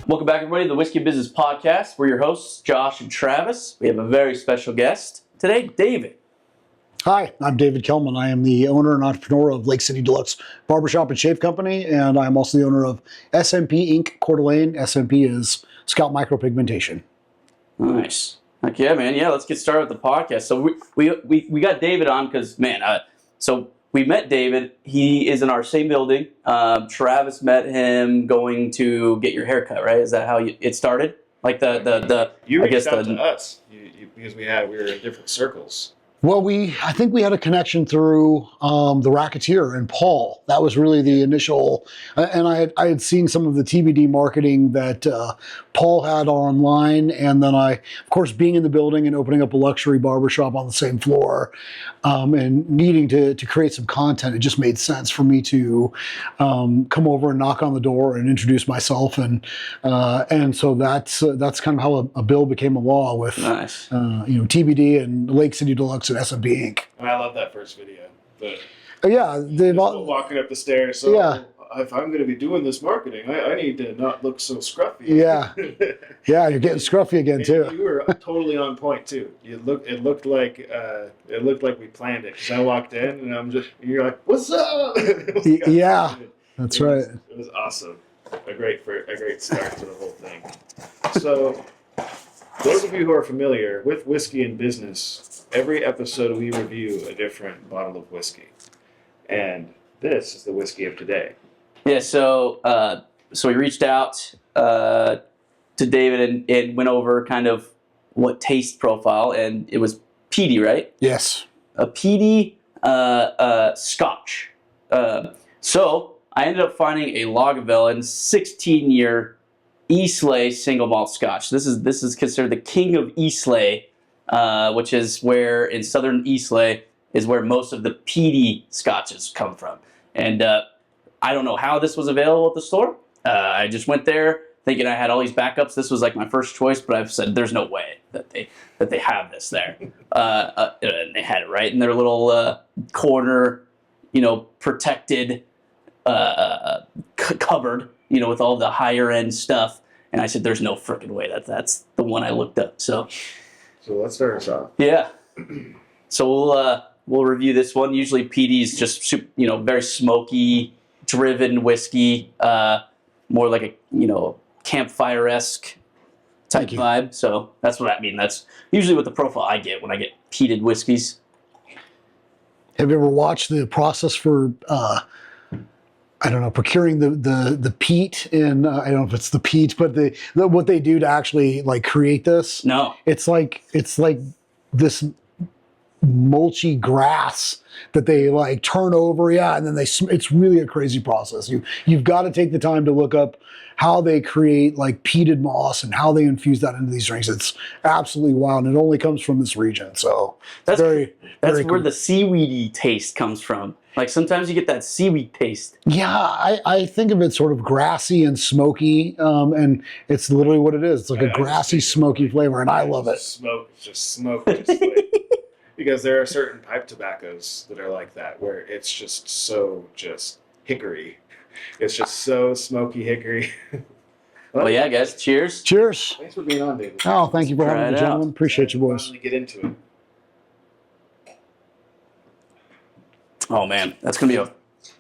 Welcome back, everybody, to the Whiskey Business Podcast. We're your hosts, Josh and Travis. We have a very special guest today, David. Hi, I'm David Kelman. I am the owner and entrepreneur of Lake City Deluxe Barbershop and Shave Company, and I'm also the owner of SMP Inc. Coeur d'Alene. SMP is scalp micropigmentation. Nice. Heck yeah, man. Yeah, let's get started with the podcast. So we got David on because, man, so we met David. He is in our same building. Travis met him going to get your haircut, right? Is that how it started? Like you reached out to us because we were in different circles. Well, I think we had a connection through the Racketeer and Paul. That was really the initial, and I had seen some of the TBD marketing that Paul had online, and then of course, being in the building and opening up a luxury barbershop on the same floor, and needing to create some content, it just made sense for me to come over and knock on the door and introduce myself, and so that's kind of how a bill became a law with nice. TBD and Lake City Deluxe and SMP Inc. I love that first video. Yeah, they've all walking up the stairs. So yeah. If I'm going to be doing this marketing, I need to not look so scruffy. Yeah, yeah, you're getting scruffy again too. You were totally on point too. It looked like we planned it. Because I walked in and you're like, "What's up?" Yeah, that's right. It was awesome. A great start to the whole thing. So, those of you who are familiar with whiskey and business, every episode we review a different bottle of whiskey, and this is the whiskey of today. Yeah, so we reached out to David and went over kind of what taste profile, and it was peaty, right? Yes. A peaty Scotch. So I ended up finding a Lagavulin 16-year Islay single malt Scotch. This is considered the king of Islay, which is where in southern Islay is where most of the peaty Scotches come from. And I don't know how this was available at the store. I just went there thinking I had all these backups. This was like my first choice, but I've said there's no way that they have this there. And they had it right in their little corner, protected cupboard, with all the higher end stuff. And I said, there's no freaking way that's the one I looked up. So let's start us off. Yeah. So we'll review this one. Usually peaty is just, very smoky, driven whiskey, more like a, campfire-esque type vibe. So that's what I mean. That's usually what the profile I get when I get peated whiskeys. Have you ever watched the process for, procuring the peat in, I don't know if it's the peat, but what they do to actually like create this? No. It's like this mulchy grass that they like turn over, and then it's really a crazy process. You've got to take the time to look up how they create like peated moss and how they infuse that into these drinks. It's absolutely wild, and it only comes from this region. So that's very where cool. the seaweedy taste comes from. Like sometimes you get that seaweed taste. Yeah, I think of it sort of grassy and smoky, and it's literally what it is. It's like a grassy, smoky flavor, and I love it. Smoke, just like, because there are certain pipe tobaccos that are like that, where it's just hickory. It's just so smoky hickory. Well, yeah, guys, cheers. Cheers. Thanks for being on, David. Oh, thank you for having me, gentlemen. Appreciate you, boys. Finally get into it. Oh man, that's gonna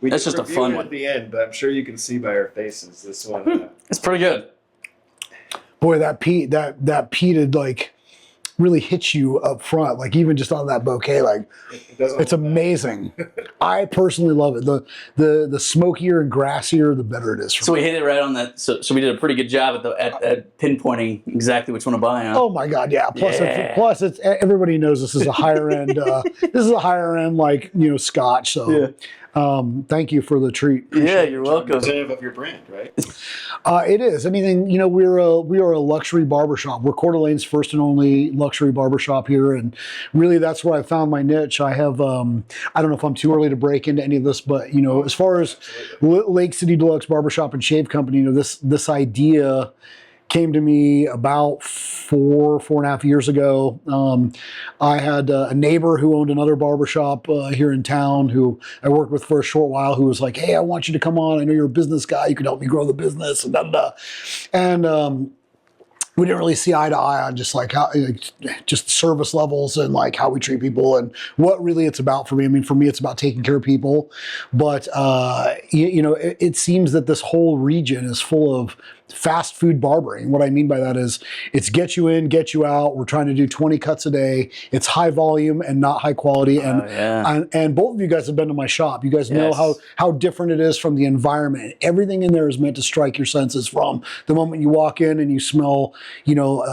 be that's just a fun one. At the end, but I'm sure you can see by our faces this one. It's pretty good. Boy, that peated like really hits you up front, like even just on that bouquet, like it's amazing. I personally love it. The smokier and grassier, the better it is for me. We hit it right on that. So we did a pretty good job at pinpointing exactly which one to buy. Huh? Oh my God, yeah. Plus, it's everybody knows this is a higher end. Like Scotch. So. Yeah. Thank you for the treat. Appreciate you're welcome. Representative of your brand, right? It is. Anything, we are a luxury barbershop. We're Coeur d'Alene's first and only luxury barbershop here, and really that's where I found my niche. I have, I don't know if I'm too early to break into any of this, but as far as Lake City Deluxe Barbershop and Shave Company, this idea came to me about 4 and a half years ago. I had a neighbor who owned another barbershop here in town who I worked with for a short while, who was like, hey, I want you to come on. I know you're a business guy. You can help me grow the business. And, and we didn't really see eye to eye on just like how, just service levels and like how we treat people and what really it's about for me. I mean, for me, it's about taking care of people. But, it seems that this whole region is full of fast food barbering. What I mean by that is it's get you in, get you out. We're trying to do 20 cuts a day. It's high volume and not high quality. And both of you guys have been to my shop. You guys know how different it is from the environment. Everything in there is meant to strike your senses, from the moment you walk in and you smell,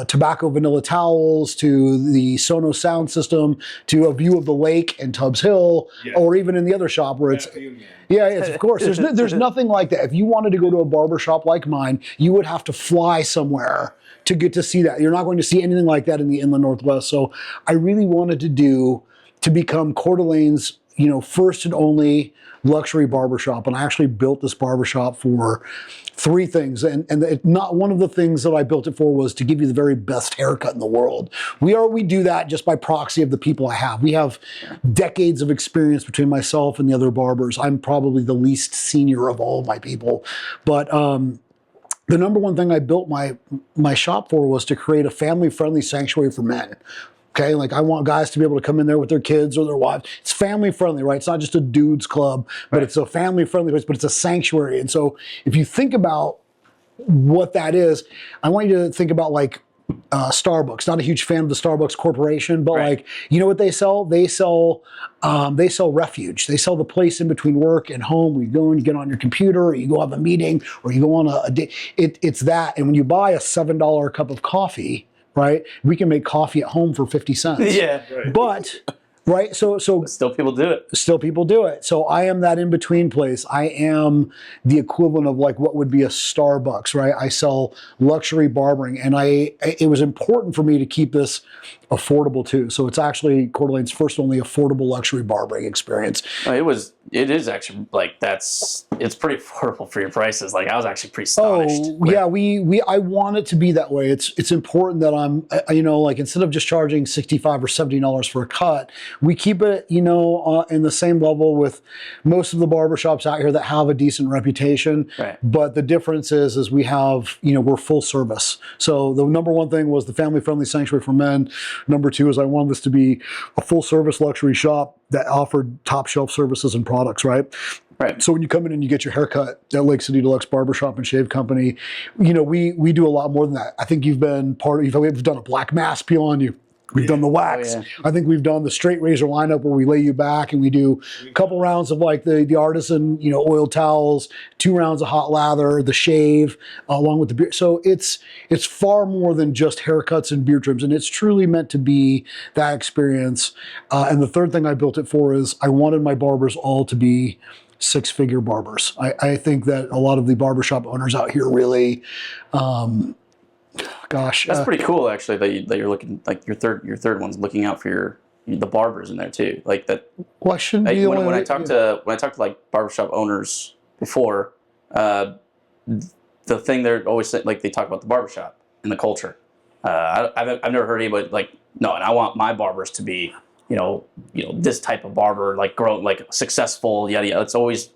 tobacco vanilla towels, to the Sonos sound system, to a view of the lake and Tubbs Hill, or even in the other shop where it's, yes, of course. There's nothing like that. If you wanted to go to a barbershop like mine, you would have to fly somewhere to get to see that. You're not going to see anything like that in the Inland Northwest. So I really wanted to become Coeur d'Alene's, first and only luxury barbershop. And I actually built this barbershop for 3 things. And not one of the things that I built it for was to give you the very best haircut in the world. We do that just by proxy of the people I have. We have decades of experience between myself and the other barbers. I'm probably the least senior of all of my people. But the number one thing I built my shop for was to create a family-friendly sanctuary for men. Okay, like I want guys to be able to come in there with their kids or their wives. It's family friendly, right? It's not just a dude's club, but it's a family friendly place, but it's a sanctuary. And so if you think about what that is, I want you to think about like Starbucks. Not a huge fan of the Starbucks Corporation, but like, you know what they sell? They sell refuge. They sell the place in between work and home where you go and you get on your computer, or you go have a meeting, or you go on a date. It's that. And when you buy a $7 cup of coffee, right, we can make coffee at home for 50 cents. Yeah. But right, so still people do it. Still people do it. So I am that in between place. I am the equivalent of like what would be a Starbucks, right? I sell luxury barbering, and it was important for me to keep this affordable too. So it's actually Coeur d'Alene's first only affordable luxury barbering experience. It is actually like it's pretty affordable for your prices. Like I was actually pretty astonished. I want it to be that way. It's important that I'm, like instead of just charging $65 or $70 for a cut, we keep it, in the same level with most of the barbershops out here that have a decent reputation. Right. But the difference is we have, we're full service. So the number one thing was the family-friendly sanctuary for men. Number 2 is I wanted this to be a full-service luxury shop that offered top-shelf services and products, right? Right. So when you come in and you get your haircut at Lake City Deluxe Barbershop and Shave Company, we do a lot more than that. I think you've been we've done a black mass peel on you. We've done the wax. Oh, yeah. I think we've done the straight razor lineup where we lay you back and we do a couple rounds of like the artisan, oil towels, 2 rounds of hot lather, the shave, along with the beard. So it's far more than just haircuts and beard trims, and it's truly meant to be that experience. And the third thing I built it for is I wanted my barbers all to be 6-figure barbers. I think that a lot of the barbershop owners out here really, that's pretty cool actually that you're looking, like your third one's looking out for the barbers in there too, like that. Well, I shouldn't be when I talk to like barbershop owners before, the thing they're always saying, like they talk about the barbershop and the culture. I've never heard anybody like, no, and I want my barbers to be this type of barber, like grow, like successful, yada yada. It's always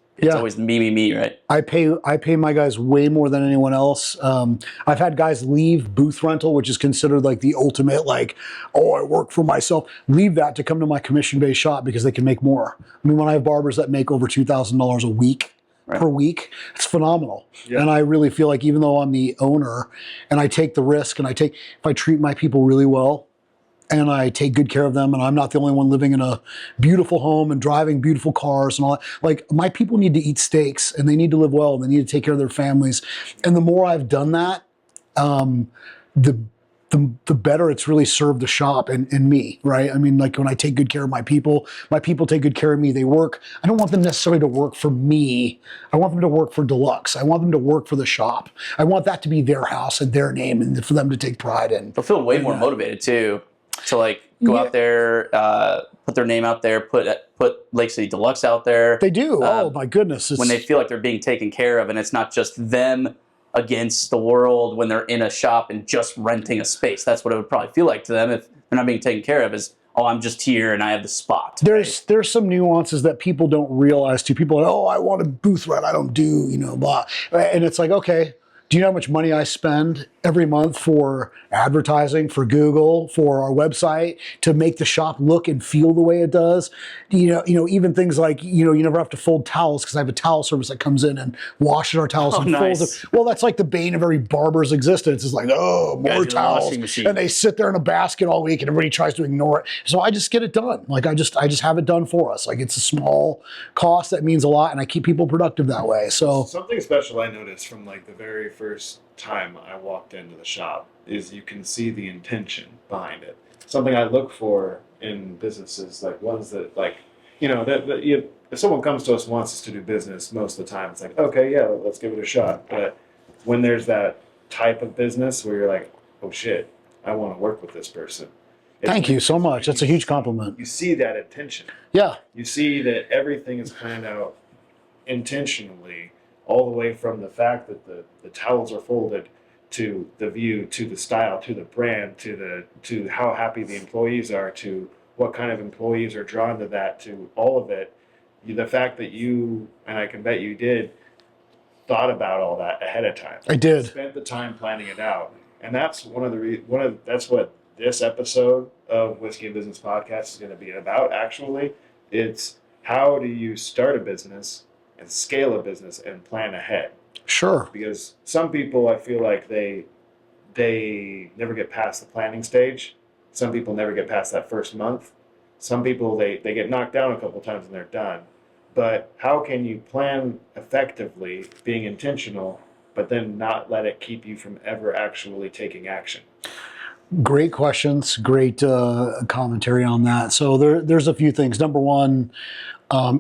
me, right? I pay my guys way more than anyone else. I've had guys leave booth rental, which is considered like the ultimate, like, oh, I work for myself. Leave that to come to my commission-based shop because they can make more. I mean, when I have barbers that make over $2,000 a week, per week, it's phenomenal. Yeah. And I really feel like even though I'm the owner and I take the risk and if I treat my people really well, and I take good care of them, and I'm not the only one living in a beautiful home and driving beautiful cars and all that. Like, my people need to eat steaks, and they need to live well, and they need to take care of their families. And the more I've done that, the better it's really served the shop and me, right? I mean, like when I take good care of my people take good care of me. They work. I don't want them necessarily to work for me. I want them to work for Deluxe. I want them to work for the shop. I want that to be their house and their name, and for them to take pride in. They'll feel way more motivated too. To like go out there, put their name out there, put Lake City Deluxe out there. They do. Oh my goodness! When they feel like they're being taken care of, and it's not just them against the world when they're in a shop and just renting a space. That's what it would probably feel like to them if they're not being taken care of, is, oh, I'm just here and I have the spot. There's some nuances that people don't realize too. People are, oh, I want a booth rent. I don't do, blah. And it's like, okay, do you know how much money I spend every month for advertising, for Google, for our website, to make the shop look and feel the way it does? Even things like, you never have to fold towels, because I have a towel service that comes in and washes our towels and folds them. Well, that's like the bane of every barber's existence. It's like, oh, more towels. And they sit there in a basket all week and everybody tries to ignore it. So I just get it done. Like I just have it done for us. Like it's a small cost that means a lot, and I keep people productive that way. So something special I noticed from like the very first time I walked into the shop is you can see the intention behind it. Something I look for in businesses, like ones that, like, if someone comes to us and wants us to do business, most of the time it's like, okay, yeah, let's give it a shot. But when there's that type of business where you're like, oh shit, I want to work with this person. Thank you so much. That's a huge compliment. You see that intention. Yeah. You see that everything is planned out intentionally, all the way from the fact that the towels are folded, to the view, to the style, to the brand, to how happy the employees are, to what kind of employees are drawn to that, to all of it. The fact that you, and I can bet you did, thought about all that ahead of time. I did. Spent the time planning it out, and that's that's what this episode of Whiskey and Business Podcast is going to be about. Actually, it's how do you start a business and scale a business and plan ahead. Sure. Because some people, I feel like they never get past the planning stage. Some people never get past that first month. Some people, they get knocked down a couple times and they're done. But how can you plan effectively, being intentional, but then not let it keep you from ever actually taking action? Great questions. Great commentary on that. So there's a few things. Number one,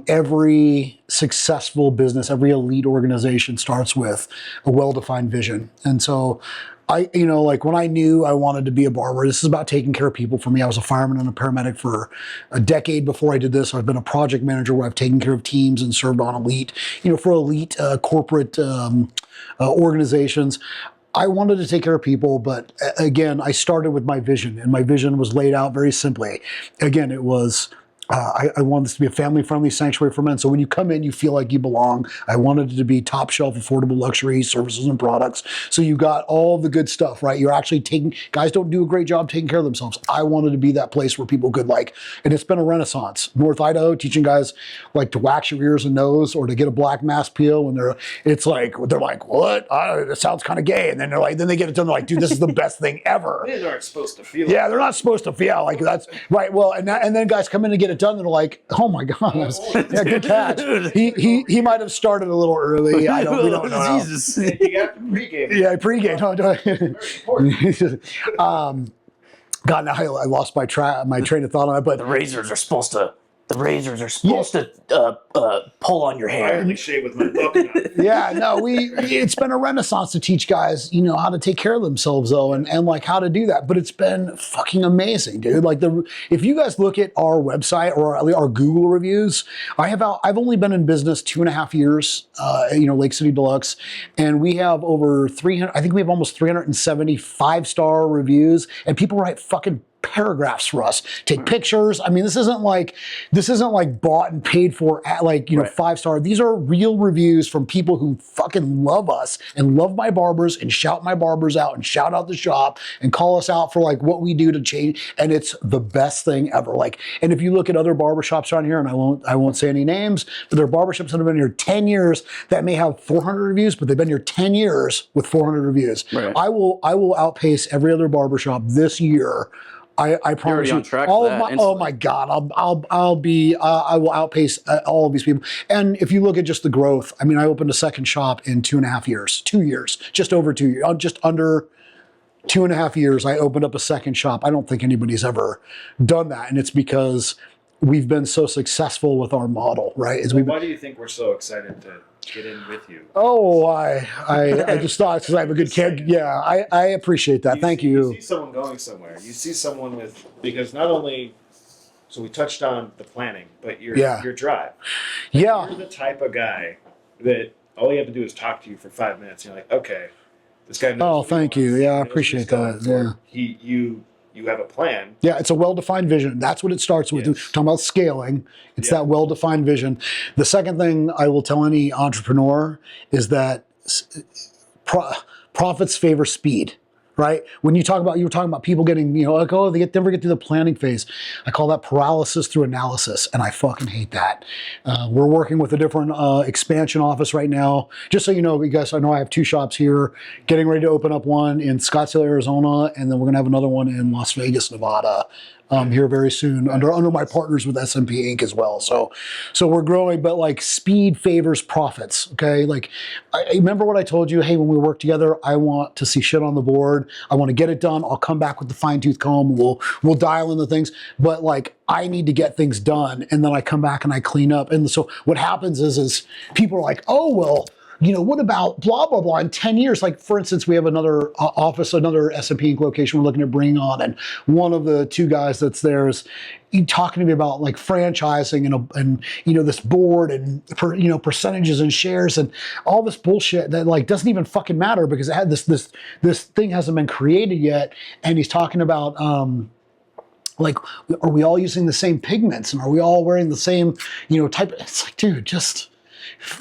every successful business, every elite organization starts with a well-defined vision. And so like when I knew I wanted to be a barber, this is about taking care of people. For me, I was a fireman and a paramedic for a decade before I did this. I've been a project manager where I've taken care of teams and served on elite, for elite corporate organizations. I wanted to take care of people, but again, I started with my vision, and my vision was laid out very simply. Again, it was, I wanted this to be a family-friendly sanctuary for men. So when you come in, you feel like you belong. I wanted it to be top-shelf, affordable luxury services and products. So you got all the good stuff, right? You're actually guys don't do a great job taking care of themselves. I wanted to be that place where people could and it's been a renaissance. North Idaho, teaching guys to wax your ears and nose, or to get a black mask peel, and they're like, what? It sounds kind of gay. And then then they get it done. They're like, dude, this is the best thing ever. They aren't supposed to feel. Yeah, they're not supposed to feel like that's right. Well, and then guys come in and get it done, and they're like, oh my god, yeah, good catch. He might have started a little early. We don't know. Jesus, you got to pregame. Yeah, pregame. Very important. God, now I lost my train of thought on it. But the razors are supposed to pull on your hair. I only shave with my book now. Yeah, no, it's been a renaissance to teach guys, how to take care of themselves though, and how to do that. But it's been fucking amazing, dude. If you guys look at our website or our Google reviews, I've only been in business 2.5 years, Lake City Deluxe, and we have over 300. I think we have almost 370 5-star reviews, and people write fucking paragraphs for us, take pictures. I mean, this isn't like bought and paid for at right. 5-star. These are real reviews from people who fucking love us and love my barbers and shout my barbers out and shout out the shop and call us out for what we do to change. And it's the best thing ever. And if you look at other barbershops around here, and I won't say any names, but there are barbershops that have been here 10 years that may have 400 reviews, but they've been here 10 years with 400 reviews. Right. I will outpace every other barbershop this year. I promise you, all of my, oh my God, I will outpace all of these people. And if you look at just the growth, I mean, I opened a second shop in 2.5 years, 2 years, just over 2 years, just under 2.5 years, I opened up a second shop. I don't think anybody's ever done that. And it's because we've been so successful with our model, right? Why do you think we're so excited to get in with you? Oh, I just thought, because I have a good kid. Yeah, I appreciate that. Thank you. You see someone going somewhere. You see someone because not only, so we touched on the planning, but your drive. Yeah. You're the type of guy that all you have to do is talk to you for 5 minutes. And you're like, okay, This guy knows. Oh, what he thank you. wants. Yeah, He I knows what appreciate he's going that. for. Yeah. You have a plan. Yeah, it's a well-defined vision. That's what it starts with. Yes. Talking about scaling, it's Yeah. that well-defined vision. The second thing I will tell any entrepreneur is that profits favor speed. Right? When you were talking about people getting, like, oh, they never get through the planning phase. I call that paralysis through analysis, and I fucking hate that. We're working with a different expansion office right now. Just so you know, you guys, I know I have 2 shops here, getting ready to open up one in Scottsdale, Arizona, and then we're gonna have another one in Las Vegas, Nevada. Here very soon under my partners with SMP Inc. as well. So we're growing, but like speed favors profits. Okay, like I remember what I told you. Hey, when we work together, I want to see shit on the board. I want to get it done. I'll come back with the fine tooth comb. We'll dial in the things, but like I need to get things done, and then I come back and I clean up. And so what happens is people are like, oh well. What about blah, blah, blah in 10 years? Like, for instance, we have another office, another SMP Inc. location we're looking to bring on. And one of the 2 guys that's there is talking to me about like franchising and this board and, percentages and shares and all this bullshit that like doesn't even fucking matter because it had this thing hasn't been created yet. And he's talking about, like, are we all using the same pigments and are we all wearing the same, type? It's like, dude, just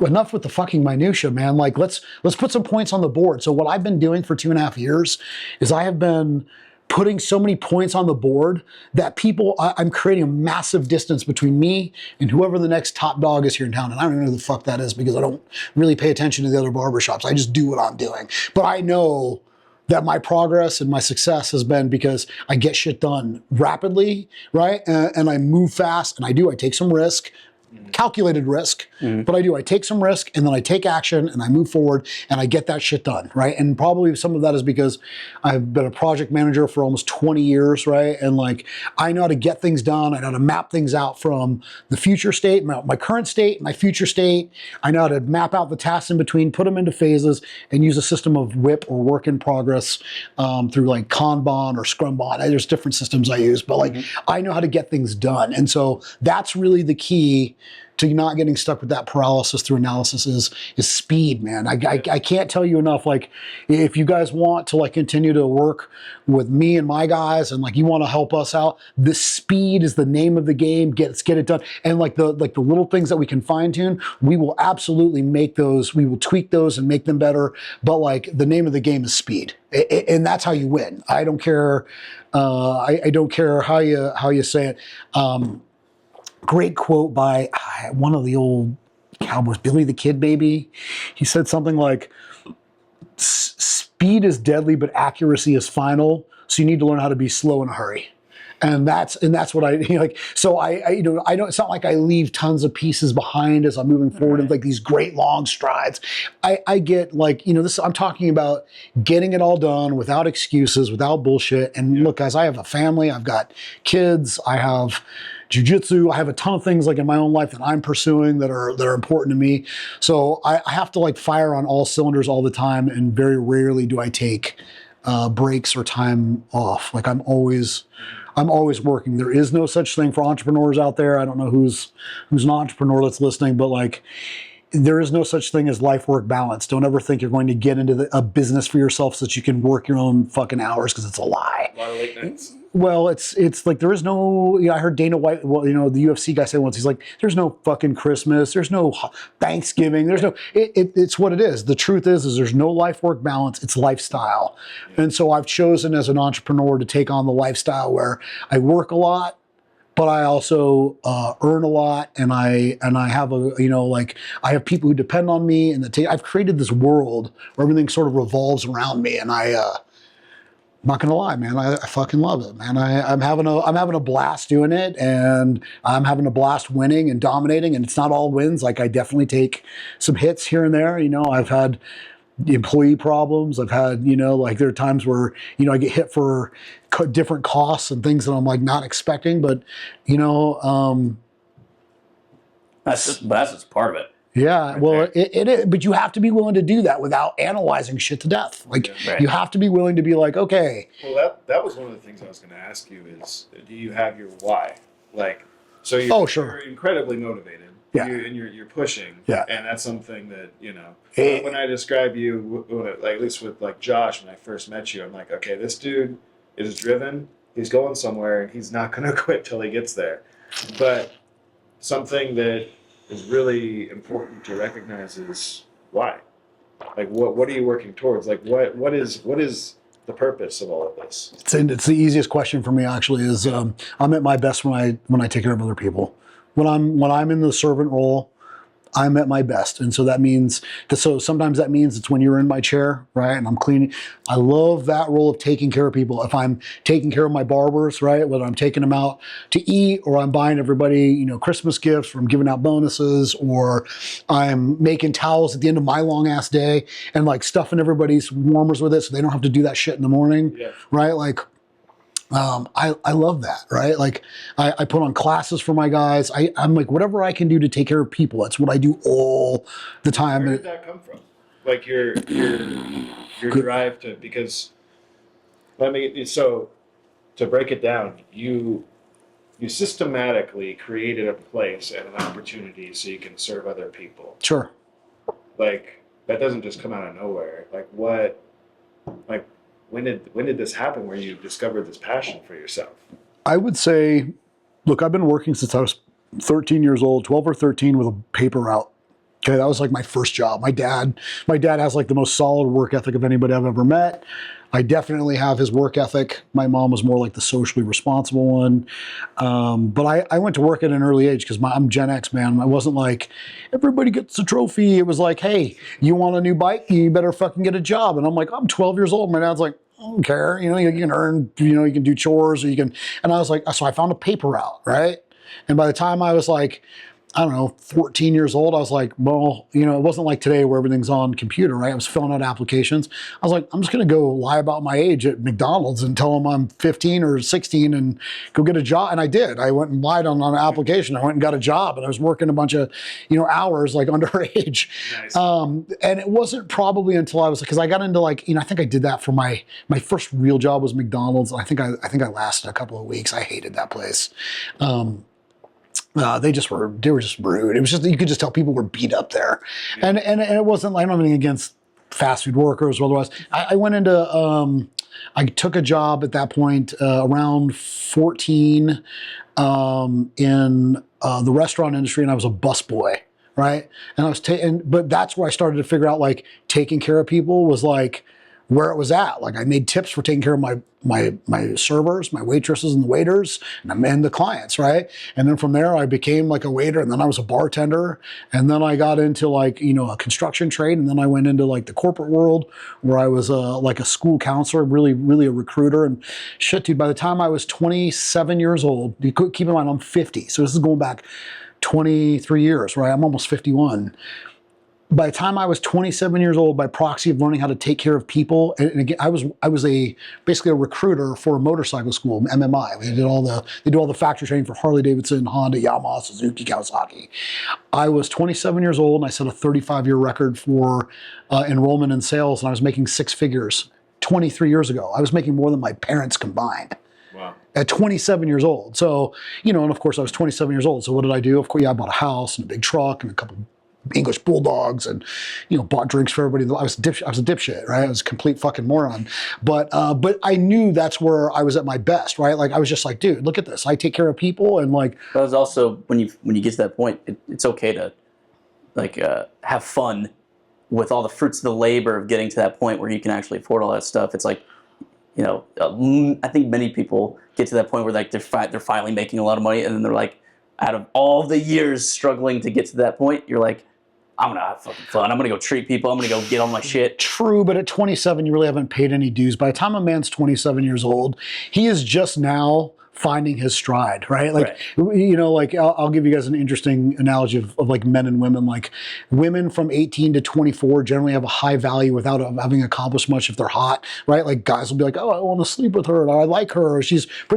enough with the fucking minutia, man. Like, let's put some points on the board. So what I've been doing for 2.5 years is I have been putting so many points on the board that I'm creating a massive distance between me and whoever the next top dog is here in town. And I don't even know who the fuck that is because I don't really pay attention to the other barbershops. I just do what I'm doing. But I know that my progress and my success has been because I get shit done rapidly, right? And I move fast, and I take some risk, calculated risk, but I take some risk and then I take action and I move forward and I get that shit done, right? And probably some of that is because I've been a project manager for almost 20 years, right? And like, I know how to get things done. I know how to map things out from the future state, my current state, my future state. I know how to map out the tasks in between, put them into phases, and use a system of WIP or work in progress through like Kanban or Scrumban. There's different systems I use, but like, I know how to get things done. And so that's really the key to not getting stuck with that paralysis through analysis is speed, man. I can't tell you enough. Like, if you guys want to like continue to work with me and my guys, and like you want to help us out, the speed is the name of the game. Let's get it done. And like the little things that we can fine tune, we will absolutely make those. We will tweak those and make them better. But like the name of the game is speed, and that's how you win. I don't care. I don't care how you say it. Great quote by one of the old cowboys, Billy the Kid, maybe. He said something like, speed is deadly, but accuracy is final. So you need to learn how to be slow in a hurry. And that's what I like. So I don't. It's not like I leave tons of pieces behind as I'm moving forward and like these great long strides. I get like this. I'm talking about getting it all done without excuses, without bullshit. And look, guys, I have a family. I've got kids. I have jiu-jitsu. I have a ton of things like in my own life that I'm pursuing that are important to me. So I have to like fire on all cylinders all the time, and very rarely do I take breaks or time off. Like I'm always working. There is no such thing for entrepreneurs out there. I don't know who's an entrepreneur that's listening, but like there is no such thing as life-work balance. Don't ever think you're going to get into a business for yourself so that you can work your own fucking hours, because it's a lie. A lot of late nights. Well, it's like there is no. I heard Dana White. Well, the UFC guy say once. He's like, "There's no fucking Christmas. There's no Thanksgiving. There's no. It's what it is. The truth is there's no life-work balance. It's lifestyle, and so I've chosen as an entrepreneur to take on the lifestyle where I work a lot, but I also earn a lot, and I have I have people who depend on me, and I've created this world where everything sort of revolves around me, and I'm not gonna lie, man. I fucking love it, man. I'm having a blast doing it, and I'm having a blast winning and dominating. And it's not all wins. Like I definitely take some hits here and there. I've had employee problems. I've had like there are times where I get hit for different costs and things that I'm like not expecting. But that's just part of it. Yeah, well, it is, but you have to be willing to do that without analyzing shit to death. Like, you have to be willing to be like, okay. Well, that was one of the things I was going to ask you is, do you have your why? Like, so you're, oh, sure. you're incredibly motivated. Yeah. You're pushing. Yeah. And that's something that, Hey. when I describe you, like, at least with like Josh, when I first met you, I'm like, okay, this dude is driven. He's going somewhere, and he's not going to quit till he gets there. But something that is really important to recognize is why. Like, what are you working towards? Like, what is the purpose of all of this? It's the easiest question for me actually. Is I'm at my best when I take care of other people. When I'm in the servant role, I'm at my best. And so that means so sometimes that means it's when you're in my chair, right? And I'm cleaning. I love that role of taking care of people. If I'm taking care of my barbers, right? Whether I'm taking them out to eat or I'm buying everybody, Christmas gifts, or I'm giving out bonuses, or I'm making towels at the end of my long ass day and like stuffing everybody's warmers with it so they don't have to do that shit in the morning, right? Like, I love that, right? Like I put on classes for my guys. I'm like, whatever I can do to take care of people. That's what I do all the time. Where did that come from? Like your drive to, because to break it down, you systematically created a place and an opportunity so you can serve other people. Sure. Like, that doesn't just come out of nowhere. When did this happen where you discovered this passion for yourself? I would say, look, I've been working since I was 13 years old, 12 or 13 with a paper route. Okay, that was like my first job. My dad has like the most solid work ethic of anybody I've ever met. I definitely have his work ethic. My mom was more like the socially responsible one. But I went to work at an early age because I'm Gen X, man. I wasn't like, everybody gets a trophy. It was like, hey, you want a new bike? You better fucking get a job. And I'm like, I'm 12 years old. My dad's like, I don't care. You can earn, you can do chores, or you can. And I was like, so I found a paper route, right? And by the time I was like, I don't know, 14 years old, I was like, well, it wasn't like today where everything's on computer, right? I was filling out applications. I was like, I'm just going to go lie about my age at McDonald's and tell them I'm 15 or 16 and go get a job. And I did. I went and lied on an application. I went and got a job, and I was working a bunch of, hours like underage. Nice. And it wasn't probably until I was, because I got into like, I think I did that for my first real job was McDonald's. I think I lasted a couple of weeks. I hated that place. They were just rude. It was just, you could just tell people were beat up there. And it wasn't like, I don't have anything against fast food workers or otherwise. I went into, I took a job at that point, around 14, in the restaurant industry, and I was a busboy, right? And I was but that's where I started to figure out like taking care of people was like where it was at. Like I made tips for taking care of my servers, my waitresses and the waiters, and the clients, right? And then from there I became like a waiter, and then I was a bartender, and then I got into like, a construction trade, and then I went into like the corporate world where I was like a school counselor, really, really a recruiter. And shit, dude, by the time I was 27 years old, you could keep in mind I'm 50, so this is going back 23 years, right? I'm almost 51. By the time I was 27 years old, by proxy of learning how to take care of people, and again, I was basically a recruiter for a motorcycle school, MMI. They do all the factory training for Harley Davidson, Honda, Yamaha, Suzuki, Kawasaki. I was 27 years old, and I set a 35-year record for enrollment in sales, and I was making six figures 23 years ago. I was making more than my parents combined. Wow. At 27 years old. So, and of course I was 27 years old. So what did I do? Of course, I bought a house and a big truck and a couple English bulldogs, and bought drinks for everybody. I was a dipshit, right? I was a complete fucking moron. But I knew that's where I was at my best, right? Like I was just like, dude, look at this. I take care of people, and like. That was also when you get to that point, it's okay to like have fun with all the fruits of the labor of getting to that point where you can actually afford all that stuff. It's like, I think many people get to that point where like they're finally making a lot of money, and then they're like, out of all the years struggling to get to that point, you're like, I'm going to have fucking fun. I'm going to go treat people. I'm going to go get all my shit. True, but at 27, you really haven't paid any dues. By the time a man's 27 years old, he is just now finding his stride, right? Like, like I'll give you guys an interesting analogy of like men and women. Like women from 18 to 24 generally have a high value without having accomplished much if they're hot, right? Like guys will be like, oh, I want to sleep with her, or I like her, or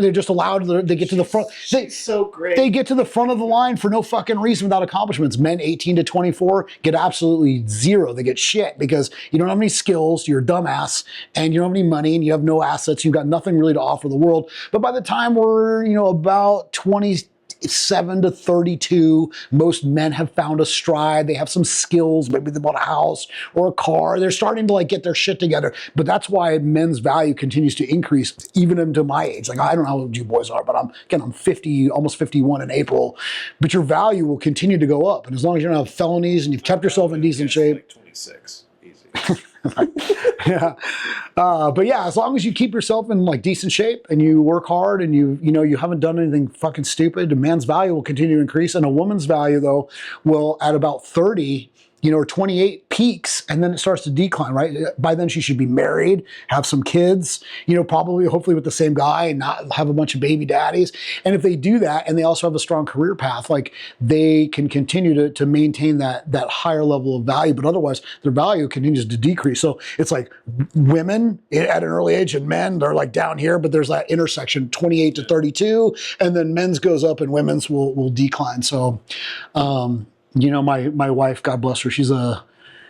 they're just allowed, they get to the front. She's so great. They get to the front of the line for no fucking reason without accomplishments. Men 18 to 24 get absolutely zero. They get shit because you don't have any skills, you're a dumbass, and you don't have any money, and you have no assets, you've got nothing really to offer the world. But by the time we're, about 28 7 to 32. Most men have found a stride. They have some skills. Maybe they bought a house or a car. They're starting to like get their shit together. But that's why men's value continues to increase even into my age. Like, I don't know how old you boys are, but I'm 50, almost 51 in April. But your value will continue to go up. And as long as you don't have felonies and you've kept yourself in decent shape. Like 26, easy. Yeah. But yeah, as long as you keep yourself in like decent shape and you work hard and you haven't done anything fucking stupid, a man's value will continue to increase. And a woman's value, though, will at about 30, or 28 peaks, and then it starts to decline, right? By then she should be married, have some kids, probably, hopefully with the same guy, and not have a bunch of baby daddies. And if they do that, and they also have a strong career path, like they can continue to maintain that higher level of value, but otherwise their value continues to decrease. So it's like women at an early age and men, they're like down here, but there's that intersection, 28 to 32, and then men's goes up and women's will decline. So, my wife, God bless her, she's a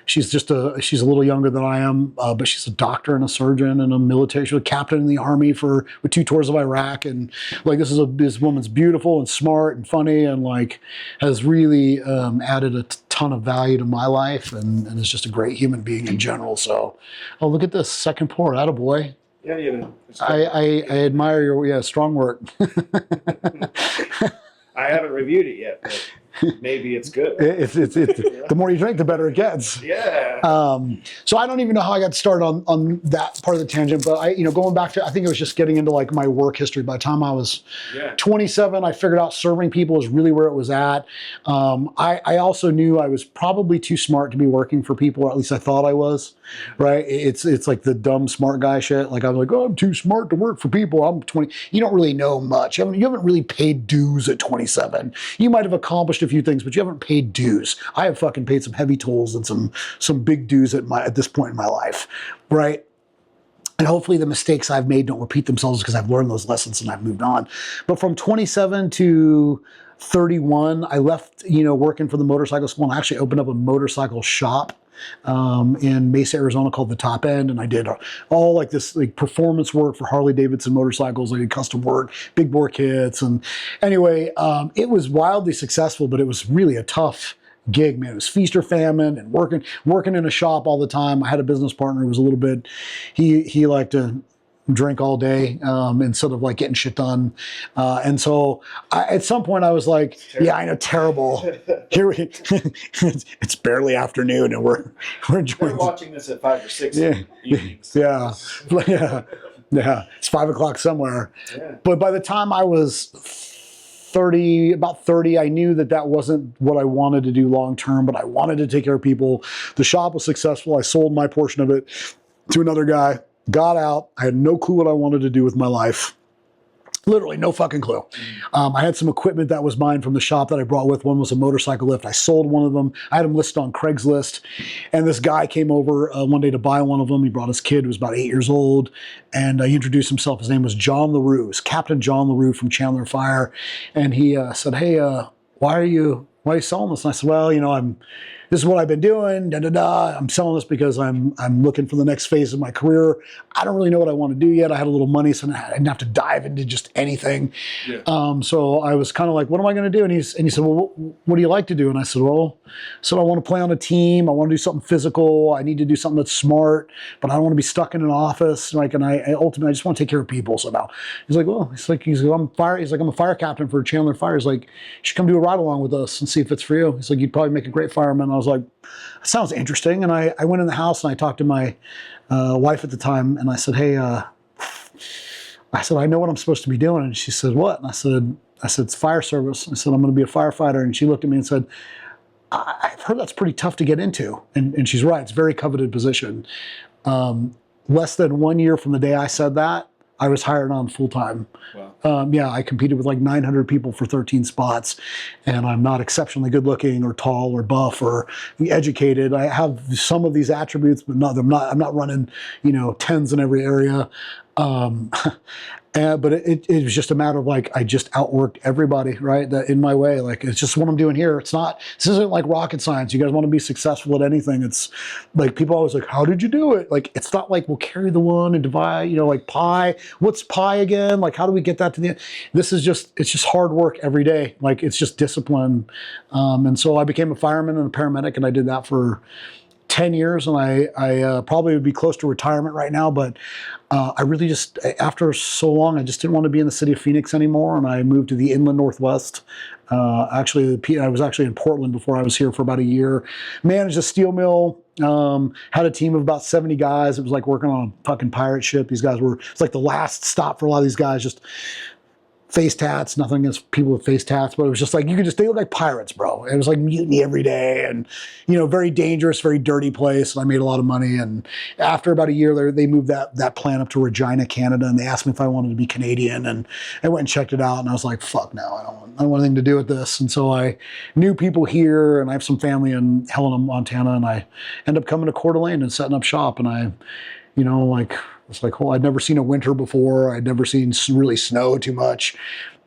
little younger than I am, but she's a doctor and a surgeon and a military, she was a captain in the army with 2 tours of Iraq. And like, this woman's beautiful and smart and funny and like has really added a ton of value to my life and is just a great human being in general. So, look at this second pour, attaboy. Yeah, I admire your, strong work. I haven't reviewed it yet, but maybe it's good. It's the more you drink, the better it gets. Yeah. So I don't even know how I got started on that part of the tangent, but going back to, I think it was just getting into like my work history. By the time I was 27, I figured out serving people is really where it was at. I also knew I was probably too smart to be working for people, or at least I thought I was, right? It's like the dumb smart guy shit. Like I was like, oh, I'm too smart to work for people. I'm 20. You don't really know much. You haven't really paid dues at 27. You might have accomplished a few things, but you haven't paid dues. I have fucking paid some heavy tolls and some big dues at this point in my life, right? And hopefully the mistakes I've made don't repeat themselves because I've learned those lessons and I've moved on. But from 27 to 31, I left, working for the motorcycle school, and I actually opened up a motorcycle shop in Mesa, Arizona, called The Top End, and I did all like this like performance work for Harley Davidson motorcycles. I did custom work, big bore kits, and anyway, it was wildly successful, but it was really a tough gig, man. It was feast or famine, and working in a shop all the time. I had a business partner who was a little bit, he liked to drink all day instead of like getting shit done. And so at some point I was like, yeah, I know, terrible. Here it's barely afternoon and we're enjoying. We're watching this at 5 or 6 evenings. Yeah. It's 5 o'clock somewhere. Yeah. But by the time I was 30, I knew that wasn't what I wanted to do long term, but I wanted to take care of people. The shop was successful. I sold my portion of it to another guy. Got out. I had no clue what I wanted to do with my life. Literally no fucking clue. I had some equipment that was mine from the shop that I brought with. One was a motorcycle lift. I sold one of them. I had them listed on Craigslist. And this guy came over one day to buy one of them. He brought his kid who was about 8 years old. And he introduced himself. His name was John LaRue. It was Captain John LaRue from Chandler Fire. And he said, hey, why are you selling this? And I said, well, this is what I've been doing, I'm selling this because I'm looking for the next phase of my career. I don't really know what I want to do yet. I had a little money, so I didn't have to dive into just anything. Yeah. So I was kind of like, what am I going to do? And he said, well, what do you like to do? And I said, I want to play on a team. I want to do something physical. I need to do something that's smart, but I don't want to be stuck in an office. And I ultimately, I just want to take care of people somehow. He's like, I'm a fire captain for Chandler Fire. He's like, you should come do a ride along with us and see if it's for you. He's like, you'd probably make a great fireman. I was like, that sounds interesting. And I went in the house and I talked to my wife at the time, and I said, hey, I know what I'm supposed to be doing. And she said, what? And I said, it's fire service. I said, I'm going to be a firefighter. And she looked at me and said, I've heard that's pretty tough to get into. And she's right. It's a very coveted position. Less than 1 year from the day I said that, I was hired on full time. Wow. I competed with like 900 people for 13 spots, and I'm not exceptionally good looking or tall or buff or educated. I have some of these attributes, but I'm not running, tens in every area. But it was just a matter of like, I just outworked everybody, right? That in my way, like, it's just what I'm doing here. This isn't like rocket science. You guys want to be successful at anything. It's like, people always like, how did you do it? Like, it's not like we'll carry the one and divide, like pie. What's pie again? Like, how do we get that to the end? It's just hard work every day. Like, it's just discipline. And so I became a fireman and a paramedic, and I did that for 10 years, and I probably would be close to retirement right now, but I really just, after so long, I just didn't want to be in the city of Phoenix anymore, and I moved to the inland Northwest. Actually, I was actually in Portland before I was here for about a year. Managed a steel mill, had a team of about 70 guys. It was like working on a fucking pirate ship. These guys it's like the last stop for a lot of these guys, just face tats, nothing against people with face tats, but it was just like, they look like pirates, bro. It was like mutiny every day, and, very dangerous, very dirty place. And I made a lot of money. And after about a year, they moved that plant up to Regina, Canada, and they asked me if I wanted to be Canadian, and I went and checked it out, and I was like, fuck no, I don't want anything to do with this. And so I knew people here, and I have some family in Helena, Montana, and I ended up coming to Coeur d'Alene and setting up shop. And it's like, I'd never seen a winter before. I'd never seen really snow too much.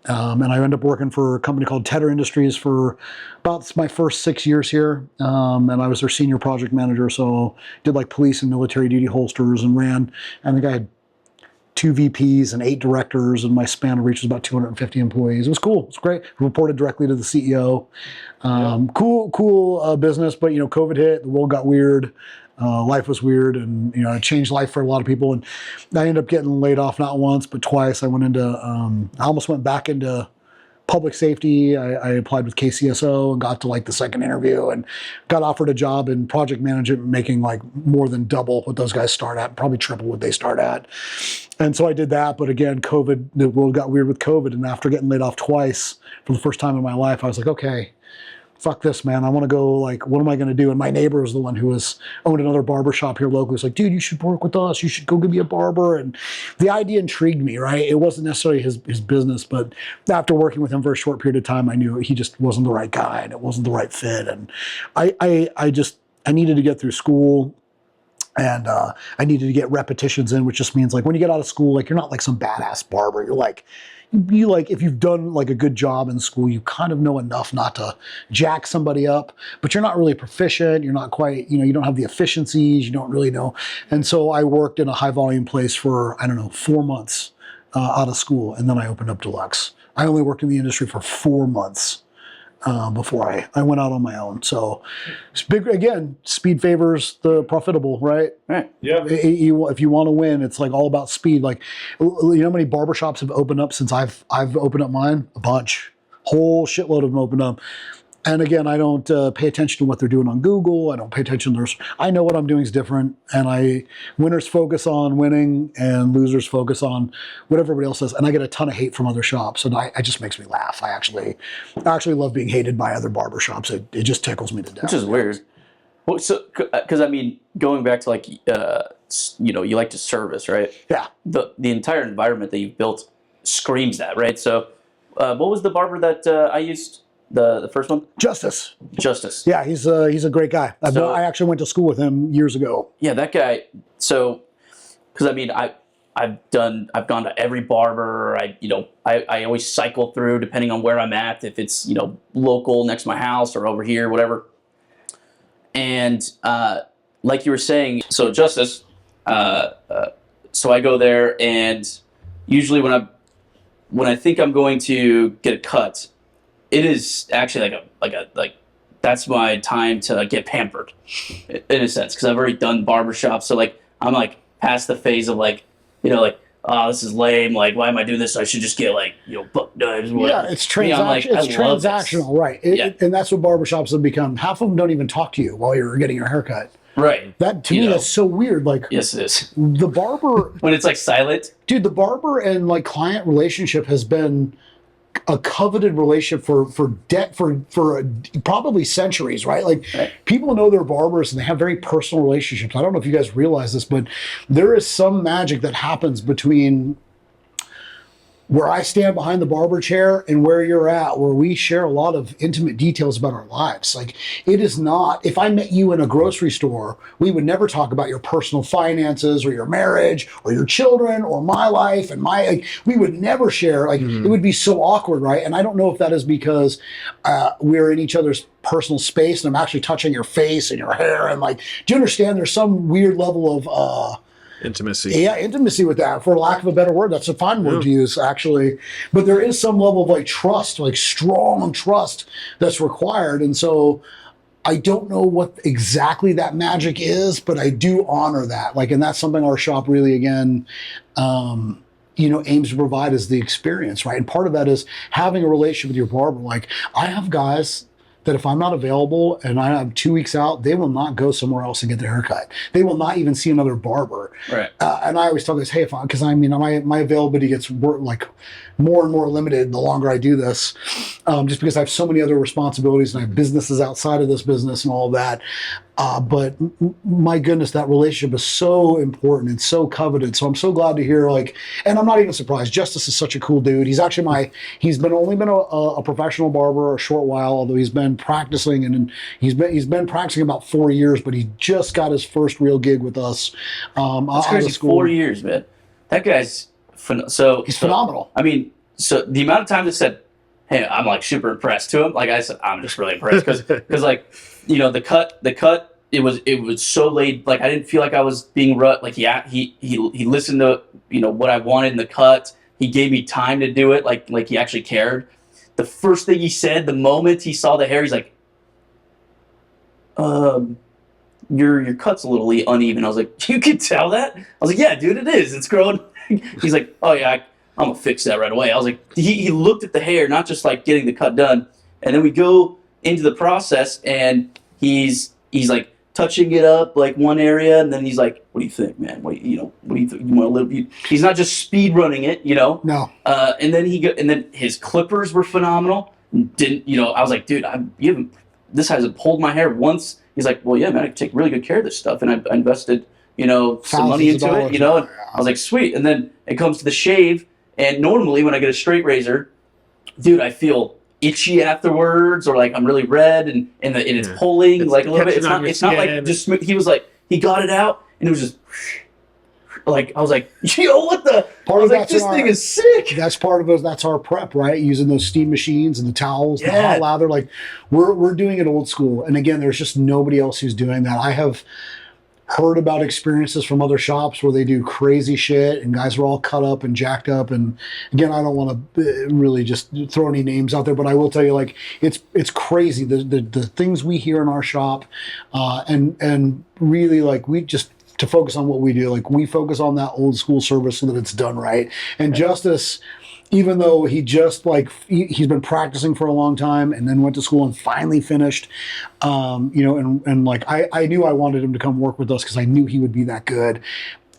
And I ended up working for a company called Tedder Industries for about my first 6 years here. And I was their senior project manager. So did like police and military duty holsters, and I think I had 2 VPs and 8 directors, and my span of reach was about 250 employees. It was cool. It was great. Reported directly to the CEO. Cool business, but COVID hit, the world got weird. Life was weird, and it changed life for a lot of people. And I ended up getting laid off not once but twice. I almost went back into public safety. I applied with KCSO and got to like the second interview and got offered a job in project management, making like more than double what those guys start at, probably triple what they start at. And so I did that. But again, COVID, the world got weird with COVID. And after getting laid off twice for the first time in my life, I was like, okay, fuck this, man. I want to go, like, what am I going to do? And my neighbor was the one who owned another barbershop here locally. He was like, dude, you should work with us. You should go give me a barber. And the idea intrigued me, right? It wasn't necessarily his business, but after working with him for a short period of time, I knew he just wasn't the right guy, and it wasn't the right fit. And I needed to get through school. And I needed to get repetitions in, which just means like when you get out of school, like you're not like some badass barber. You're like, if you've done like a good job in school, you kind of know enough not to jack somebody up, but you're not really proficient. You're not quite, you don't have the efficiencies. You don't really know. And so I worked in a high volume place for, 4 months out of school. And then I opened up Deluxe. I only worked in the industry for 4 months. Before I went out on my own. So it's big, again, speed favors the profitable, right? Right. Yeah. If you want to win, it's like all about speed. Like, how many barbershops have opened up since I've opened up mine? A bunch. Whole shitload of them opened up. And again, I don't pay attention to what they're doing on Google. I don't pay attention to I know what I'm doing is different. And winners focus on winning, and losers focus on what everybody else says. And I get a ton of hate from other shops. And it just makes me laugh. I actually love being hated by other barbershops. It just tickles me to death. Which is weird. Well, so, because going back to like, you like to service, right? Yeah. The entire environment that you've built screams that, right? So, what was the barber that I used? The first one? Justice. Yeah, he's a great guy. I actually went to school with him years ago. Yeah, that guy. So, because I've gone to every barber. I always cycle through depending on where I'm at. If it's local next to my house or over here, whatever. And like you were saying, so Justice. So I go there, and usually when I think I'm going to get a cut, it is actually like that's my time to get pampered, in a sense, because I've already done barbershop. So like I'm like past the phase of oh, this is lame. Like, why am I doing this? I should just get book knives. Yeah, it's transactional, right? And that's what barbershops have become. Half of them don't even talk to you while you're getting your haircut. Right. That to me, that's so weird. Like, yes, it is. The barber when it's like silent, dude. The barber and like client relationship has been a coveted relationship for probably centuries, right? Like, right. People know their barbers and they have very personal relationships. I don't know if you guys realize this, but there is some magic that happens between where I stand behind the barber chair and where you're at, where we share a lot of intimate details about our lives. Like, it is not, if I met you in a grocery store, we would never talk about your personal finances or your marriage or your children or my life and we would never share, like, it would be so awkward, right? And I don't know if that is because we're in each other's personal space and I'm actually touching your face and your hair and like, do you understand there's some weird level of, intimacy. Yeah, intimacy with that, for lack of a better word. That's a fine word to use, actually. But there is some level of like trust, like strong trust that's required. And so I don't know what exactly that magic is, but I do honor that. Like, and that's something our shop really, again, aims to provide is the experience, right? And part of that is having a relationship with your barber. Like, I have guys that if I'm not available and I'm 2 weeks out, they will not go somewhere else and get their haircut. They will not even see another barber. Right. And I always tell guys, hey, because my availability gets like more and more limited the longer I do this, just because I have so many other responsibilities and I have businesses outside of this business and all of that. But my goodness, that relationship is so important and so coveted. So I'm so glad to hear, like, and I'm not even surprised. Justice is such a cool dude. He's actually he's only been a professional barber a short while, although he's been practicing and he's been practicing about 4 years, but he just got his first real gig with us. That's crazy. 4 years, man. That guy's he's phenomenal. I mean, so the amount of times I said, hey, I'm like super impressed to him. Like I said, I'm just really impressed because like, the cut, it was so laid. Like I didn't feel like I was being rut. Like he listened to, what I wanted in the cut. He gave me time to do it. Like he actually cared. The first thing he said, the moment he saw the hair, he's like, your cut's a little uneven. I was like, you can tell that? I was like, yeah, dude, it is. It's growing. He's like, oh yeah, I'm gonna fix that right away. I was like, he looked at the hair, not just like getting the cut done. And then we go into the process and he's like touching it up like one area, and then he's like, what do you think, man? What do you think? You want a little bit? He's not just speed running it, No. And then his clippers were phenomenal. I was like, dude, this hasn't pulled my hair once. He's like, well, yeah, man, I take really good care of this stuff, and I invested, some money into it, And I was like, sweet. And then it comes to the shave, and normally when I get a straight razor, dude, I feel itchy afterwards, or like I'm really red, and it's pulling like a little bit. It's not like just smooth. He was like, he got it out, and it was just like, I was like, what the? Part of this thing is sick. That's part of it. That's our prep, right? Using those steam machines and the towels, the hot lather. Like we're doing it old school. And again, there's just nobody else who's doing that. I have heard about experiences from other shops where they do crazy shit and guys are all cut up and jacked up. And again, I don't want to really just throw any names out there, but I will tell you, like, it's crazy the things we hear in our shop, and really, like, we just, to focus on what we do, like, we focus on that old school service so that it's done right. And Justice, even though he just, like, he's been practicing for a long time and then went to school and finally finished, and like, I knew I wanted him to come work with us because I knew he would be that good.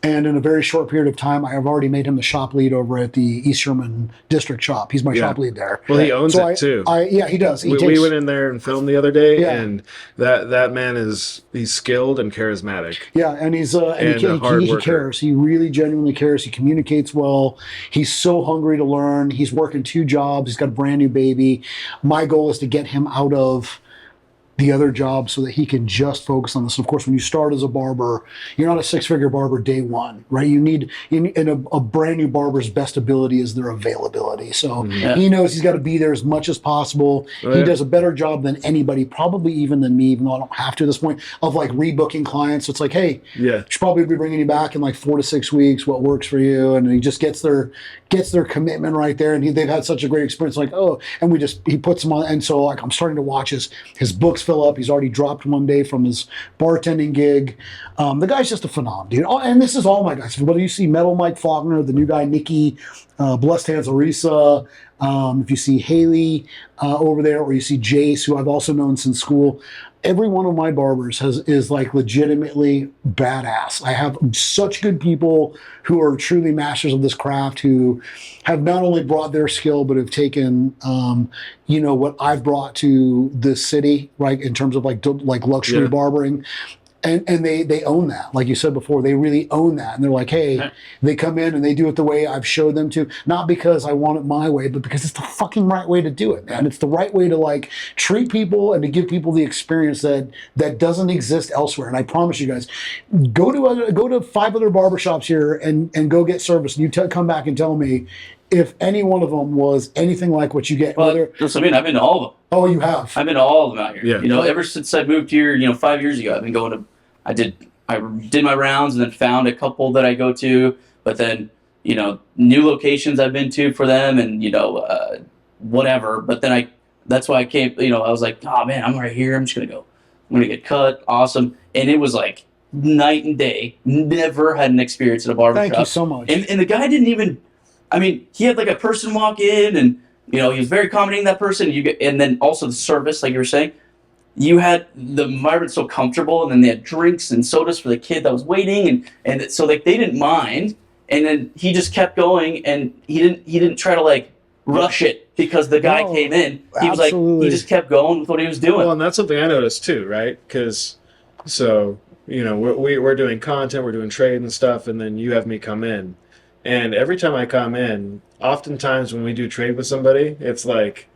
And in a very short period of time, I have already made him the shop lead over at the East Sherman District shop. He's my shop lead there. Well, he owns it too. Yeah, he does. We went in there and filmed the other day, and that man he's skilled and charismatic. Yeah, and he's he cares. He really genuinely cares. He communicates well. He's so hungry to learn. He's working 2 jobs. He's got a brand new baby. My goal is to get him out of the other job so that he can just focus on this. Of course, when you start as a barber, you're not a 6-figure barber day one, right? You need, in a brand new barber's best ability is their availability. So he knows he's got to be there as much as possible. He does a better job than anybody, probably even than me, even though I don't have to at this point, of like rebooking clients. So it's like, hey, should probably be bringing you back in like 4 to 6 weeks. What works for you? And he just gets their commitment right there. And they've had such a great experience. Like, and he puts them on. And so, like, I'm starting to watch his books fill up. He's already dropped one day from his bartending gig. The guy's just a phenomenon, dude. And this is all my guys. Whether you see Metal Mike Faulkner, the new guy Nikki, Blessed Hands Arisa, if you see Haley over there, or you see Jace, who I've also known since school, every one of my barbers is like legitimately badass. I have such good people who are truly masters of this craft, who have not only brought their skill, but have taken, what I've brought to this city, right, in terms of like luxury barbering. And they own that. Like you said before, they really own that. And they're like, hey, they come in and they do it the way I've showed them to. Not because I want it my way, but because it's the fucking right way to do it, man. It's the right way to like treat people and to give people the experience that doesn't exist elsewhere. And I promise you guys, go to 5 other barbershops here and go get service. And you come back and tell me if any one of them was anything like what you get. Well, that's, I mean, I've been to all of them. Oh, you have? I've been to all of them out here. Yeah. You know, ever since I moved here, you know, 5 years ago, I've been going to. I did my rounds and then found a couple that I go to, but then, you know, new locations I've been to for them, and you know, whatever. But then that's why I came. You know, I was like, oh man, I'm right here. I'm just gonna go. I'm gonna get cut. Awesome. And it was like night and day. Never had an experience at a barbershop. Thank you so much. And the guy didn't even. I mean, he had like a person walk in, and you know, he was very accommodating that person. And then also the service, like you were saying, you had the environment so comfortable, and then they had drinks and sodas for the kid that was waiting, and so like they didn't mind. And then he just kept going, and he didn't try to like rush it because the guy came in. He was like, he just kept going with what he was doing. Well, and that's something I noticed too, right? Because so you know we're doing content, we're doing trade and stuff, and then you have me come in. And every time I come in, oftentimes when we do trade with somebody, it's like,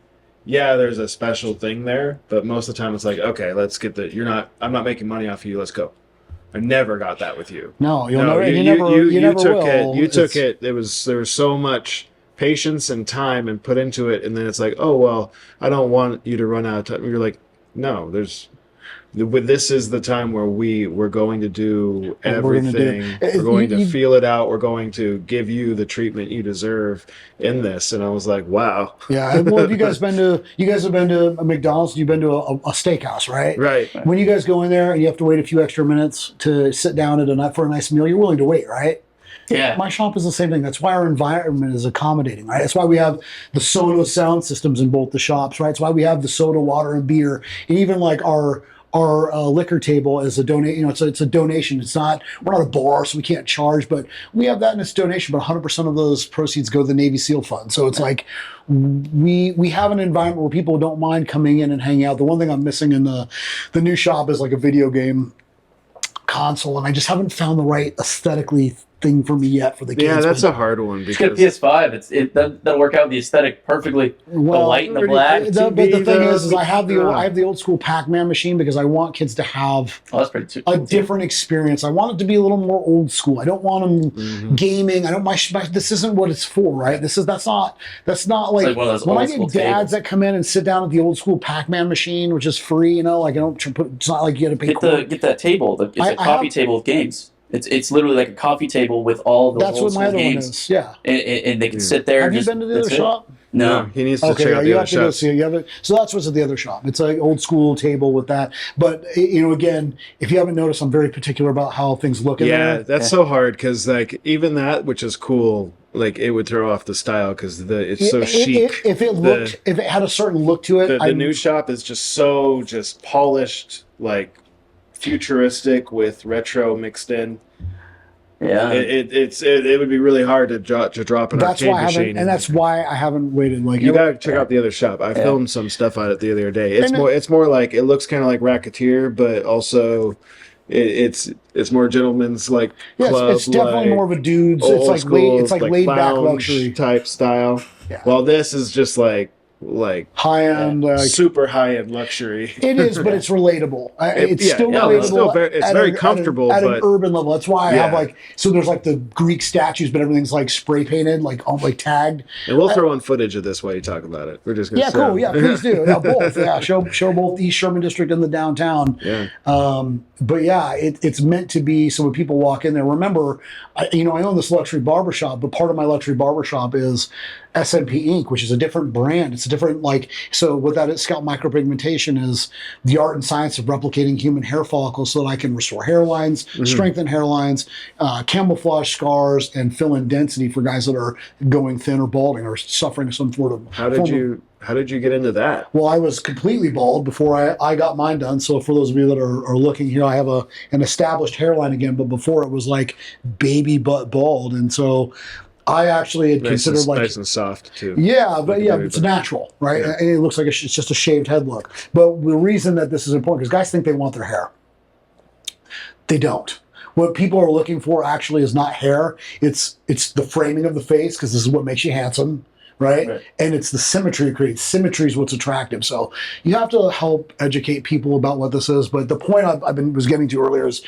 yeah, there's a special thing there, but most of the time it's like, okay, let's get I'm not making money off of you, let's go. I never got that with you. No, you took it. There was so much patience and time and put into it, and then it's like, oh well, I don't want you to run out of time. You're like, no, this is the time where we're going to do everything. We're going to feel it out. We're going to give you the treatment you deserve in this. And I was like, wow. Yeah. Well, you guys have been to a McDonald's, you've been to a steakhouse, right? Right. When you guys go in there and you have to wait a few extra minutes to sit down for a nice meal, you're willing to wait, right? Yeah. My shop is the same thing. That's why our environment is accommodating, right? That's why we have the Sonos sound systems in both the shops, right? That's why we have the soda, water, and beer, and even like our liquor table is a donate. You know, it's a donation. We're not a bar, so we can't charge, but we have that in its donation. But 100% of those proceeds go to the Navy SEAL Fund. So it's like we have an environment where people don't mind coming in and hanging out. The one thing I'm missing in the new shop is like a video game console, and I just haven't found the right aesthetically thing for me yet for the kids. Yeah, that's a hard one because get a PS5. That'll work out the aesthetic perfectly. Well, the white and the black. But the thing is I have the old school Pac-Man machine because I want kids to have that's pretty a different experience. I want it to be a little more old school. I don't want them gaming. I don't. This isn't what it's for, right? That's not like one of those when I old get school dads tables that come in and sit down at the old school Pac-Man machine, which is free. You know, like I don't put. It's not like you got to pay. Get that table. It's a coffee table of games. It's literally like a coffee table with all the That's old what my school other games. one is. Yeah, and they can sit there. Have you been to the other shop? No. he needs to check out the other shop. So that's what's at the other shop. It's an old school table with that. But you know, again, if you haven't noticed, I'm very particular about how things look in there. Yeah, that's so hard because like even that, which is cool, like it would throw off the style because it's so chic. If it had a certain look to it, the new shop is just polished, like futuristic with retro mixed in. Yeah, it would be really hard to drop an arcade machine. And that's why I haven't waited. Like you gotta check out the other shop. I filmed some stuff on it the other day. It's more like it looks kind of like Racketeer, but also it's more gentleman's like club. It's definitely more of a dude's. It's like laid back luxury type style. Yeah. While this is just like high end, super high end luxury. It is, but it's relatable. It's still relatable. It's very comfortable at but an urban level. That's why I have there's like the Greek statues, but everything's like spray painted, like tagged. And we'll throw on footage of this while you talk about it. We're just gonna cool. Yeah, please do. Yeah, both. Yeah, show both East Sherman District and the downtown. Yeah. But yeah, it's meant to be so when people walk in there. Remember, I own this luxury barbershop, but part of my luxury barbershop is SMP Inc., which is a different brand. It's a different so what that is, scalp micropigmentation is the art and science of replicating human hair follicles so that I can restore hairlines, strengthen hairlines, camouflage scars, and fill in density for guys that are going thin or balding or suffering some sort of. How did you get into that? Well, I was completely bald before I got mine done. So for those of you that are looking here, I have an established hairline again, but before it was like baby butt bald. And so I actually had considered nice and soft too. Yeah, but it's natural, right? Yeah. And it looks like it's just a shaved head look. But the reason that this is important is guys think they want their hair. They don't. What people are looking for actually is not hair. It's the framing of the face, because this is what makes you handsome, right? And it's the symmetry it creates. Symmetry is what's attractive. So you have to help educate people about what this is. But the point was getting to earlier is,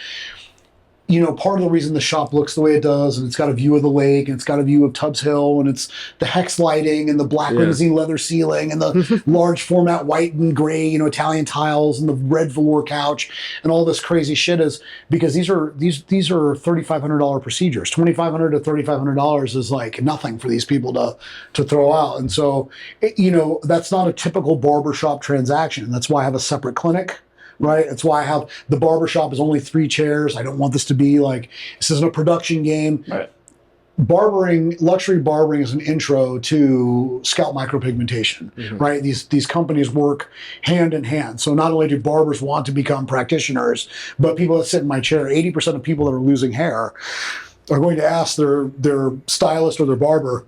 you know, part of the reason the shop looks the way it does, and it's got a view of the lake, and it's got a view of Tubbs Hill, and it's the hex lighting, and the black limousine leather ceiling, and the large format white and gray, you know, Italian tiles, and the red velour couch, and all this crazy shit is because these are $3,500 procedures. $2,500 to $3,500 is like nothing for these people to throw out, and so you know, that's not a typical barbershop transaction. That's why I have a separate clinic. Right. That's why I have the barbershop is only 3 chairs. I don't want this to be like, this isn't a production game. Right. Barbering, luxury barbering is an intro to scalp micropigmentation, right? These companies work hand in hand. So not only do barbers want to become practitioners, but people that sit in my chair, 80% of people that are losing hair are going to ask their stylist or their barber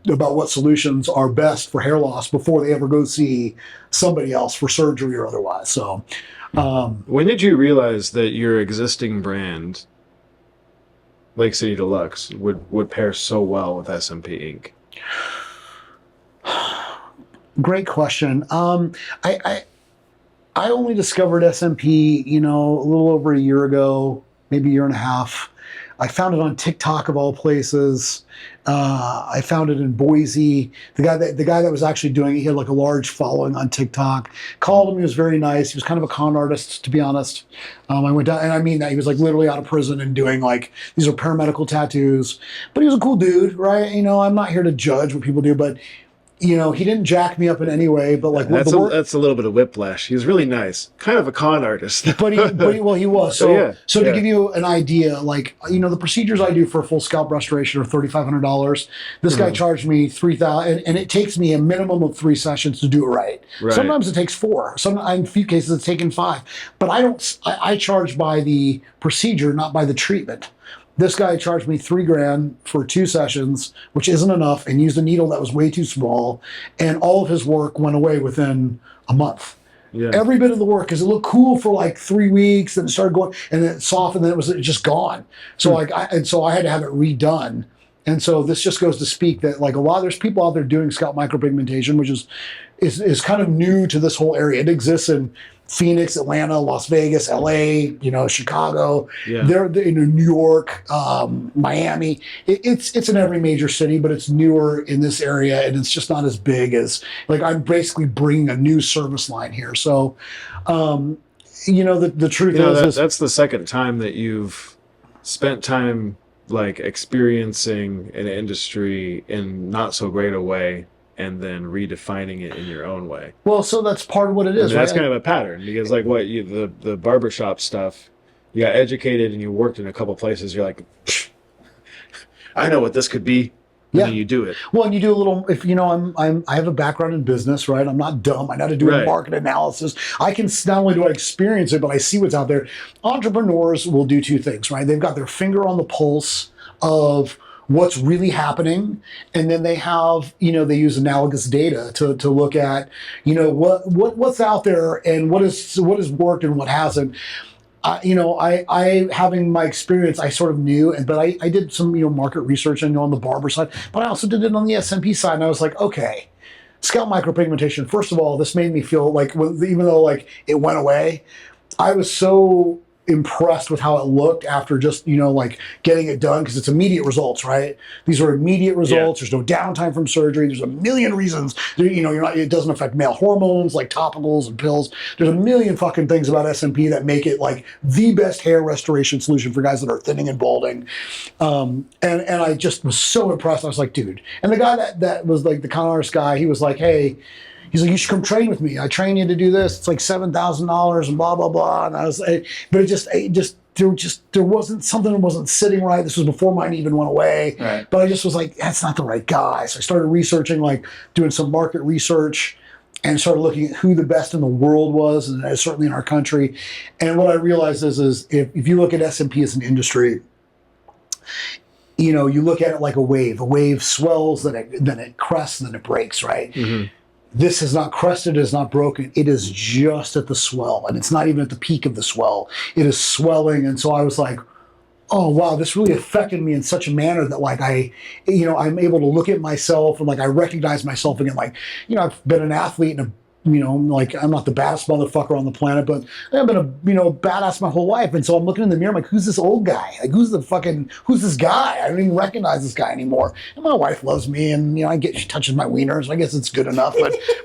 about what solutions are best for hair loss before they ever go see somebody else for surgery or otherwise. So, when did you realize that your existing brand, Lake City Deluxe, would pair so well with SMP Inc.? Great question. I only discovered SMP, you know, a little over a year ago, maybe a year and a half. I found it on TikTok of all places. I found it in Boise. The guy that was actually doing it, he had like a large following on TikTok. Called him. He was very nice. He was kind of a con artist, to be honest. I went down, and I mean that. He was like literally out of prison and doing like, these are paramedical tattoos. But he was a cool dude, right? You know, I'm not here to judge what people do, but you know, he didn't jack me up in any way, but like that's a little bit of whiplash. He was really nice, kind of a con artist, but he was. So to give you an idea, like, you know, the procedures I do for a full scalp restoration are $3,500. This guy charged me $3,000, and it takes me a minimum of 3 sessions to do it right. Sometimes it takes 4. In a few cases it's taken 5. But I charge by the procedure, not by the treatment. This guy charged me $3,000 for 2 sessions, which isn't enough, and used a needle that was way too small. And all of his work went away within a month. Yeah. Every bit of the work, because it looked cool for like 3 weeks, then it started going, and then it softened, and then it was just gone. So I had to have it redone. And so this just goes to speak that like there's people out there doing scalp micropigmentation, which is kind of new to this whole area. It exists in Phoenix, Atlanta, Las Vegas, LA, you know, Chicago. Yeah. They're in New York, Miami. It's in every major city, but it's newer in this area, and it's just not as big as, like, I'm basically bringing a new service line here. So, you know, the truth is that's the second time that you've spent time like experiencing an industry in not so great a way, and then redefining it in your own way. Well, so that's part of what it is, That's kind of a pattern, because like the barbershop stuff, you got educated and you worked in a couple places, you're like, I know what this could be. And then you do it. Well, and you do a little, if you know, I have a background in business, right? I'm not dumb. I know how to do a market analysis. I can, not only do I experience it, but I see what's out there. Entrepreneurs will do 2 things, right? They've got their finger on the pulse of what's really happening, and then they have, you know, they use analogous data to look at, you know, what's out there and what has worked and what hasn't. You know, I having my experience, I sort of knew, but I did some, you know, market research, I know, on the barber side, but I also did it on the SMP side, and I was like, okay, scalp micropigmentation, first of all, this made me feel like, even though like it went away, I was so impressed with how it looked after just, you know, like getting it done, because it's immediate results, right? These are immediate results. There's no downtime from surgery. There's a million reasons. You know, it doesn't affect male hormones like topicals and pills. There's a million fucking things about SMP that make it like the best hair restoration solution for guys that are thinning and balding. And I just was so impressed. I was like, dude. And the guy that was like the con artist guy, he was like, hey, he's like, you should come train with me. I train you to do this. It's like $7,000 and blah, blah, blah. And I was like, but there wasn't something that wasn't sitting right. This was before mine even went away. Right. But I just was like, that's not the right guy. So I started researching, like doing some market research, and started looking at who the best in the world was, and certainly in our country. And what I realized is if you look at SMP as an industry, you know, you look at it like a wave. A wave swells, then it crests, then it breaks, right? Mm-hmm. this is not crusted, it is not broken. It is just at the swell, and it's not even at the peak of the swell. It is swelling, and so I was like, oh wow, this really affected me in such a manner that like I'm able to look at myself and like I recognize myself again. Like, I've been an athlete and like I'm not the baddest motherfucker on the planet, but I've been a badass my whole life. And so I'm looking in the mirror, I'm like, who's this old guy? Like, who's this guy? I don't even recognize this guy anymore. And my wife loves me, and she touches my wieners. So I guess it's good enough.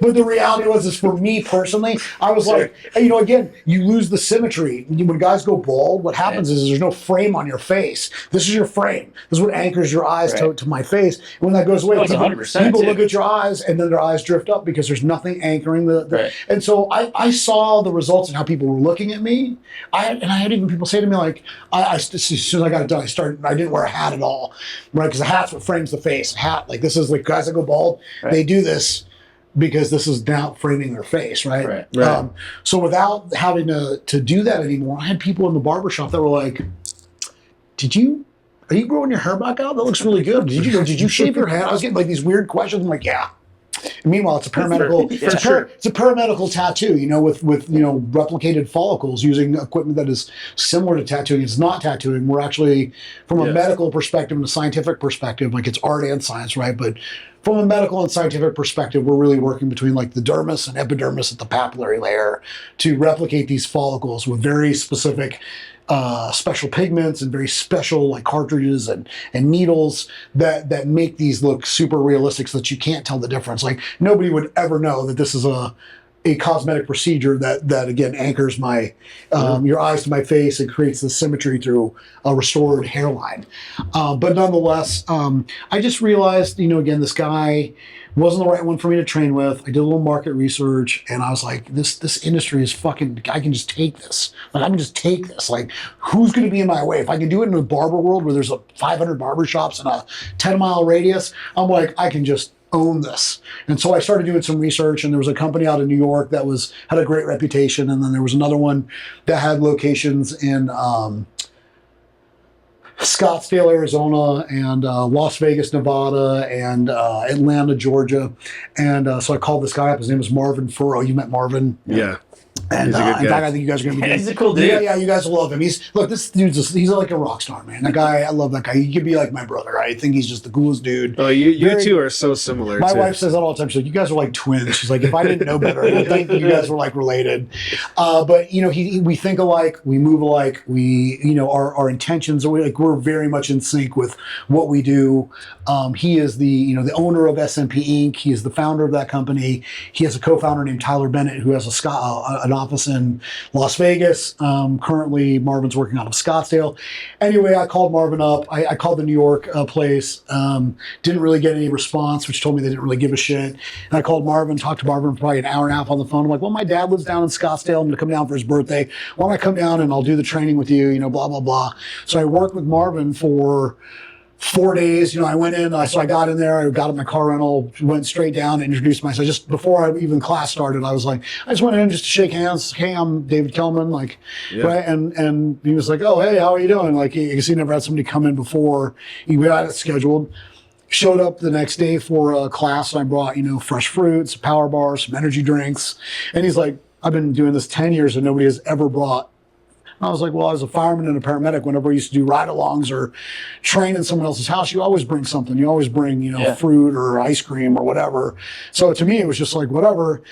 But the reality is for me personally, I was like, again, you lose the symmetry. When guys go bald, what happens is there's no frame on your face. This is your frame. This is what anchors your eyes to my face. And when that goes away, people look at your eyes, and then their eyes drift up because there's nothing anchoring and so I saw the results and how people were looking at me. I had even people say to me like, as soon as I got it done, I didn't wear a hat at all, right? Because the hat's what frames the face. A hat, like this is like guys that go bald, they do this because this is now framing their face, right? So without having to do that anymore, I had people in the barbershop that were like, are you growing your hair back out? That looks really good. Did you shave your head? I was getting like these weird questions. I'm like, yeah. And meanwhile, it's a paramedical. It's a paramedical tattoo, with replicated follicles using equipment that is similar to tattooing. It's not tattooing. We're actually, from a medical perspective and a scientific perspective, like it's art and science, right? But from a medical and scientific perspective, we're really working between like the dermis and epidermis at the papillary layer to replicate these follicles with very specific special pigments and very special like cartridges and needles that make these look super realistic so that you can't tell the difference. Like nobody would ever know that this is a cosmetic procedure that again anchors my your eyes to my face and creates the symmetry through a restored hairline. But nonetheless, I just realized, again, this guy wasn't the right one for me to train with. I did a little market research, and I was like, this industry is fucking, I can just take this. Like, I can just take this. Like, who's going to be in my way? If I can do it in the barber world where there's 500 barbershops in a 10-mile radius, I'm like, I can just own this. And so I started doing some research, and there was a company out of New York that had a great reputation, and then there was another one that had locations in Scottsdale, Arizona, and Las Vegas, Nevada, and Atlanta, Georgia. And so I called this guy up. His name is Marvin Furrow. You met Marvin? Yeah. And in fact, I think you guys are going to be he's a cool dude. Yeah, you guys will love him. This dude's he's like a rock star, man. That guy, I love that guy. He could be like my brother. I think he's just the coolest dude. Oh, you two are so similar. My wife says that all the time. She's like, you guys are like twins. She's like, if I didn't know better, I would think you guys were like related. But we think alike, we move alike, our intentions are we're very much in sync with what we do. He is the owner of SMP Inc. He is the founder of that company. He has a co-founder named Tyler Bennett who has an office in Las Vegas. Currently, Marvin's working out of Scottsdale. Anyway, I called Marvin up. I called the New York place. Didn't really get any response, which told me they didn't really give a shit. And I called Marvin, talked to Marvin for probably an hour and a half on the phone. I'm like, well, my dad lives down in Scottsdale. I'm going to come down for his birthday. Why don't I come down and I'll do the training with you, blah, blah, blah. So I worked with Marvin for 4 days. I went in, so I got in there, I got in my car rental, went straight down and introduced myself. Just before even class started, I was like, I just went in just to shake hands. Hey, I'm David Kelman, right? And he was like, oh, hey, how are you doing? Like, he never had somebody come in before. He had it scheduled. Showed up the next day for a class, and I brought, fresh fruits, power bars, some energy drinks. And he's like, I've been doing this 10 years and nobody has ever brought. I was like, well, I was a fireman and a paramedic. Whenever I used to do ride-alongs or train in someone else's house, you always bring something. You always bring, fruit or ice cream or whatever. So to me, it was just like, whatever.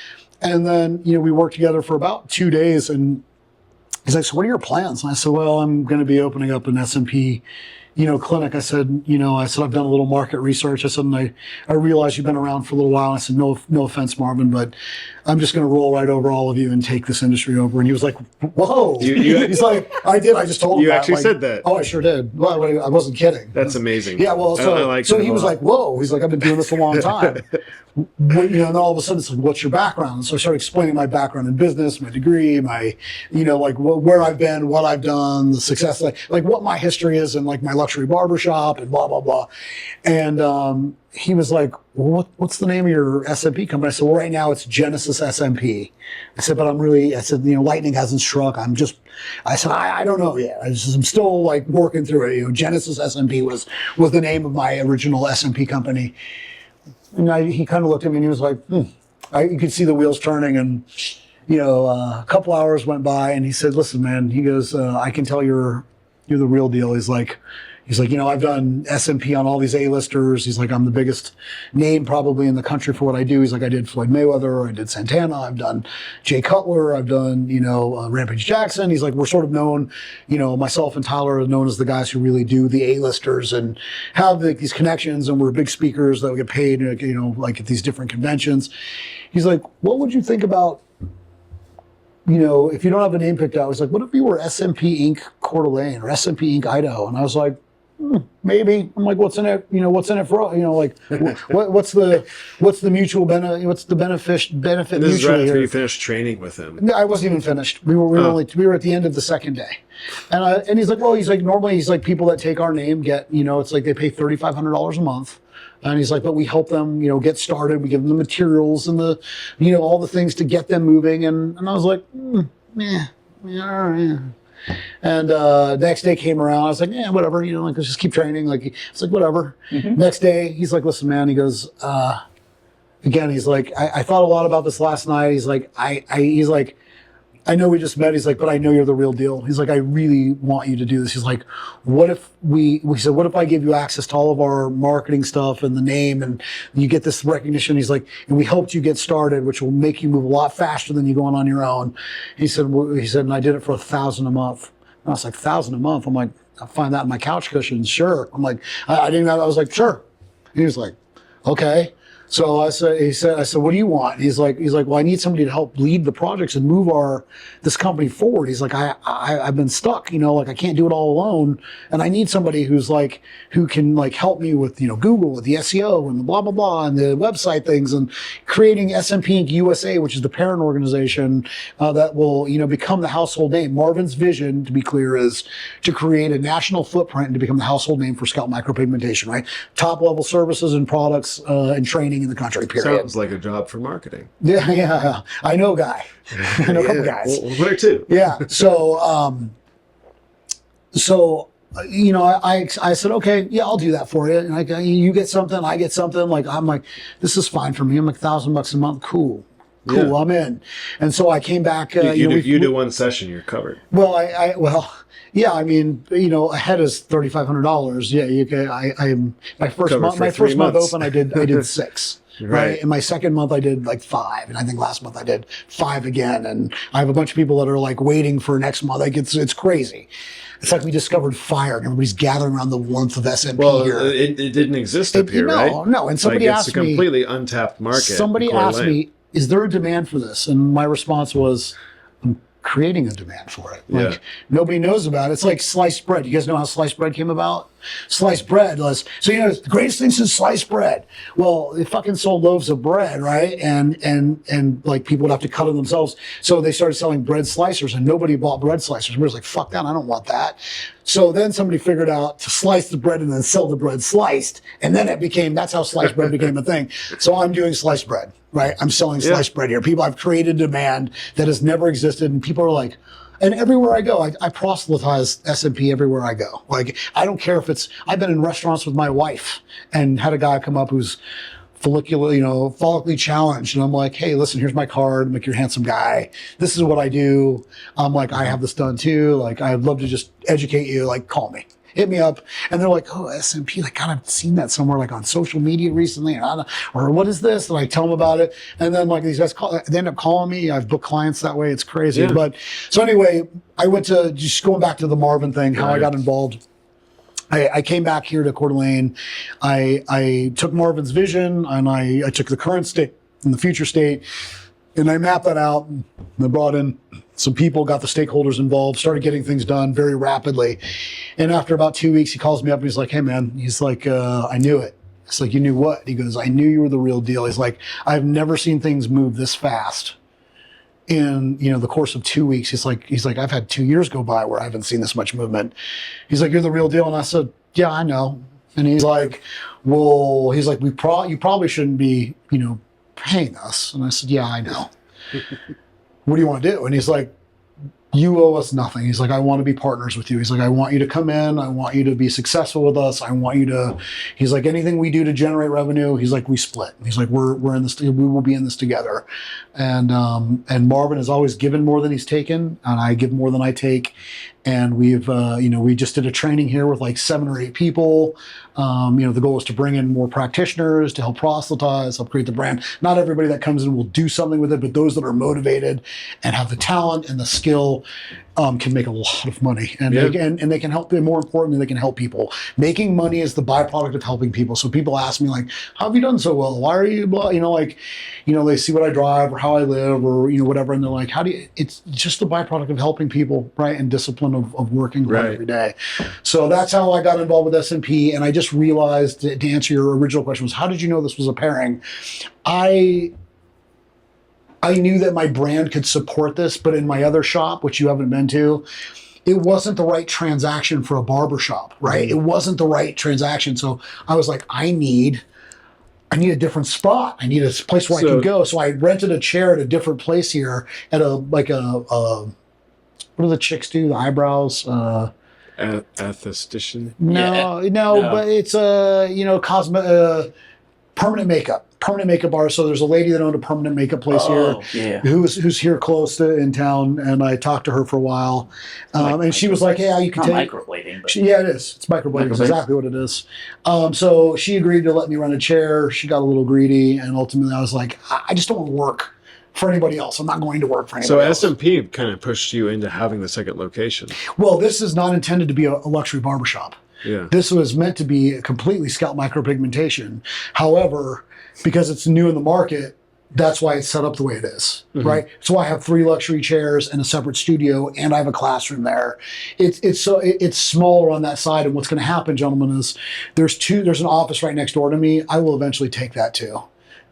And then, we worked together for about 2 days. And he's like, so what are your plans? And I said, well, I'm going to be opening up an SMP clinic. I said, I've done a little market research. I said, and I realized you've been around for a little while. I said, no offense, Marvin, but I'm just going to roll right over all of you and take this industry over. And he was like, whoa. He's like, I did. I just told him you that. Actually said that. Oh, I sure did. Well, I wasn't kidding. That's amazing. Yeah, well, so he was like, whoa. He's like, I've been doing this a long time. And all of a sudden it's like, what's your background? So I started explaining my background in business, my degree, my, where I've been, what I've done, the success, like what my history is in like my luxury barbershop and blah, blah, blah. And he was like, well, what's the name of your SMP company? I said, well, right now it's Genesis SMP. I said, but lightning hasn't struck. I said, I don't know yet. I'm still like working through it. Genesis SMP was the name of my original SMP company. And he kind of looked at me and he was like, you could see the wheels turning, and a couple hours went by, and he said, "Listen, man," he goes, "I can tell you're the real deal." He's like, I've done SMP on all these A-listers. He's like, I'm the biggest name probably in the country for what I do. He's like, I did Floyd Mayweather, I did Santana, I've done Jay Cutler, I've done, Rampage Jackson. He's like, we're sort of known, myself and Tyler are known as the guys who really do the A-listers and have these connections, and we're big speakers that we get paid, like at these different conventions. He's like, what would you think about, if you don't have a name picked out? He's like, what if you were SMP Inc. Coeur d'Alene or SMP Inc. Idaho? And I was like, maybe. I'm like, what's in it? What's in it for? What's the mutual benefit? What's the benefit And this is mutually right after here? you finished training with him. I wasn't even finished. We were at the end of the second day, and he's like, normally he's like, people that take our name get, it's like they pay $3,500 a month. And he's like, but we help them, get started. We give them the materials and the, all the things to get them moving. And I was like, yeah, all right. And next day came around. I was like, yeah, whatever. Let's just keep training. Like, it's like, whatever. Mm-hmm. Next day, he's like, listen, man. He goes, again, he's like, I thought a lot about this last night. He's like, he's like, I know we just met. He's like, but I know you're the real deal. He's like, I really want you to do this. He's like, what if we said, what if I give you access to all of our marketing stuff and the name, and you get this recognition? He's like, and we helped you get started, which will make you move a lot faster than you going on your own. He said, and I did it for $1,000 a month. And I was like, $1,000 a month? I'm like, I'll find that in my couch cushions. Sure. I'm like, I didn't know. I was like, sure. And he was like, okay. So I said, what do you want? He's like, well, I need somebody to help lead the projects and move this company forward. He's like, I've been stuck, like I can't do it all alone. And I need somebody who can help me with, Google, with the SEO and the blah, blah, blah, and the website things, and creating SMP Inc. USA, which is the parent organization that will, become the household name. Marvin's vision, to be clear, is to create a national footprint and to become the household name for scalp micropigmentation, right? Top level services and products and training in the country, period. Sounds like a job for marketing. Yeah. I know a guy. I know a couple guys. Well, one or two. Yeah. So, I said, okay, yeah, I'll do that for you. And you get something, I get something. Like, I'm like, this is fine for me. I'm like, $1,000 a month. Cool. Yeah. I'm in. And so I came back. You do one session, you're covered. Well, yeah, I mean, a head is $3,500. Yeah, you can. My first month open, I did 6. Right. And my second month I did like 5, and I think last month I did 5 again. And I have a bunch of people that are like waiting for next month. Like it's crazy. It's like we discovered fire, and everybody's gathering around the warmth of SMP. Well, here. It didn't exist up here, right? No. And somebody asked me, it's a completely untapped market. Somebody asked me, is there a demand for this? And my response was, I'm creating a demand for it. Like, nobody knows about it. It's like sliced bread. You guys know how sliced bread came about? Sliced bread was, the greatest thing since sliced bread. Well, they fucking sold loaves of bread, right? And like people would have to cut them themselves. So they started selling bread slicers, and nobody bought bread slicers. Everybody was like, fuck that, I don't want that. So then somebody figured out to slice the bread and then sell the bread sliced. And then that's how sliced bread became a thing. So I'm doing sliced bread, right? I'm selling sliced bread here. I've created demand that has never existed, and people are like, and everywhere I go, I proselytize SMP everywhere I go. Like, I don't care if I've been in restaurants with my wife and had a guy come up who's follically challenged. And I'm like, hey, listen, here's my card. I'm like, you're a handsome guy. This is what I do. I'm like, I have this done too. Like, I'd love to just educate you. Like, call me. Hit me up. And they're like, oh, SMP, like, kind of seen that somewhere, like on social media recently, or what is this? And I tell them about it. And then like these guys they end up calling me. I've booked clients that way. It's crazy. Yeah. But so anyway, I went to, just going back to the Marvin thing, how I got involved. I came back here to Coeur d'Alene. I took Marvin's vision, and I took the current state and the future state, and I mapped that out. And I brought in some people, got the stakeholders involved, started getting things done very rapidly. And after about 2 weeks, he calls me up and he's like, hey man, he's like, I knew it. It's like, you knew what? He goes, I knew you were the real deal. He's like, I've never seen things move this fast in, the course of 2 weeks. He's like, I've had 2 years go by where I haven't seen this much movement. He's like, you're the real deal. And I said, yeah, I know. And he's like, well, he's like, you probably shouldn't be, paying us. And I said, yeah, I know. What do you want to do? And he's like, you owe us nothing. He's like, I want to be partners with you. He's like, I want you to come in. I want you to be successful with us. I want you to, he's like, anything we do to generate revenue, he's like, we split. He's like, we're in this, we will be in this together. And Marvin has always given more than he's taken, and I give more than I take. And we've, we just did a training here with like 7 or 8 people. The goal is to bring in more practitioners to help proselytize, help create the brand. Not everybody that comes in will do something with it, but those that are motivated and have the talent and the skill can make a lot of money. And, they can help, more importantly, they can help people. Making money is the byproduct of helping people. So people ask me like, how have you done so well? Why are you, they see what I drive or how I live or, whatever. And they're like, it's just the byproduct of helping people, right? And discipline of working hard every day. So that's how I got involved with SMP. And I just realized, to answer your original question, was how did you know this was a pairing? I knew that my brand could support this, but in my other shop, which you haven't been to, it wasn't the right transaction for a barbershop, right? It wasn't the right transaction. So I was like, I need a different spot. I need a place where I can go. So I rented a chair at a different place here at what do the chicks do? The eyebrows? Esthetician? No, but it's permanent makeup bar. So there's a lady that owned a permanent makeup place here, who's here close to in town, and I talked to her for a while, and she was like, "Yeah, you can take microblading." It is. It's microblading. It's exactly what it is. So she agreed to let me rent a chair. She got a little greedy, and ultimately I was like, I just don't want to work for anybody else. I'm not going to work for anybody else. So SMP kind of pushed you into having the second location. Well, this is not intended to be a luxury barbershop. Yeah. This was meant to be a completely scalp micropigmentation. However, because it's new in the market, that's why it's set up the way it is, right? So I have 3 luxury chairs and a separate studio, and I have a classroom there. It's smaller on that side, and what's going to happen, gentlemen, is there's an office right next door to me. I will eventually take that too.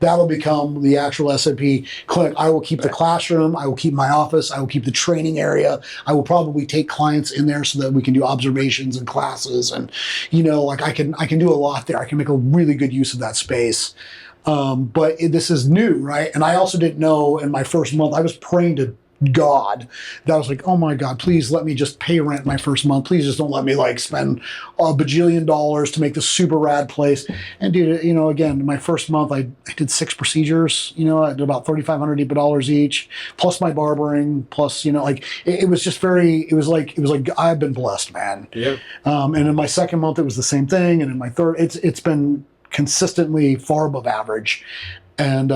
That'll become the actual SMP clinic. I will keep the classroom. I will keep my office. I will keep the training area. I will probably take clients in there so that we can do observations and classes. And, I can do a lot there. I can make a really good use of that space. But this is new, right? And I also didn't know in my first month, I was praying to God that I was like, oh my God, please let me just pay rent my first month. Please just don't let me spend a bajillion dollars to make this super rad place. And dude, again, my first month, I did 6 procedures, I did about $3,500 each, plus my barbering, plus, it was just it was like I've been blessed, man. Yeah. And in my second month, it was the same thing. And in my third, it's been consistently far above average. And,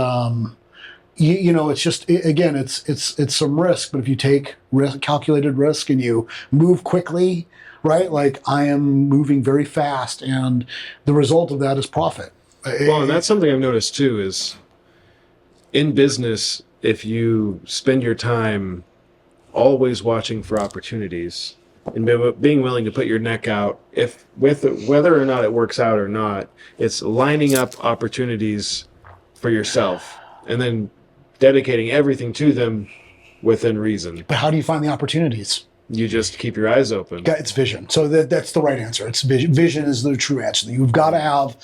it's just, again, it's some risk, but if you take calculated risk and you move quickly, right? Like I am moving very fast, and the result of that is profit. Well, and that's something I've noticed too, is in business, if you spend your time always watching for opportunities and being willing to put your neck out, whether or not it works out or not, it's lining up opportunities for yourself and then dedicating everything to them within reason. But how do you find the opportunities? You just keep your eyes open. It's vision. So that's the right answer. It's vision. Vision is the true answer. You've got to have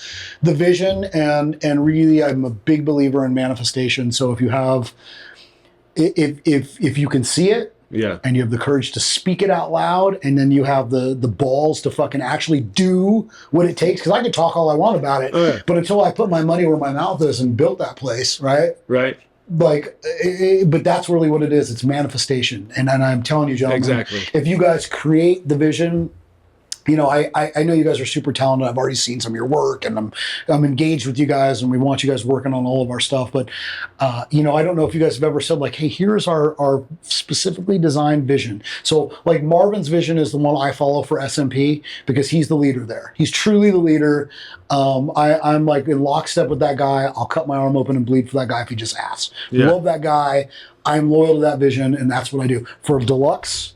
the vision, and really, I'm a big believer in manifestation. So if you have, if you can see it, and you have the courage to speak it out loud, and then you have the balls to fucking actually do what it takes. Because I can talk all I want about it, but until I put my money where my mouth is and built that place, right? But that's really what it is. It's manifestation. And I'm telling you, gentlemen, exactly. If you guys create the vision, I know you guys are super talented. I've already seen some of your work, and I'm engaged with you guys, and we want you guys working on all of our stuff. But, I don't know if you guys have ever said hey, here's our specifically designed vision. So Marvin's vision is the one I follow for SMP because he's the leader there. He's truly the leader. I'm in lockstep with that guy. I'll cut my arm open and bleed for that guy if he just asks. Love that guy. I'm loyal to that vision, and that's what I do. For Deluxe,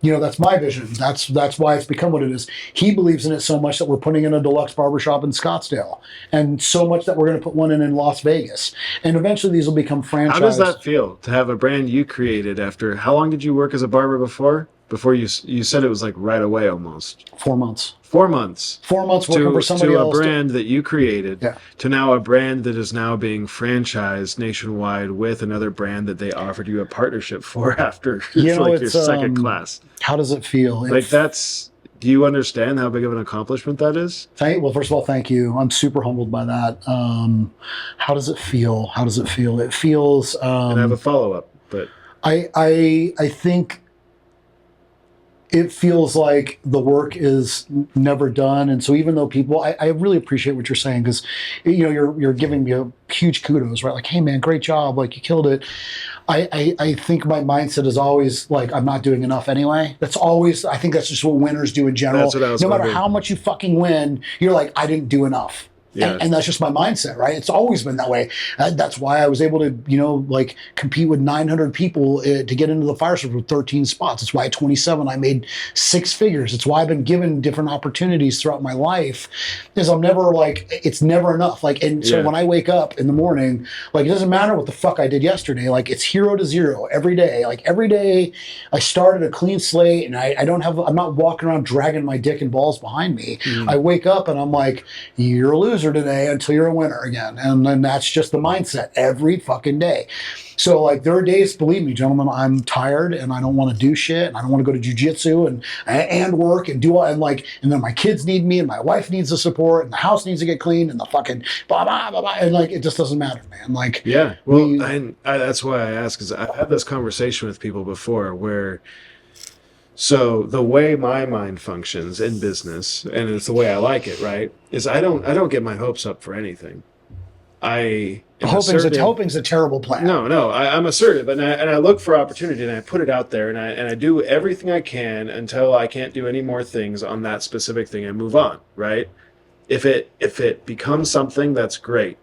that's my vision. That's why it's become what it is. He believes in it so much that we're putting in a Deluxe barbershop in Scottsdale, and so much that we're going to put one in Las Vegas. And eventually these will become franchised. How does that feel to have a brand you created after, how long did you work as a barber before? before you said it was like right away almost. 4 months. 4 months. 4 months working for somebody to else. a brand that you created, Yeah. to now a brand that is now being franchised nationwide with another brand that they offered you a partnership for after You know, like your it's, second class. How does it feel? Like do you understand how big of an accomplishment that is? Well, first of all, thank you. I'm super humbled by that. How does it feel? How does it feel? It feels. And I have a follow-up, but I think it feels like the work is never done, and so even though people, I really appreciate what you're saying, because you're giving me a huge kudos, right? Like, hey man, great job, like you killed it. I think my mindset is always like, I'm not doing enough anyway. I think that's just what winners do in general. That's what I was no matter wondering. how much you fucking win, you're like, I didn't do enough. Yeah. And that's just my mindset, right? It's always been that way. That's why I was able to, like compete with 900 people to get into the fire service with 13 spots. It's why at 27 I made 6 figures. It's why I've been given different opportunities throughout my life. Because I'm never like, it's never enough. Like, and so when I wake up in the morning, like it doesn't matter what the fuck I did yesterday. Like it's 0 to 0 every day. Like every day I started a clean slate, and I'm not walking around dragging my dick and balls behind me. I wake up and I'm like, you're a loser today until you're a winner again. And then that's just the mindset every fucking day. So like there are days, believe me, gentlemen, I'm tired and I don't want to do shit, and I don't want to go to jujitsu and work and do all, and then my kids need me and my wife needs the support and the house needs to get cleaned and the fucking blah blah blah, blah, and like it just doesn't matter, man. Like yeah, well, that's why I ask, because I've had this conversation with people before where. So the way my mind functions in business, and it's the way I like it, right, is I don't get my hopes up for anything. Hoping's a terrible plan. No, I'm assertive, and I look for opportunity, and I put it out there, and I do everything I can until I can't do any more things on that specific thing and move on, right? If it becomes something, that's great,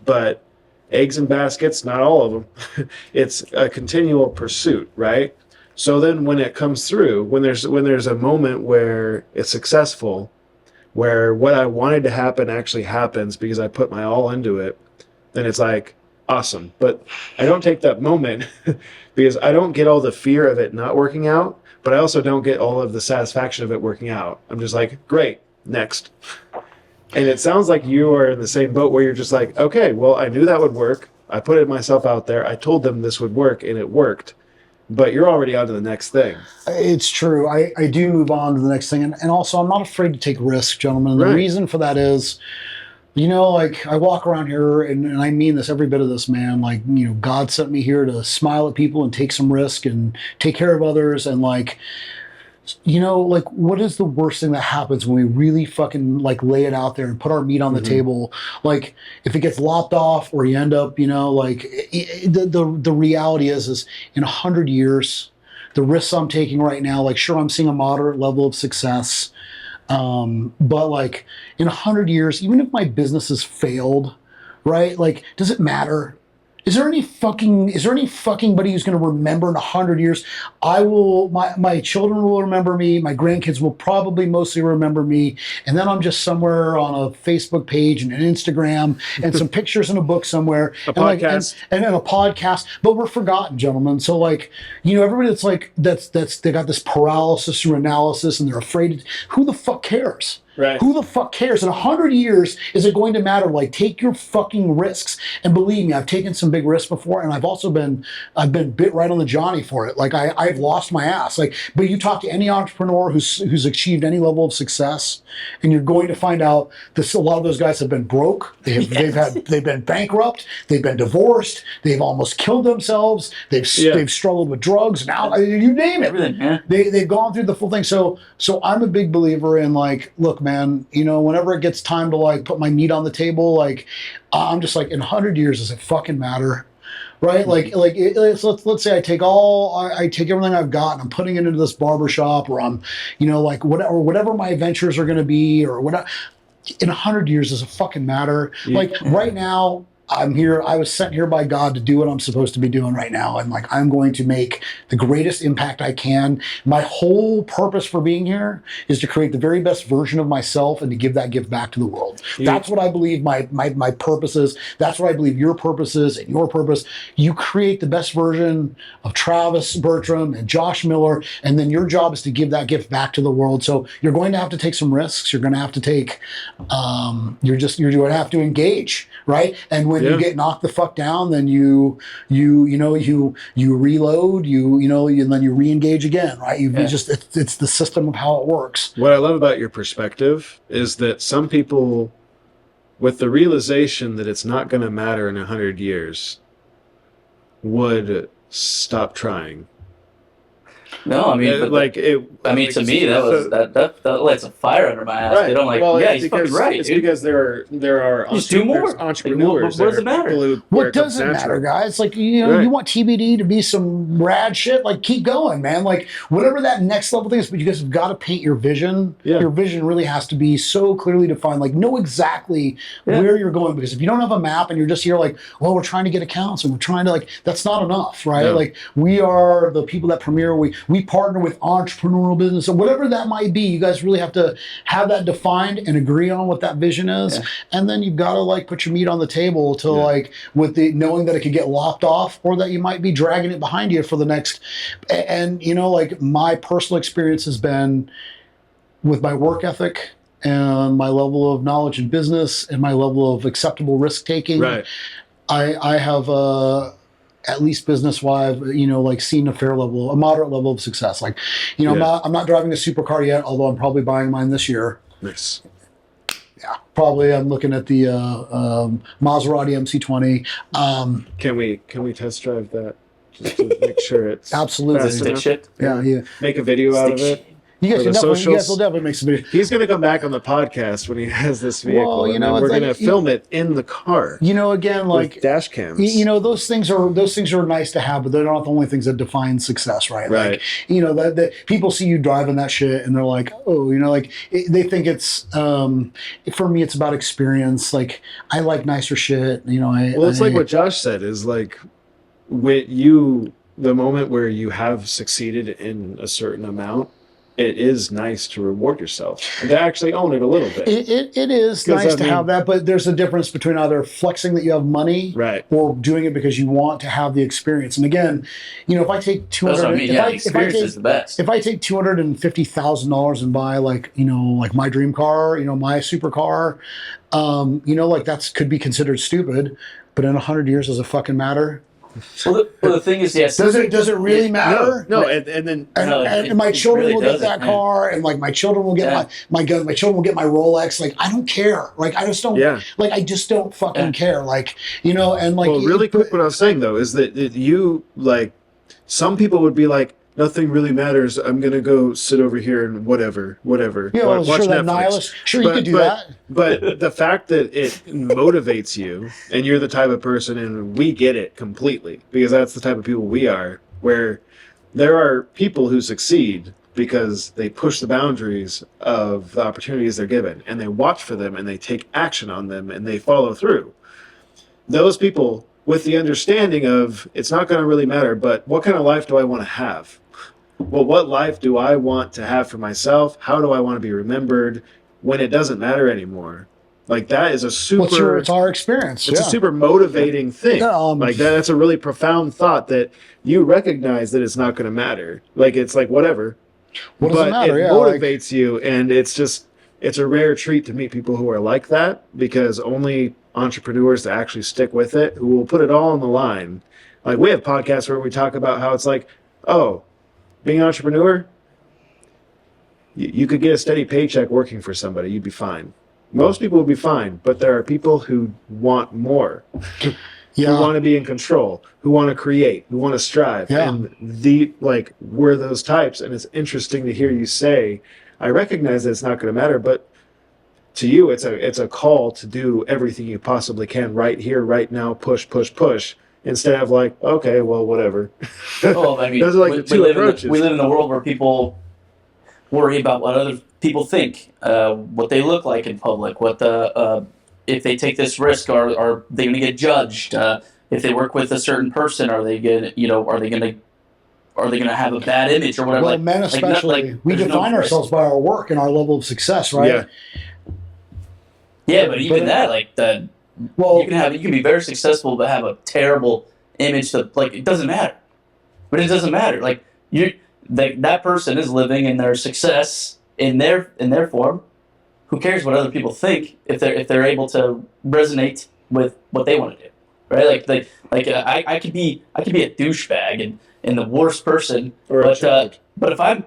but eggs in baskets, not all of them. It's a continual pursuit, right? So then when it comes through, when there's a moment where it's successful, where what I wanted to happen actually happens because I put my all into it, then it's like, awesome. But I don't take that moment because I don't get all the fear of it not working out, but I also don't get all of the satisfaction of it working out. I'm just like, great, next. And it sounds like you are in the same boat where you're just like, okay, well, I knew that would work. I put it myself out there. I told them this would work, and it worked. But you're already on to the next thing. It's true. I do move on to the next thing. And also, I'm not afraid to take risks, gentlemen. And the reason for that is, like I walk around here, and I mean this, every bit of this, man. Like, God sent me here to smile at people and take some risk and take care of others. And like, like what is the worst thing that happens when we really fucking like lay it out there and put our meat on the table? Like if it gets lopped off or you end up, like the reality is in 100 years, the risks I'm taking right now, like sure, I'm seeing a moderate level of success. But like in 100 years, even if my business has failed, right? Like, does it matter? Is there any fucking buddy who's going to remember in 100 years? My children will remember me. My grandkids will probably mostly remember me. And then I'm just somewhere on a Facebook page and an Instagram and some pictures in a book somewhere. Podcast. And then a podcast. But we're forgotten, gentlemen. So like, everybody that's like, they got this paralysis through analysis and they're afraid. Who the fuck cares? Right. Who the fuck cares? In 100 years, is it going to matter? Like, take your fucking risks. And believe me, I've taken some big risks before, and I've been bit right on the Johnny for it. Like, I've lost my ass. Like, but you talk to any entrepreneur who's achieved any level of success, and you're going to find out that a lot of those guys have been broke. They've been bankrupt. They've been divorced. They've almost killed themselves. They've struggled with drugs. Now, you name it. Everything, yeah. They've gone through the full thing. So I'm a big believer in like, look, man, whenever it gets time to like put my meat on the table, like I'm just like, in 100 years, does it fucking matter? Right? Let's say I take everything I've got and I'm putting it into this barbershop, or I'm, like whatever my ventures are going to be, or whatever. In 100 years, does it fucking matter? Like right now, I'm here. I was sent here by God to do what I'm supposed to be doing right now. And like, I'm going to make the greatest impact I can. My whole purpose for being here is to create the very best version of myself and to give that gift back to the world. That's what I believe my purpose is. That's what I believe your purpose is and your purpose. You create the best version of Travis Bertram and Josh Miller. And then your job is to give that gift back to the world. So you're going to have to take some risks. You're going to have to take, you're going to have to engage, right? And when you get knocked the fuck down, then you reload, and then you re-engage again, right? It's the system of how it works. What I love about your perspective is that some people, with the realization that it's not going to matter in 100 years, would stop trying. No, I mean, to me, that lights a fire under my ass. Right. I'm like, he's fucking right. It's because there are just do more entrepreneurs. What does it matter? What doesn't matter, guys? Like, you want TBD to be some rad shit. Like, keep going, man. Like, whatever that next level thing is, but you guys have got to paint your vision. Yeah. Your vision really has to be so clearly defined. Like, know exactly where you're going. Because if you don't have a map and you're just here, like, well, we're trying to get accounts and we're trying to, like, that's not enough, right? No. Like, we are the people that Premier. We partner with entrepreneurial business or whatever that might be. You guys really have to have that defined and agree on what that vision is. Yeah. And then you've got to like put your meat on the table to like with the knowing that it could get lopped off or that you might be dragging it behind you for the next. And like my personal experience has been with my work ethic and my level of knowledge in business and my level of acceptable risk taking. Right. I have at least business-wise, like seen a moderate level of success. Like, I'm not driving a supercar yet, although I'm probably buying mine this year. Nice. Yeah, probably. I'm looking at the Maserati MC20. Can we test drive that just to make sure it's absolutely stick shift? Yeah. Make a video out of it. You guys will definitely make some videos. He's going to come back on the podcast when he has this vehicle. Well, we're going to film it in the car. Again, like with dash cams. Those things are nice to have, but they're not the only things that define success, right? Right. Like, that people see you driving that shit and they're like, oh, they think it's. For me, it's about experience. Like I like nicer shit. It's like what Josh said is like, the moment where you have succeeded in a certain amount. It is nice to reward yourself and to actually own it a little bit. It is nice to have that, but there's a difference between either flexing that you have money, right, or doing it because you want to have the experience. And again, if I take experience is the best. If I take $250,000 and buy like my dream car, my supercar, like that's could be considered stupid, but in 100 years does it fucking matter? Well, the thing is, yes. Does it really matter? No, and then my children will get that car, and like my children will get my gun. My children will get my Rolex. Like I don't care. Like I just don't. Yeah. Like I just don't fucking care. Like and like. Well, really quick, what I was saying though is that you like some people would be like. Nothing really matters. I'm gonna go sit over here and whatever. Yeah, watch sure, Netflix. You could do that. But the fact that it motivates you, and you're the type of person, and we get it completely because that's the type of people we are. Where there are people who succeed because they push the boundaries of the opportunities they're given, and they watch for them, and they take action on them, and they follow through. Those people, with the understanding of it's not going to really matter, but what kind of life do I want to have? Well, what life do I want to have for myself? How do I want to be remembered when it doesn't matter anymore? Like that is a super. It's our experience. It's a super motivating thing. Like that's a really profound thought that you recognize that it's not going to matter. Like it's like whatever. What does it matter? It motivates you, and it's a rare treat to meet people who are like that because only entrepreneurs that actually stick with it, who will put it all on the line. Like we have podcasts where we talk about how it's like, being an entrepreneur, you could get a steady paycheck working for somebody, you'd be fine. Most people would be fine, but there are people who want more, who want to be in control, who want to create, who want to strive. Yeah. And we're those types. And it's interesting to hear you say, I recognize that it's not going to matter, but to you, it's a call to do everything you possibly can right here, right now, push, instead of like, okay, well, whatever. Well, I mean, those are like the two approaches. We live in a world where people worry about what other people think, what they look like in public, what the if they take this risk, are they going to get judged? If they work with a certain person, are they going to, have a bad image or whatever? Well, men especially, we there's define ourselves by our work and our level of success, right? Yeah, but even that, Well, you can be very successful but have a terrible image. It doesn't matter. But it doesn't matter. That person is living in their success in their form. Who cares what other people think if they're able to resonate with what they want to do, right? I could be a douchebag and the worst person, but if I'm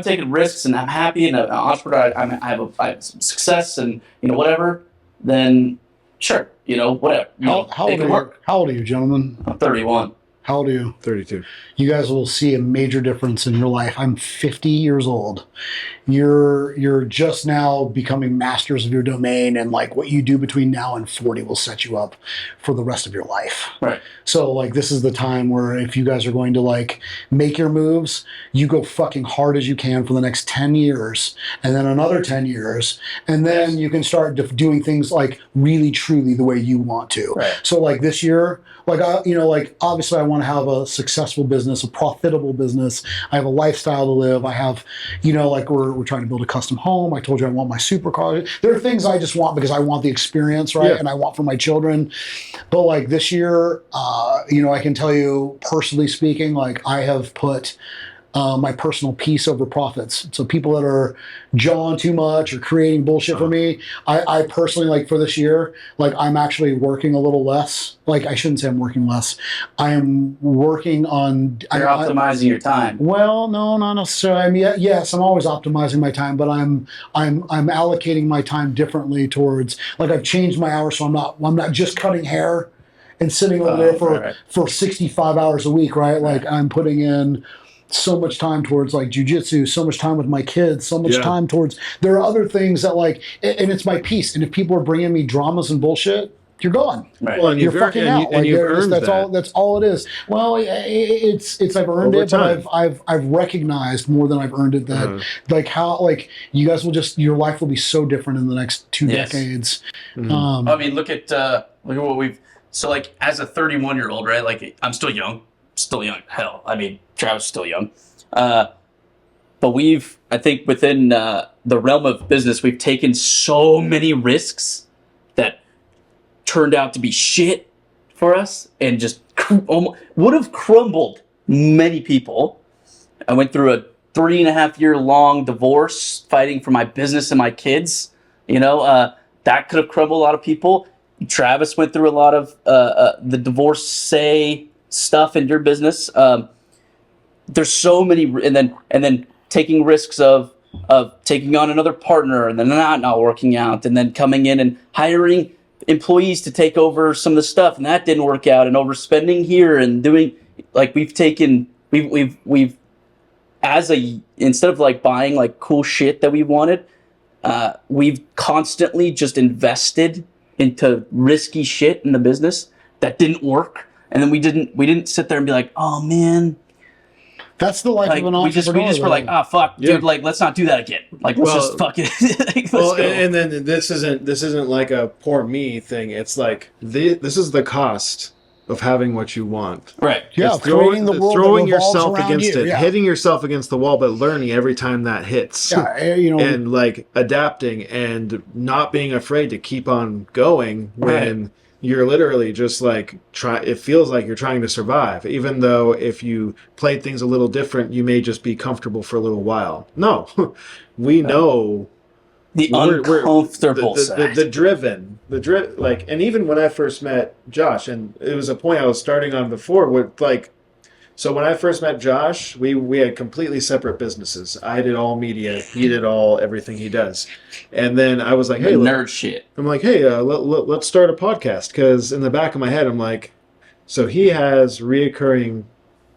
taking risks and I'm happy and an entrepreneur, I have some success and whatever, then sure, whatever. How old are you, gentlemen? I'm 31. How old are you? 32. You guys will see a major difference in your life. I'm 50 years old. You're just now becoming masters of your domain, and what you do between now and 40 will set you up for the rest of your life. Right. So this is the time where if you guys are going to make your moves, you go fucking hard as you can for the next 10 years, and then another 10 years, and then you can start doing things really truly the way you want to. Right. So this year, obviously I want to have a successful business, a profitable business. I have a lifestyle to live. I have, we're trying to build a custom home. I told you I want my supercar. There are things I just want because I want the experience, right? Yeah. And I want for my children. But this year, I can tell you personally speaking, I have put my personal peace over profits. So people that are jawing too much or creating bullshit for me, I personally, for this year, I'm actually working a little less. I shouldn't say I'm working less. I am working on... You're optimizing your time. Well, no, not necessarily. Yes, I'm always optimizing my time, but I'm allocating my time differently towards... I've changed my hours, so I'm not just cutting hair and sitting over there for 65 hours a week, right? I'm putting in so much time towards jujitsu, so much time with my kids, so much time towards... There are other things that and it's my peace. And if people are bringing me dramas and bullshit, you're gone. Right. Well, you're fucking out. And you've earned that. That's all it is. Well, it's I've earned Over it, time. but I've recognized more than I've earned it that how you guys will your life will be so different in the next 2 decades. Mm-hmm. I mean, look at what we've... So as a 31-year-old, right? I'm still young. Hell, I mean, Travis is still young. But I think within the realm of business, we've taken so many risks that turned out to be shit for us and just would have crumbled many people. I went through a 3.5-year long divorce fighting for my business and my kids. That could have crumbled a lot of people. Travis went through a lot of the divorce stuff in your business. There's so many, and then taking risks of taking on another partner and then not working out, and then coming in and hiring employees to take over some of the stuff, and that didn't work out, and overspending here and doing we've instead of buying cool shit that we wanted, we've constantly just invested into risky shit in the business that didn't work. And then we didn't sit there and be like, oh man, that's the life of an entrepreneur. We just were fuck, dude, let's not do that again. Let's just fucking let's go. And then this isn't like a poor me thing. It's this is the cost of having what you want. Right. Yeah, it's throwing yourself against it, hitting yourself against the wall, but learning every time that hits. Yeah, and adapting and not being afraid to keep on going when you're literally just it feels like you're trying to survive, even though if you played things a little different, you may just be comfortable for a little while. No, we know the uncomfortable side. The driven, and even when I first met Josh, and it was a point I was starting on before with so when I first met Josh, we had completely separate businesses. I did all media, he did everything he does. And then I was like, hey, nerd shit. I'm like, hey, let's start a podcast. Because in the back of my head, I'm like, so he has reoccurring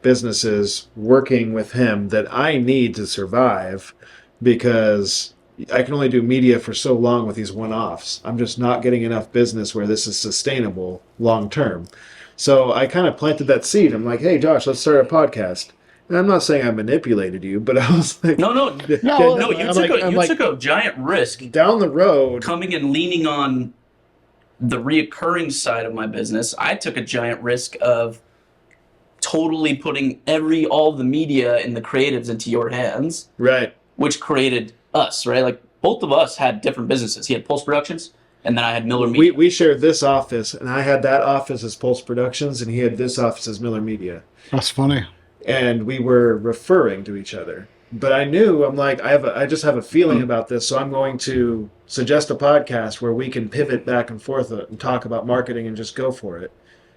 businesses working with him that I need to survive because I can only do media for so long with these one-offs. I'm just not getting enough business where this is sustainable long term. So I kind of planted that seed. I'm like, hey, Josh, let's start a podcast. And I'm not saying I manipulated you, but I was like... No, you took a giant risk. Down the road... Coming and leaning on the reoccurring side of my business, I took a giant risk of totally putting all the media and the creatives into your hands, Right. which created us, right? Like both of us had different businesses. He had Pulse Productions, and then I had Miller Media. We shared this office, and I had that office as Pulse Productions, and he had this office as Miller Media. That's funny. And we were referring to each other. But I knew, I'm like, I just have a feeling about this, so I'm going to suggest a podcast where we can pivot back and forth and talk about marketing and just go for it.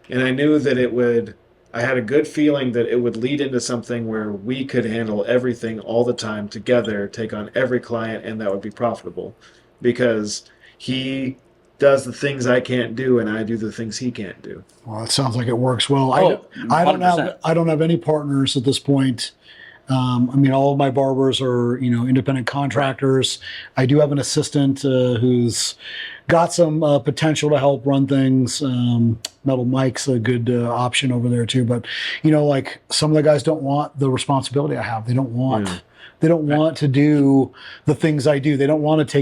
And I knew that I had a good feeling that it would lead into something where we could handle everything all the time together, take on every client, and that would be profitable. Because he does the things I can't do, and I do the things he can't do. Well, it sounds like it works well. Oh, I 100%. don't have any partners at this point. I mean, all of my barbers are, independent contractors. I do have an assistant who's got some potential to help run things. Metal Mike's a good option over there too. But, like some of the guys don't want the responsibility I have. They don't want. They don't want to do the things I do. They don't want to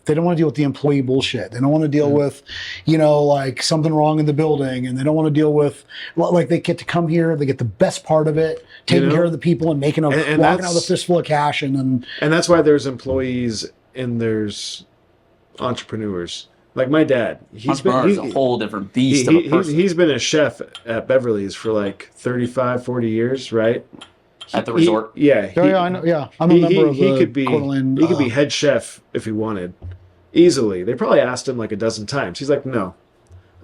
they don't want to deal with the employee bullshit. They don't want to deal with, like something wrong in the building. And they don't want to deal with, like they get to come here, they get the best part of it, taking care of the people and making walking out with a fistful of cash. And that's why there's employees and there's entrepreneurs. Like my dad, he's a whole different beast of a person. He's been a chef at Beverly's for like 35, 40 years, right? At the resort. I know. Yeah, I'm a member of the Coeur d'Alene. He could be head chef if he wanted, easily. They probably asked him like a dozen times. He's like, no,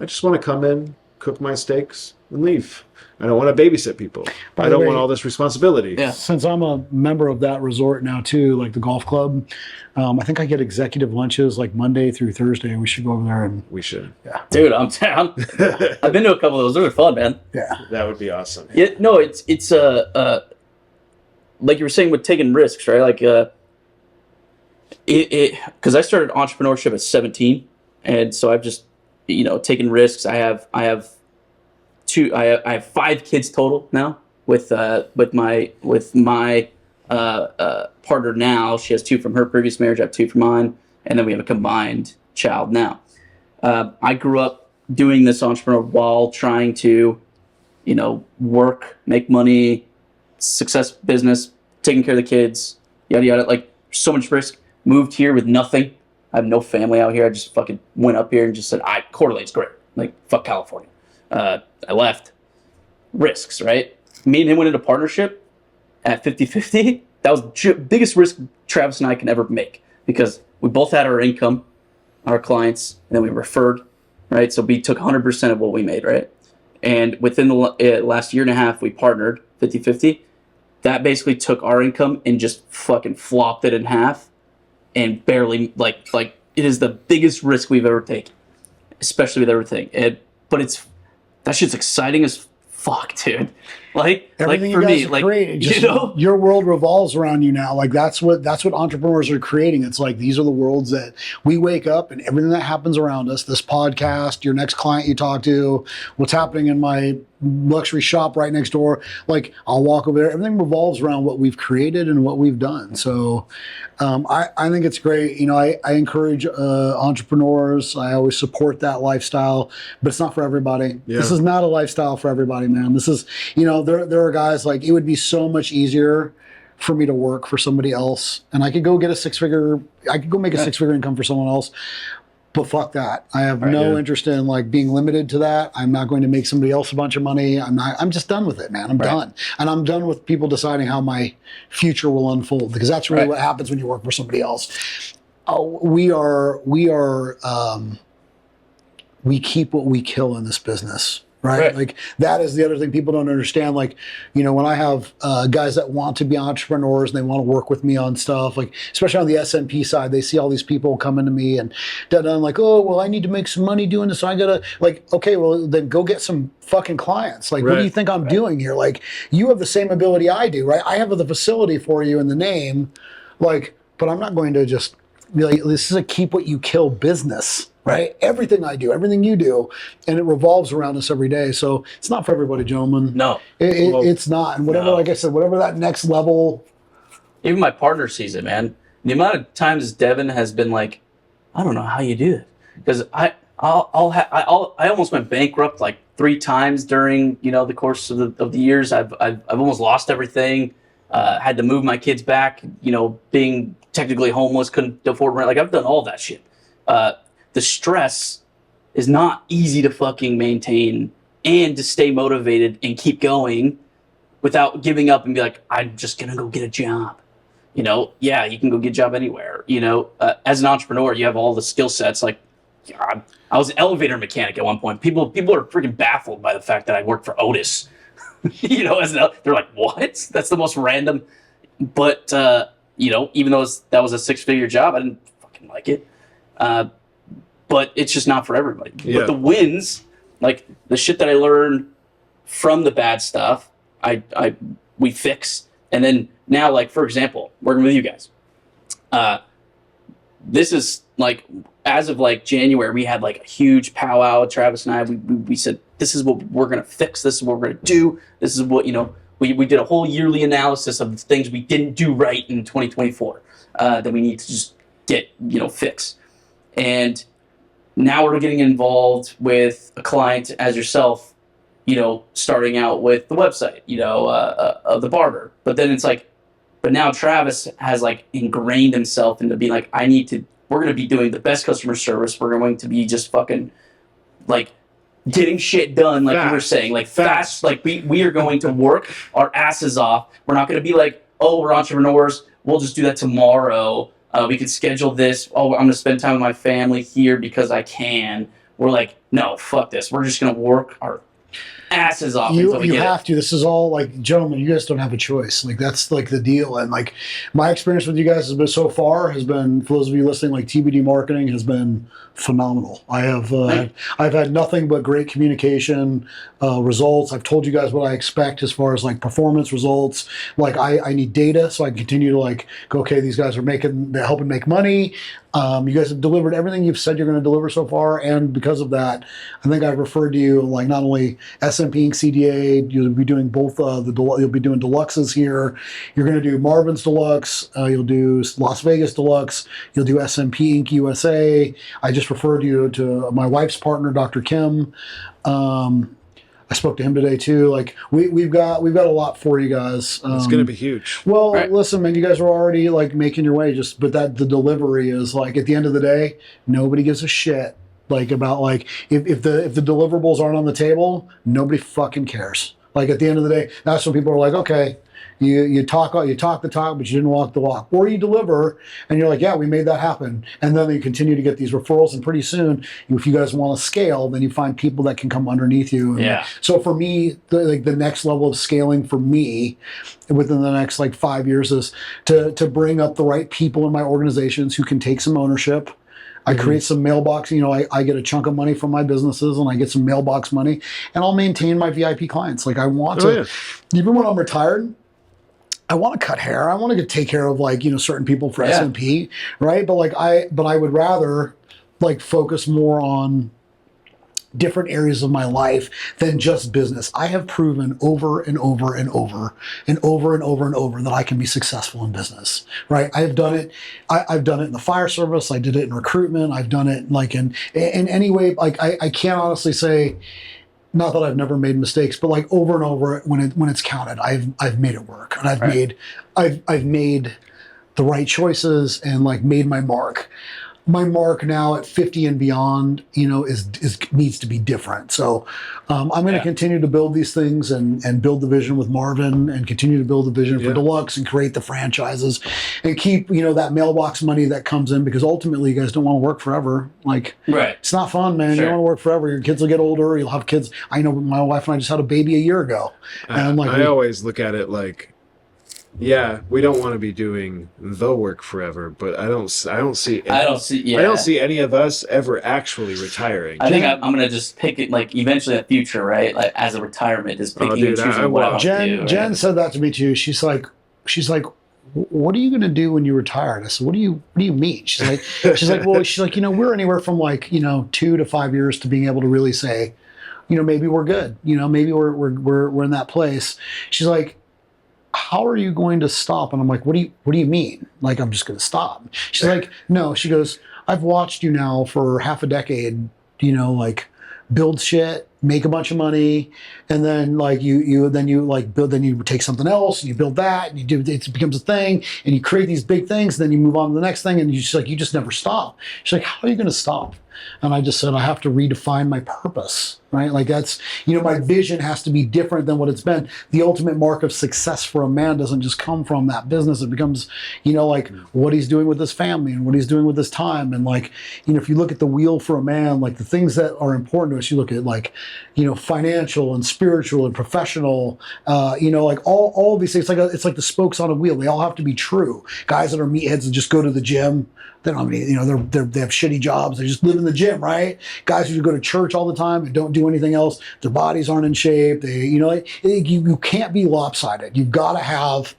I just want to come in, cook my steaks, and leave. I don't want to babysit people. I don't want all this responsibility. Yeah. Since I'm a member of that resort now too, like the golf club, I think I get executive lunches like Monday through Thursday. We should go over there and We should. Yeah, Dude, I've been to a couple of those. Those are fun, man. yeah. That would be awesome. Yeah, no, it's like you were saying with taking risks, right? Like because I started entrepreneurship at 17, and so I've just taken risks. I have 5 kids total now with my partner now. She has 2 from her previous marriage. I have 2 from mine, and then we have a combined child now. I grew up doing this entrepreneur while trying to, work, make money, success business, taking care of the kids, yada yada. Like so much risk. Moved here with nothing. I have no family out here. I just fucking went up here and just said, Coeur d'Alene's great. Like fuck California. I left. Risks, right? Me and him went into partnership at 50-50. That was the biggest risk Travis and I can ever make because we both had our income, our clients, and then we referred, right? So we took 100% of what we made, right? And within the last year and a half, we partnered 50-50. That basically took our income and just fucking flopped it in half and barely, like it is the biggest risk we've ever taken, especially with everything. But that shit's exciting as fuck, dude. Like Everything for you guys me, like create, just, your world revolves around you now. Like that's what entrepreneurs are creating. It's like these are the worlds that we wake up and everything that happens around us. This podcast, your next client you talk to, what's happening in my luxury shop right next door. Like I'll walk over there. Everything revolves around what we've created and what we've done. So I think it's great. I encourage entrepreneurs. I always support that lifestyle, but it's not for everybody. Yeah. This is not a lifestyle for everybody, man. This is, there are guys like it would be so much easier for me to work for somebody else and I could go get I could go make a 6-figure income for someone else. But fuck that. I have no interest in like being limited to that. I'm not going to make somebody else a bunch of money. I'm just done with it, man. I'm done. And I'm done with people deciding how my future will unfold because that's really what happens when you work for somebody else. We keep what we kill in this business. Right? Like that is the other thing people don't understand. Like, when I have guys that want to be entrepreneurs and they want to work with me on stuff, like especially on the SMP side, they see all these people coming to me and I'm like, oh, well, I need to make some money doing this. So I gotta okay, well then go get some fucking clients. Like, what do you think I'm doing here? Like you have the same ability I do, right? I have the facility for you in the name, but I'm not going to just be like, this is a keep what you kill business. Right? Everything I do, everything you do, and it revolves around us every day. So it's not for everybody, gentlemen. No. It's not. And whatever, like I said, whatever that next level. Even my partner sees it, man. The amount of times Devin has been like, I don't know how you do it. Because I almost went bankrupt like 3 times during the course of the years. I've almost lost everything. Had to move my kids back. Being technically homeless, couldn't afford rent. Like I've done all that shit. The stress is not easy to fucking maintain and to stay motivated and keep going without giving up and be like, I'm just gonna go get a job. Yeah, you can go get a job anywhere. As an entrepreneur, you have all the skill sets. Like, I was an elevator mechanic at one point. People are freaking baffled by the fact that I worked for Otis. They're like, what? That's the most random. But even though that was a 6-figure job, I didn't fucking like it. But it's just not for everybody. Yeah. But the wins, like the shit that I learned from the bad stuff, we fix. And then now, like for example, working with you guys, this is like as of like January, we had like a huge powwow. Travis and I, we said, this is what we're gonna fix. This is what we're gonna do. This is what we did a whole yearly analysis of the things we didn't do right in 2024 that we need to just get fix. And now we're getting involved with a client as yourself, starting out with the website, of the Barber. But then it's like, but now Travis has like ingrained himself into being like, we're going to be doing the best customer service. We're going to be just fucking like getting shit done. Like you were saying, like fast, like we are going to work our asses off. We're not going to be like, oh, we're entrepreneurs. We'll just do that tomorrow. We could schedule this. Oh, I'm going to spend time with my family here because I can. We're like, no, fuck this. We're just going to work our asses off until we you get have to. This is all like, gentlemen, you guys don't have a choice. Like that's like the deal. And like my experience with you guys has been so far has been, for those of you listening, like TBD Marketing has been phenomenal. I've had nothing but great communication, results. I've told you guys what I expect as far as like performance results. Like I need data so I can continue to like go, okay, these guys are they're helping make money. You guys have delivered everything you've said you're going to deliver so far, and because of that, I think I've referred to you like not only SMP and CDA. You'll be doing both. You'll be doing Deluxes here. You're going to do Marvin's Deluxe. You'll do Las Vegas Deluxe. You'll do SMP Inc. USA. I just referred you to my wife's partner, Dr. Kim. I spoke to him today too. Like we've got a lot for you guys. It's going to be huge. Well, right. Listen, man, you guys are already like making your way. But the delivery is like at the end of the day, nobody gives a shit. Like about like if the deliverables aren't on the table, nobody fucking cares. Like at the end of the day, that's when people are like, okay, you talk the talk, but you didn't walk the walk, or you deliver, and you're like, yeah, we made that happen, and then you continue to get these referrals, and pretty soon, if you guys want to scale, then you find people that can come underneath you. And yeah. So for me, the next level of scaling for me within the next like 5 years is to bring up the right people in my organizations who can take some ownership. I create some mailbox, I get a chunk of money from my businesses and I get some mailbox money, and I'll maintain my VIP clients. Like I want to, even when I'm retired, I want to cut hair. I want to take care of like, certain people for SMP, right? But I would rather like focus more on different areas of my life than just business. I have proven over and over and over and over and over and over that I can be successful in business, right? I have done it. I've done it in the fire service. I did it in recruitment. I've done it like in any way. Like I can't honestly say, not that I've never made mistakes, but like over and over when it's counted, I've made it work, and I've made the right choices and like made my mark. My mark now at 50 and beyond, is needs to be different. So I'm going to continue to build these things and build the vision with Marvin, and continue to build the vision for Deluxe and create the franchises and keep, that mailbox money that comes in, because ultimately you guys don't want to work forever. Like, it's not fun, man. Sure. You don't want to work forever. Your kids will get older. You'll have kids. I know my wife and I just had a baby a year ago. And I always look at it like, yeah, we don't want to be doing the work forever, but I don't see any of us ever actually retiring. I think I'm gonna just pick it like eventually in the future, right? Like as a retirement, is picking and choosing what I want to do. Jen said that to me too. She's like, what are you gonna do when you retire? I said, what do you mean? She's like, we're anywhere from like 2 to 5 years to being able to really say, maybe we're good. Maybe we're in that place. She's like, how are you going to stop? And I'm like, what do you mean? Like, I'm just going to stop. She's like, no. She goes, I've watched you now for half a decade like build shit, make a bunch of money, and then like you build, then you take something else and you build that and you do, it becomes a thing, and you create these big things, and then you move on to the next thing, and you just never stop. She's like, how are you going to stop? And I just said, I have to redefine my purpose, right? Like that's, my vision has to be different than what it's been. The ultimate mark of success for a man doesn't just come from that business. It becomes, like what he's doing with his family and what he's doing with his time. And like, if you look at the wheel for a man, like the things that are important to us, you look at like, financial and spiritual and professional, like all of these things, it's like the spokes on a wheel. They all have to be true. Guys that are meatheads that just go to the gym, they don't have any, they have shitty jobs. They just live in the gym, right? Guys who go to church all the time and don't do anything else, their bodies aren't in shape. They, you can't be lopsided. You've got to have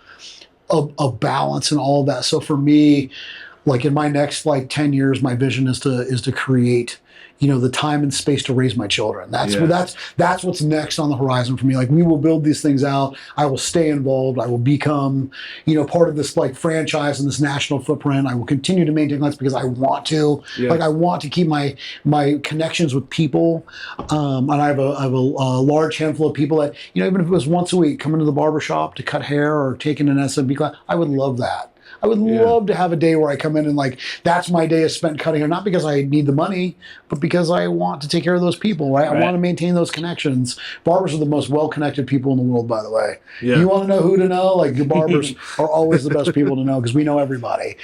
a balance and all of that. So for me, like in my next 10 years, my vision is to create, the time and space to raise my children. That's what's next on the horizon for me. Like we will build these things out. I will stay involved. I will become, part of this franchise and this national footprint. I will continue to maintain that because I want to. Yeah. Like I want to keep my connections with people. And I have a large handful of people that, even if it was once a week, coming to the barbershop to cut hair or taking an SMP class, I would love that. I would love to have a day where I come in and that's my day is spent cutting hair, not because I need the money, but because I want to take care of those people, right? I want to maintain those connections. Barbers are the most well-connected people in the world, by the way. Yeah. You want to know who to know? Like the barbers are always the best people to know because we know everybody.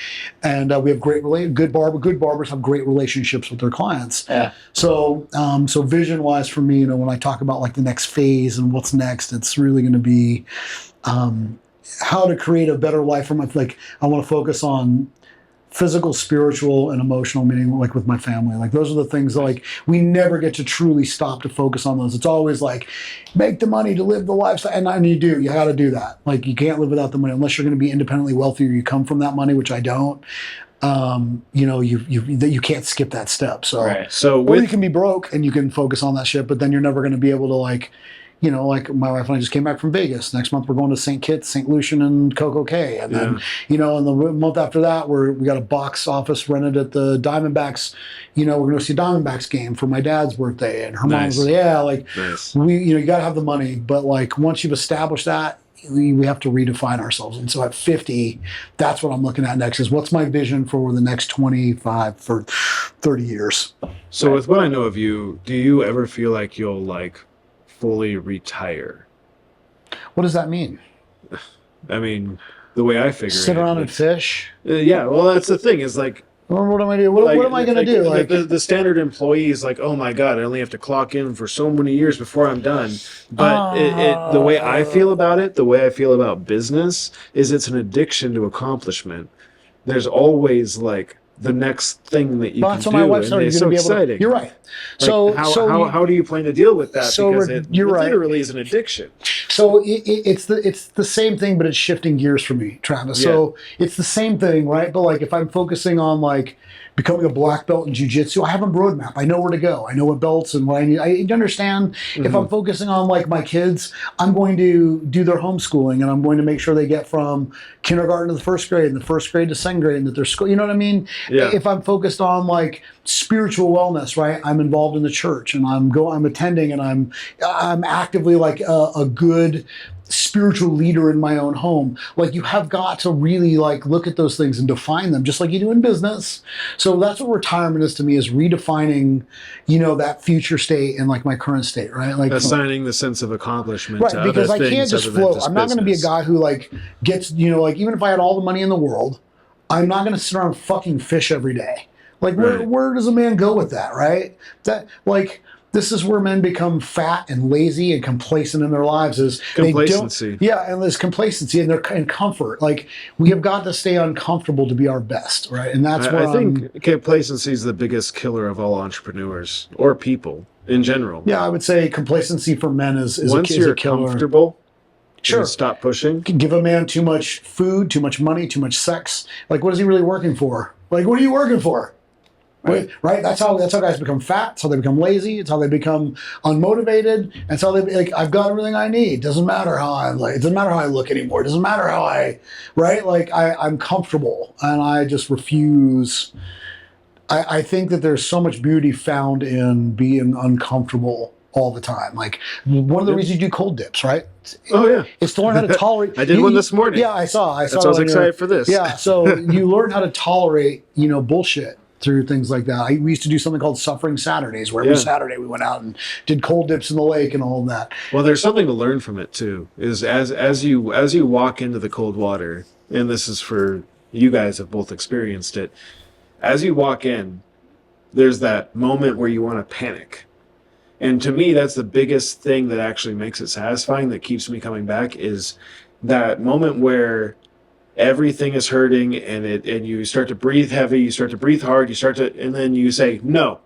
And we have good barbers have great relationships with their clients. Yeah. So vision-wise for me, when I talk about the next phase and what's next, it's really going to be how to create a better life for I want to focus on physical, spiritual, and emotional, meaning with my family. Those are the things we never get to truly stop to focus on those. It's always make the money to live the lifestyle, and you got to do that. You can't live without the money unless you're going to be independently wealthy or you come from that money, which I don't. You can't skip that step. So, or you can be broke and you can focus on that shit, but then you're never going to be able to my wife and I just came back from Vegas. Next month we're going to St. Kitts, St. Lucian, and Coco Cay. And then, and the month after that, we got a box office rented at the Diamondbacks. We're going to see a Diamondbacks game for my dad's birthday and her mom's birthday. Yeah, you got to have the money. But once you've established that, we have to redefine ourselves. And so at 50, that's what I'm looking at next is what's my vision for the next 25 for 30 years. So with what I know of you, do you ever feel like you'll fully retire? What does that mean? I mean, the way I figure sit around and fish? Yeah, well, that's the thing is what am I doing? What am I going to do? The standard employee is oh my God, I only have to clock in for so many years before I'm done. But the way I feel about it, the way I feel about business is it's an addiction to accomplishment. There's always the next thing that you can do. My wife started. It's so exciting. You're right. How do you plan to deal with that? Because it literally is an addiction. So it's the same thing, but it's shifting gears for me, Travis. Yeah. So it's the same thing, right? But if I'm focusing on becoming a black belt in jiu-jitsu, I have a roadmap. I know where to go. I know what belts and what I need. I understand if I'm focusing on my kids, I'm going to do their homeschooling and I'm going to make sure they get from kindergarten to the first grade and the first grade to second grade and that their school, you know what I mean? Yeah. If I'm focused on spiritual wellness, right? I'm involved in the church and I'm attending and I'm actively a good spiritual leader in my own home. You have got to really look at those things and define them just like you do in business. So that's what retirement is to me, is redefining, that future state and my current state, right? Assigning the sense of accomplishment. Right, because I can't just float. I'm not going to be a guy who gets, even if I had all the money in the world, I'm not going to sit around and fucking fish every day. Where does a man go with that, right? This is where men become fat and lazy and complacent in their lives. Is complacency. And there's complacency and they're in comfort. We have got to stay uncomfortable to be our best, right? And that's where I think complacency is the biggest killer of all entrepreneurs or people in general. Yeah, I would say complacency for men is once a you're killer. Comfortable. Sure. Stop pushing. Give a man too much food, too much money, too much sex. What is he really working for? What are you working for? Right. That's how guys become fat. It's how they become lazy. It's how they become unmotivated. And it's how they I've got everything I need. Doesn't matter how I it doesn't matter how I look anymore. It doesn't matter how I'm comfortable and I just refuse I think that there's so much beauty found in being uncomfortable all the time. Like one of the reasons you do cold dips, right? Oh yeah, It's to learn how to tolerate. I did one this morning. Yeah, I saw. That's why I was excited for this. Yeah, so you learn how to tolerate, bullshit through things like that. We used to do something called Suffering Saturdays, where every Saturday we went out and did cold dips in the lake and all of that. Well, there's something to learn from it too. Is as you walk into the cold water, and this is for you guys have both experienced it. As you walk in, there's that moment where you want to panic. And to me, that's the biggest thing that actually makes it satisfying, that keeps me coming back, is that moment where everything is hurting and you start to breathe heavy, you start to breathe hard, and then you say no.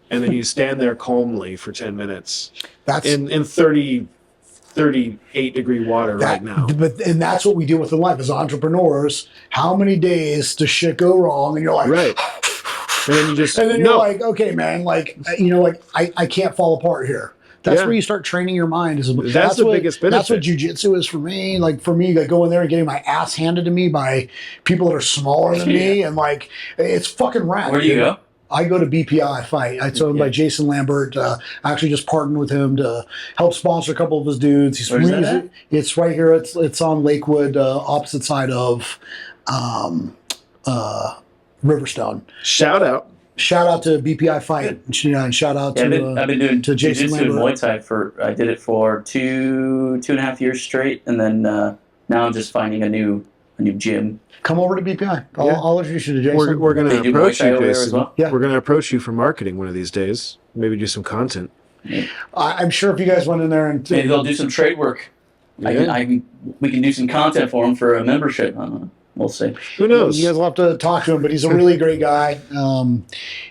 And then you stand there calmly for 10 minutes. That's in 38 degree water right now. And that's what we deal with in life as entrepreneurs. How many days does shit go wrong? And you're like, right. And then you just, and then you're like, okay, man, I can't fall apart here. That's where you start training your mind. That's the biggest benefit. That's what jujitsu is for me. Like for me, going there and getting my ass handed to me by people that are smaller than me, and it's fucking rad. Where do you go? I go to BPI Fight. It's owned by Jason Lambert. I actually just partnered with him to help sponsor a couple of his dudes. Where's that at? It's right here. It's on Lakewood, opposite side of Riverstone. Shout out to BPI Fight. And shout out I've to been doing to Jason jiu-jitsu and Lambert. Muay Thai I did it for two and a half years straight, and then now I'm just finding a new gym. Come over to BPI. I'll introduce you to Jason. we're going They to do approach Muay Thai you, over there Jason. as well? Yeah. We're going to approach you for marketing one of these days. Maybe do some content. I'm sure if you guys went in there and Maybe they'll do some trade work. Yeah. We can do some content for them for a membership. We'll see. Who knows? you guys will have to talk to him, but he's a really great guy. And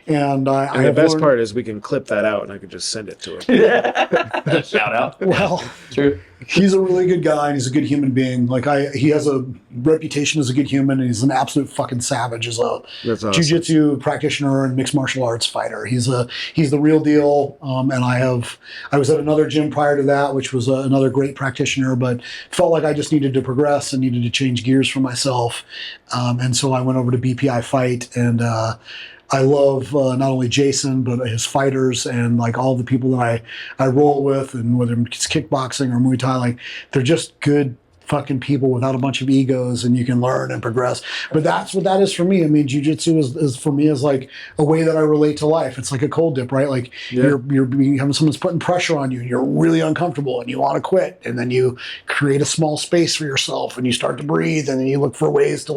the best part is we can clip that out and I can just send it to him. Shout out. Well, True. he's a really good guy and he's a good human being. He has a reputation as a good human, and he's an absolute fucking savage as a That's awesome. jiu-jitsu practitioner and mixed martial arts fighter. He's the real deal. And I was at another gym prior to that, which was another great practitioner, but felt like I just needed to progress and needed to change gears for myself. And so I went over to BPI Fight, and I love not only Jason, but his fighters and all the people that I roll with, and whether it's kickboxing or Muay Thai, they're just good fucking people without a bunch of egos, and you can learn and progress. But that's what that is for me. I mean, jiu-jitsu is for me is a way that I relate to life. It's like a cold dip, right? You're someone's putting pressure on you and you're really uncomfortable and you want to quit, and then you create a small space for yourself and you start to breathe, and then you look for ways to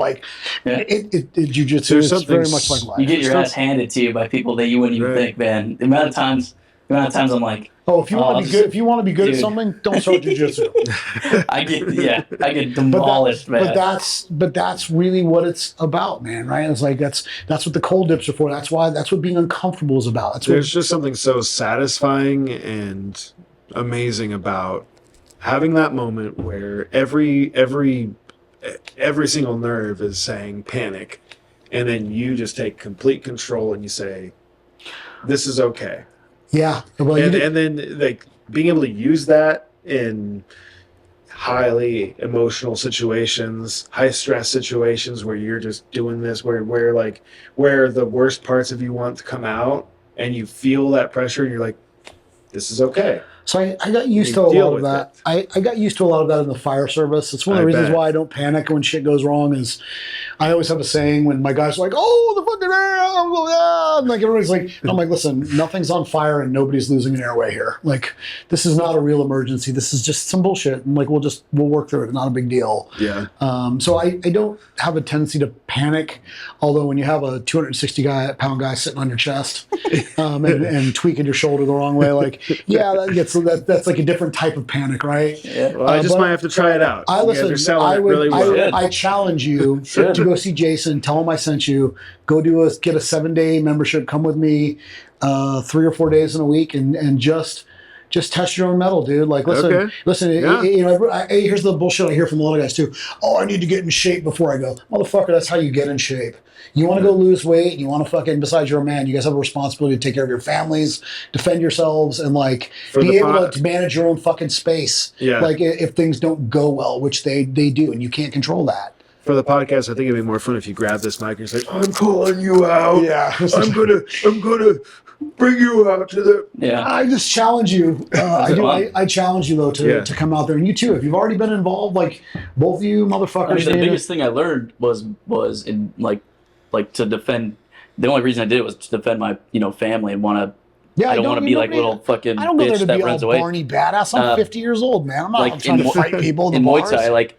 jiu-jitsu is very much like life. You get your ass handed to you by people that you wouldn't even think, man. The amount of times I'm like, if you want to be good at something, don't start jiu-jitsu. I get demolished, man. But that's really what it's about, man. Right? It's that's what the cold dips are for. That's what being uncomfortable is about. There's just something so satisfying and amazing about having that moment where every single nerve is saying panic, and then you just take complete control and you say, "This is okay." Yeah, well, and then being able to use that in highly emotional situations, high stress situations where you're just doing this, where the worst parts of you want to come out, and you feel that pressure, and you're like, "This is okay." So I got used to a lot of that. I got used to a lot of that in the fire service. It's one of the reasons why I don't panic when shit goes wrong. Is I always have a saying when my guys are like, "Oh, the fucking air!" I'm everybody's like, I'm like, listen, nothing's on fire and nobody's losing an airway here. This is not a real emergency. This is just some bullshit. And we'll work through it. It's not a big deal. Yeah. So I don't have a tendency to panic. Although when you have a 260-pound guy sitting on your chest and tweaking your shoulder the wrong way, that's like a different type of panic, right? Yeah. Well, I just might have to try it out. I challenge you to go see Jason. Tell him I sent you. Go get a 7-day membership. Come with me 3 or 4 days in a week and just test your own metal, dude. Listen. Yeah. Here's the bullshit I hear from a lot of guys too. Oh, I need to get in shape before I go. Motherfucker, that's how you get in shape. You want to go lose weight. You want to besides you're a man, you guys have a responsibility to take care of your families, defend yourselves, and be able to manage your own fucking space. Yeah. If things don't go well, which they do, and you can't control that. for the podcast, I think it'd be more fun if you grab this mic and say, "I'm calling you out. Yeah. I'm gonna bring you out to the." Yeah. I just challenge you. I challenge you though to come out there, and you too. If you've already been involved, like both of you motherfuckers. I mean, the biggest thing I learned was in like to defend. The only reason I did it was to defend my family and want to. Yeah, I don't want to be like little fucking I don't go there bitch to that be runs all away. Barney badass. I'm 50 years old, man. I'm not Like trying to fight people in the Muay bars. Thai, like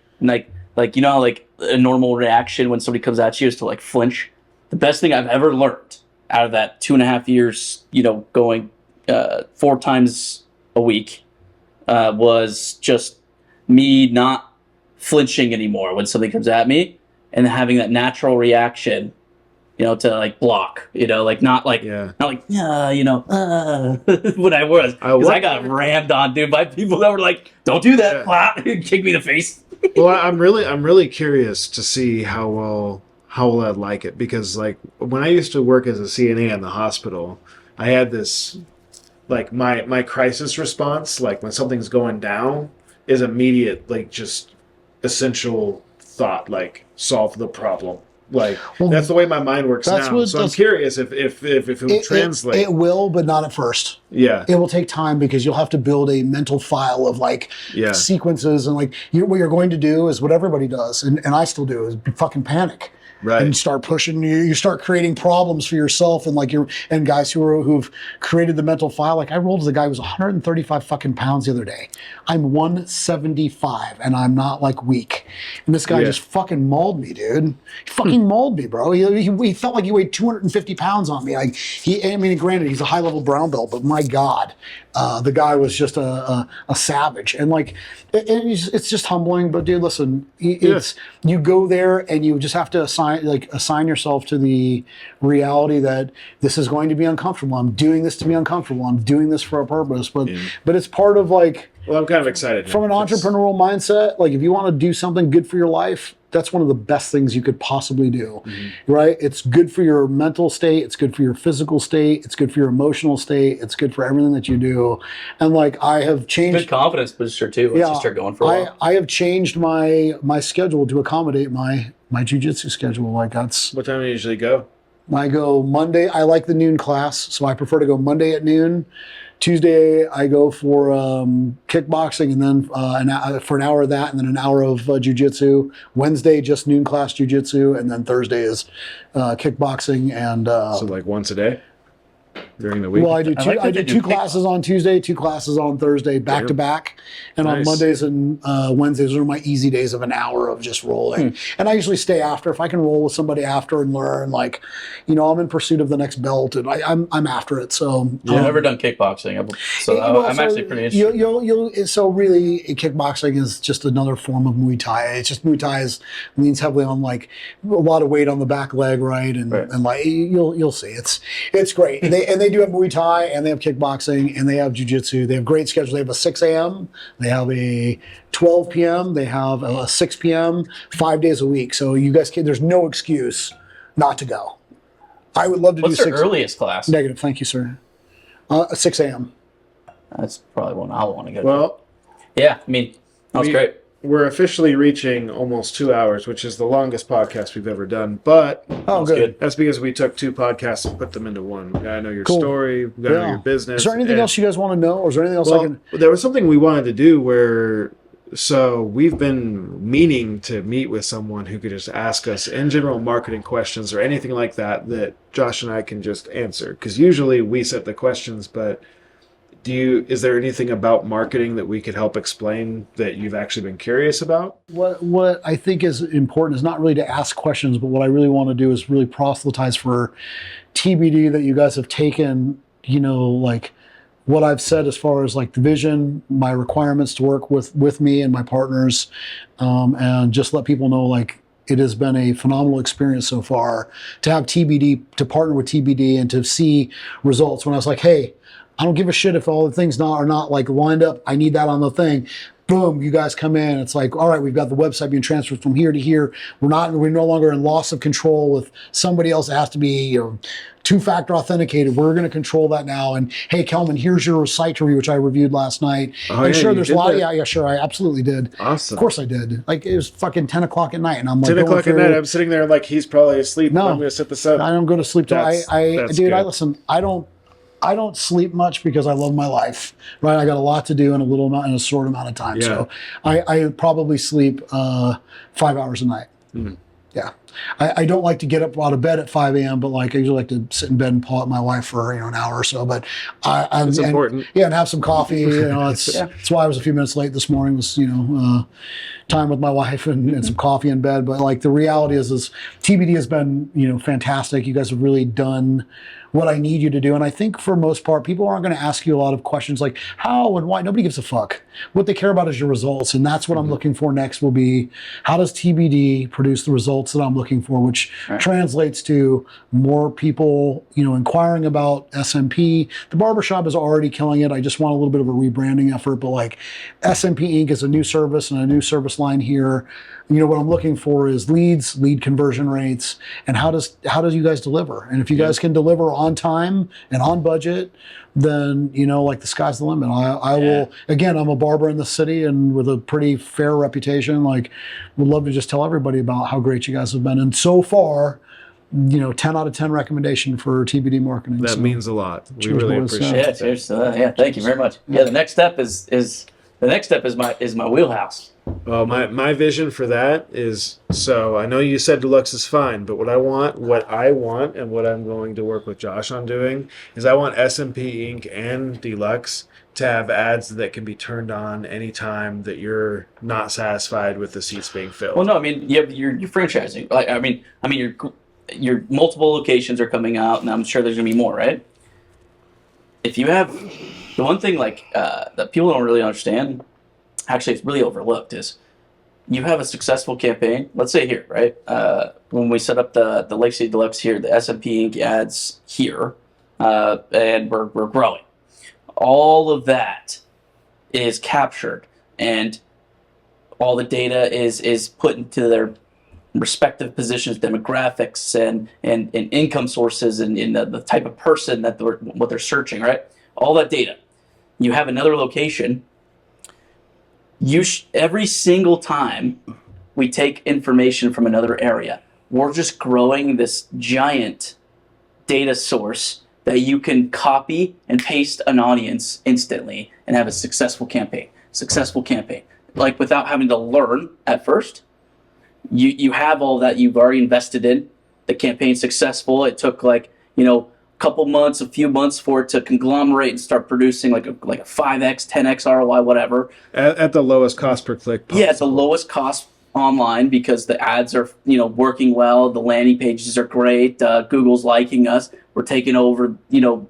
you know how like a normal reaction when somebody comes at you is to like flinch. The best thing I've ever learned out of that 2.5 years, going 4 times a week, was just me not flinching anymore when something comes at me and having that natural reaction, to like block, like not like when I was, because I got rammed on, dude, by people that were like, "Don't do that," clap, kick me in the face. Well, I'm really curious to see how well I'd like it, because like when I used to work as a CNA in the hospital, I had this like my crisis response, like when something's going down, is immediate, like just essential thought, like solve the problem. Like that's the way my mind works now. So I'm curious if it will translate. It will, but not at first. Yeah, it will take time because you'll have to build a mental file of like sequences, and like what you're going to do is what everybody does, and I still do, is fucking panic. Right. And start pushing. You start creating problems for yourself, and like and guys who've created the mental file. Like I rolled as a guy who was 135 fucking pounds the other day. I'm 175, and I'm not like weak. And this guy just fucking mauled me, dude. He fucking mauled me, bro. He felt like he weighed 250 pounds on me. Like granted, he's a high level brown belt, but my God, the guy was just a savage. And like, it's just humbling. But dude, listen, you go there and you just have to assign yourself to the reality that this is going to be uncomfortable. I'm doing this to be uncomfortable. I'm doing this for a purpose. But it's part of like. Well, I'm kind of excited from an entrepreneurial mindset. Like if you want to do something good for your life, that's one of the best things you could possibly do, right? It's good for your mental state. It's good for your physical state. It's good for your emotional state. It's good for everything that you do. And like I have changed. Good confidence booster too. Once you start going for a while. I have changed my schedule to accommodate my jiu-jitsu schedule. Like that's. What time do you usually go? I go Monday. I like the noon class, so I prefer to go Monday at noon. Tuesday, I go for kickboxing, and then for an hour of that, and then an hour of jiu-jitsu. Wednesday, just noon class jiu-jitsu, and then Thursday is kickboxing. And so like once a day during the week? Well, I do two classes on Tuesday, 2 classes on Thursday, back to back. And on Mondays and Wednesdays are my easy days of an hour of just rolling. And I usually stay after. If I can roll with somebody after and learn, like, I'm in pursuit of the next belt, and I'm after it. So I've never done kickboxing, I'm actually pretty interested. So really, kickboxing is just another form of Muay Thai. It's just Muay Thai leans heavily on like a lot of weight on the back leg, right? And like you'll see, it's great. They do have Muay Thai, and they have kickboxing, and they have jiu-jitsu. They have great schedules. They have a 6 a.m., they have a 12 p.m., they have a 6 p.m., 5 days a week. So you guys there's no excuse not to go. I would love to do 6. What's your earliest class? Negative, thank you, sir. 6 a.m. That's probably one I'll want to go to. Well, yeah, I mean, that's great. We're officially reaching almost 2 hours, which is the longest podcast we've ever done. But good. That's because we took 2 podcasts and put them into one. We gotta know your story. We gotta know your business. Is there anything else you guys want to know, or is there anything else There was something we wanted to do where. So we've been meaning to meet with someone who could just ask us in general marketing questions or anything like that Josh and I can just answer. Because usually we set the questions, but is there anything about marketing that we could help explain that you've actually been curious about? What I think is important is not really to ask questions, but what I really want to do is really proselytize for TBD that you guys have taken, like what I've said as far as like the vision, my requirements to work with me and my partners, and just let people know like it has been a phenomenal experience so far to have TBD, to partner with TBD and to see results. When I was like, hey, I don't give a shit if all the things are not like lined up. I need that on the thing. boom, you guys come in. It's like, all right, we've got the website being transferred from here to here. We're no longer in loss of control with somebody else that has to be, you know, two-factor authenticated. We're going to control that now. And hey, Kelman, here's your site to read, which I reviewed last night. Oh, and yeah, sure, you there's did a lot. that? Yeah, sure, I absolutely did. Awesome. Of course I did. Like, it was fucking 10 o'clock at night, and I'm like, 10 o'clock at going night, through- I'm sitting there like he's probably asleep. No. I'm going to set this up. I don't go to sleep till That's dude, good. listen, I don't sleep much because I love my life, right? I got a lot to do in in a short amount of time. Yeah. So I probably sleep 5 hours a night. Mhm. Yeah. I don't like to get up out of bed at 5 a.m., but like I usually like to sit in bed and paw at my wife for, you know, an hour or so. But It's important. Yeah, and have some coffee. You know, that's why I was a few minutes late this morning. Was, you know, time with my wife and some coffee in bed. But like the reality is TBD has been, you know, fantastic. You guys have really done what I need you to do. And I think for most part, people aren't going to ask you a lot of questions like how and why. Nobody gives a fuck. What they care about is your results. And that's what I'm looking for next will be, how does TBD produce the results that I'm looking for, which translates to more people, you know, inquiring about SMP. The Barbershop is already killing it. I just want a little bit of a rebranding effort, but like SMP Inc. is a new service and a new service line here. You know, what I'm looking for is leads, lead conversion rates, and how does you guys deliver? And if you guys can deliver on time and on budget, then, you know, like the sky's the limit. I will, again, I'm a barber in the city and with a pretty fair reputation, like would love to just tell everybody about how great you guys have been. And so far, you know, 10 out of 10 recommendation for TBD marketing. That So, means a lot. We cheers, really boys. appreciate Yeah, it. cheers to that. Yeah, thank you very much. Yeah, the next step is my wheelhouse. Well, my vision for that is, so I know you said Deluxe is fine, but what I want, and what I'm going to work with Josh on doing is I want SMP Inc. and Deluxe to have ads that can be turned on anytime that you're not satisfied with the seats being filled. Well, no, I mean you're franchising. Like, I mean your multiple locations are coming out, and I'm sure there's gonna be more, right? If you have the one thing like that people don't really understand, actually it's really overlooked, is you have a successful campaign. Let's say here, right? When we set up the Lake City Deluxe here, the SMP Inc. ads here, and we're growing. All of that is captured, and all the data is put into their respective positions, demographics, and income sources, and in the type of person that what they're searching, right? All that data. You have another location. Every single time we take information from another area, we're just growing this giant data source that you can copy and paste an audience instantly and have a successful campaign. Like without having to learn at first. You have all that you've already invested in. The campaign's successful. It took like, you know, a few months for it to conglomerate and start producing like a 5x, 10x ROI, whatever. At the lowest cost per click possible. Yeah, it's the lowest cost online because the ads are, you know, working well. The landing pages are great. Google's liking us. We're taking over, you know,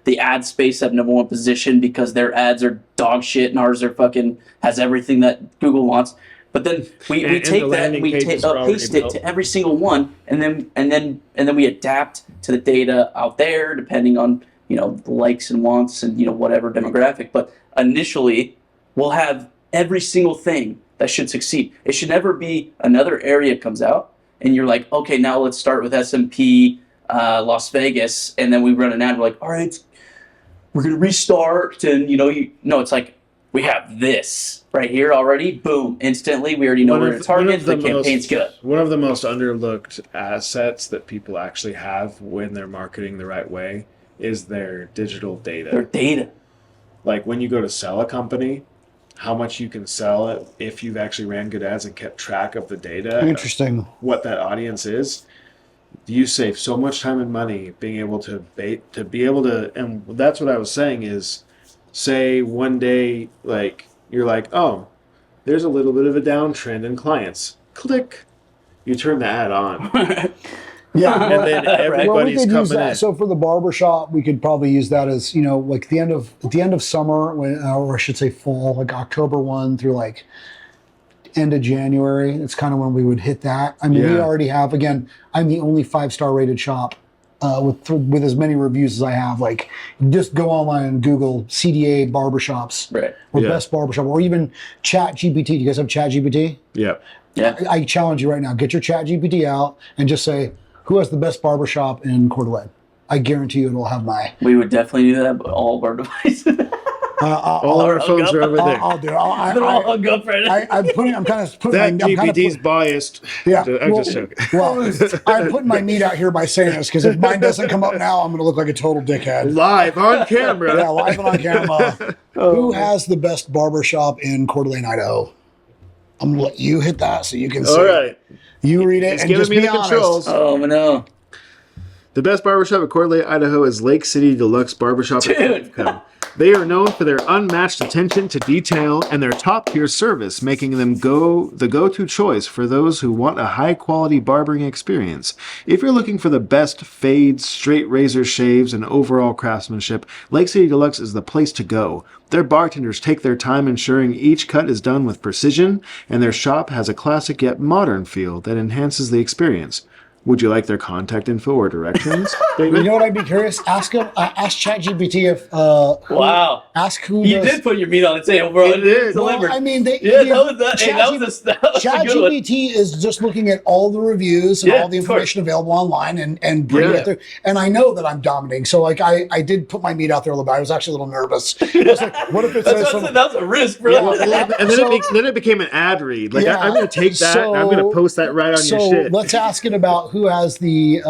the ad space at number one position because their ads are dog shit and ours are fucking has everything that Google wants. But then we take that and we paste it to every single one, and then we adapt to the data out there depending on, you know, the likes and wants and, you know, whatever demographic. But initially, we'll have every single thing that should succeed. It should never be another area comes out and you're like, okay, now let's start with SMP Las Vegas, and then we run an ad. And we're like, all right, we're gonna restart, and no, it's like we have this right here already. Boom, instantly we already know where to target. The campaign's good. One of the most underlooked assets that people actually have when they're marketing the right way is their digital data. Their data. Like when you go to sell a company, how much you can sell it if you've actually ran good ads and kept track of the data. Interesting. What that audience is. You save so much time and money being able to be able to, and that's what I was saying is, say one day, like, you're like, oh, there's a little bit of a downtrend in clients. Click. You turn the ad on. Yeah. And then everybody's coming in. So for the barbershop, we could probably use that as, you know, like at the end of summer, or I should say fall, like October 1 through like end of January. It's kind of when we would hit that. I mean, we already have, again, I'm the only 5-star rated shop with as many reviews as I have, like just go online and Google CDA barbershops Right. or best barbershop or even Chat GPT. Do you guys have Chat GPT? Yeah. Yeah. I challenge you right now. Get your Chat GPT out and just say, who has the best barbershop in Coeur d'Alene? I guarantee you it'll have my. We would definitely do that, but all of our devices. All our phones are over there. I'll do it. They're all hung up right now. I'm kind of putting That my, I'm kind of GPT's biased. Yeah, I'm just joking. Well, I'm putting my meat out here by saying this because if mine doesn't come up now, I'm going to look like a total dickhead. Live on camera. Yeah, live and on camera. Who has the best barbershop in Coeur d'Alene, Idaho? I'm going to let you hit that so you can see. All right. You read it He's and giving just me be the honest. controls. Oh no. The best barbershop in Coeur d'Alene, Idaho is Lake City Deluxe Barbershop. Dude. They are known for their unmatched attention to detail and their top-tier service, making them the go-to choice for those who want a high-quality barbering experience. If you're looking for the best fades, straight razor shaves, and overall craftsmanship, Lake City Deluxe is the place to go. Their bartenders take their time ensuring each cut is done with precision, and their shop has a classic yet modern feel that enhances the experience. Would you like their contact info or directions? You know what? I'd be curious. Ask ChatGPT if. Wow. Ask who. You knows- did put your meat on the table, bro. It did. Delivered. Well, I mean, that was a good one. ChatGPT is just looking at all the reviews and Yeah, all the of course. information available online and bringing Yeah. it through. And I know that I'm dominating. So, like, I did put my meat out there a little bit. I was actually a little nervous. I was like, what if it says something? That's a risk, bro. Yeah. And then it became an ad read. Like Yeah. I'm going to take that and I'm going to post that right on your So shit. let's ask it about who has the.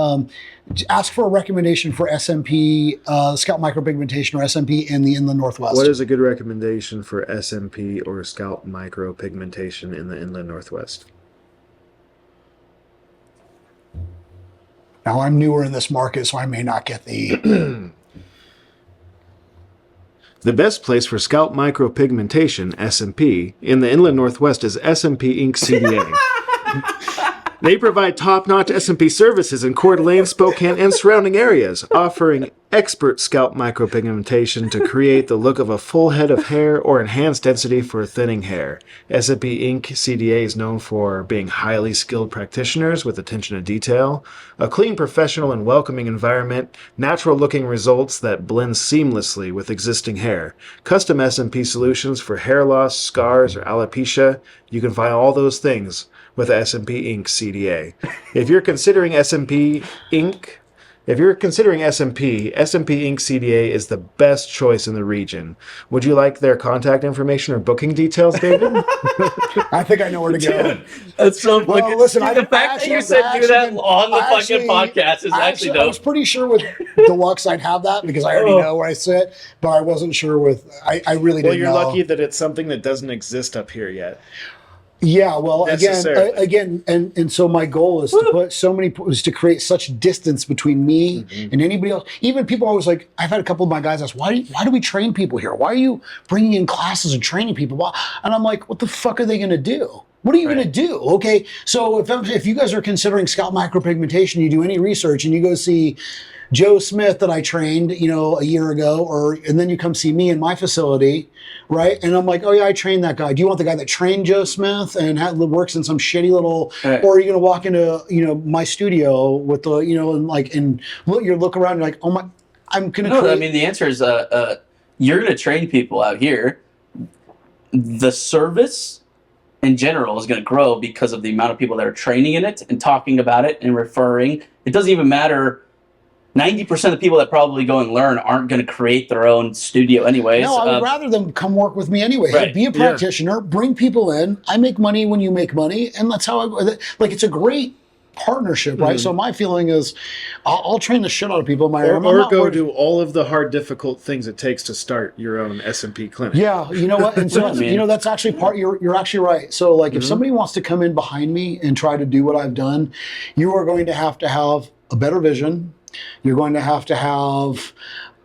Ask for a recommendation for SMP, scalp micropigmentation or SMP in the Inland Northwest. What is a good recommendation for SMP or scalp micropigmentation in the Inland Northwest? Now, I'm newer in this market, so I may not get the. The best place for scalp micropigmentation, SMP, in the Inland Northwest is SMP Inc. CDA. They provide top-notch SMP services in Coeur d'Alene, Spokane, and surrounding areas, offering expert scalp micropigmentation to create the look of a full head of hair or enhanced density for thinning hair. SMP Inc. CDA is known for being highly skilled practitioners with attention to detail, a clean, professional, and welcoming environment, natural-looking results that blend seamlessly with existing hair, custom SMP solutions for hair loss, scars, or alopecia. You can find all those things with SMP Inc. CDA. If you're considering SMP, SMP Inc. CDA is the best choice in the region. Would you like their contact information or booking details, David? I think I know where to go. That's so Well, fucking. listen, the fact that you said do that on the fucking podcast is actually I dope. was pretty sure with Deluxe I'd have that because I already know where I sit, but I wasn't sure with. I really Well, didn't you're know. lucky that it's something that doesn't exist up here yet. Yeah, well, Necessarily. and so my goal is to put is to create such distance between me and anybody else. Even people always like, I've had a couple of my guys ask, why do we train people here? Why are you bringing in classes and training people? Why? And I'm like, what the fuck are they going to do? What are you going to do? Okay, so if you guys are considering scalp micropigmentation, you do any research and you go see Joe Smith that I trained, a year ago, and then you come see me in my facility, right? And I'm like, oh yeah, I trained that guy. Do you want the guy that trained Joe Smith and works in some shitty little, Right. or are you going to walk into, my studio with the, and look around and you're like, oh my, I'm going to No, create. I mean the answer is you're going to train people out here. The service in general is going to grow because of the amount of people that are training in it and talking about it and referring. It doesn't even matter. 90% of the people that probably go and learn aren't going to create their own studio anyways. No, I would rather them come work with me anyway. Right. Be a practitioner, bring people in. I make money when you make money, and that's how it's a great partnership, right? So my feeling is, I'll train the shit out of people. Or go do all of the hard, difficult things it takes to start your own SMP clinic. Yeah, you know what? And so that's actually part. You're actually right. So like, if somebody wants to come in behind me and try to do what I've done, you are going to have a better vision. You're going to have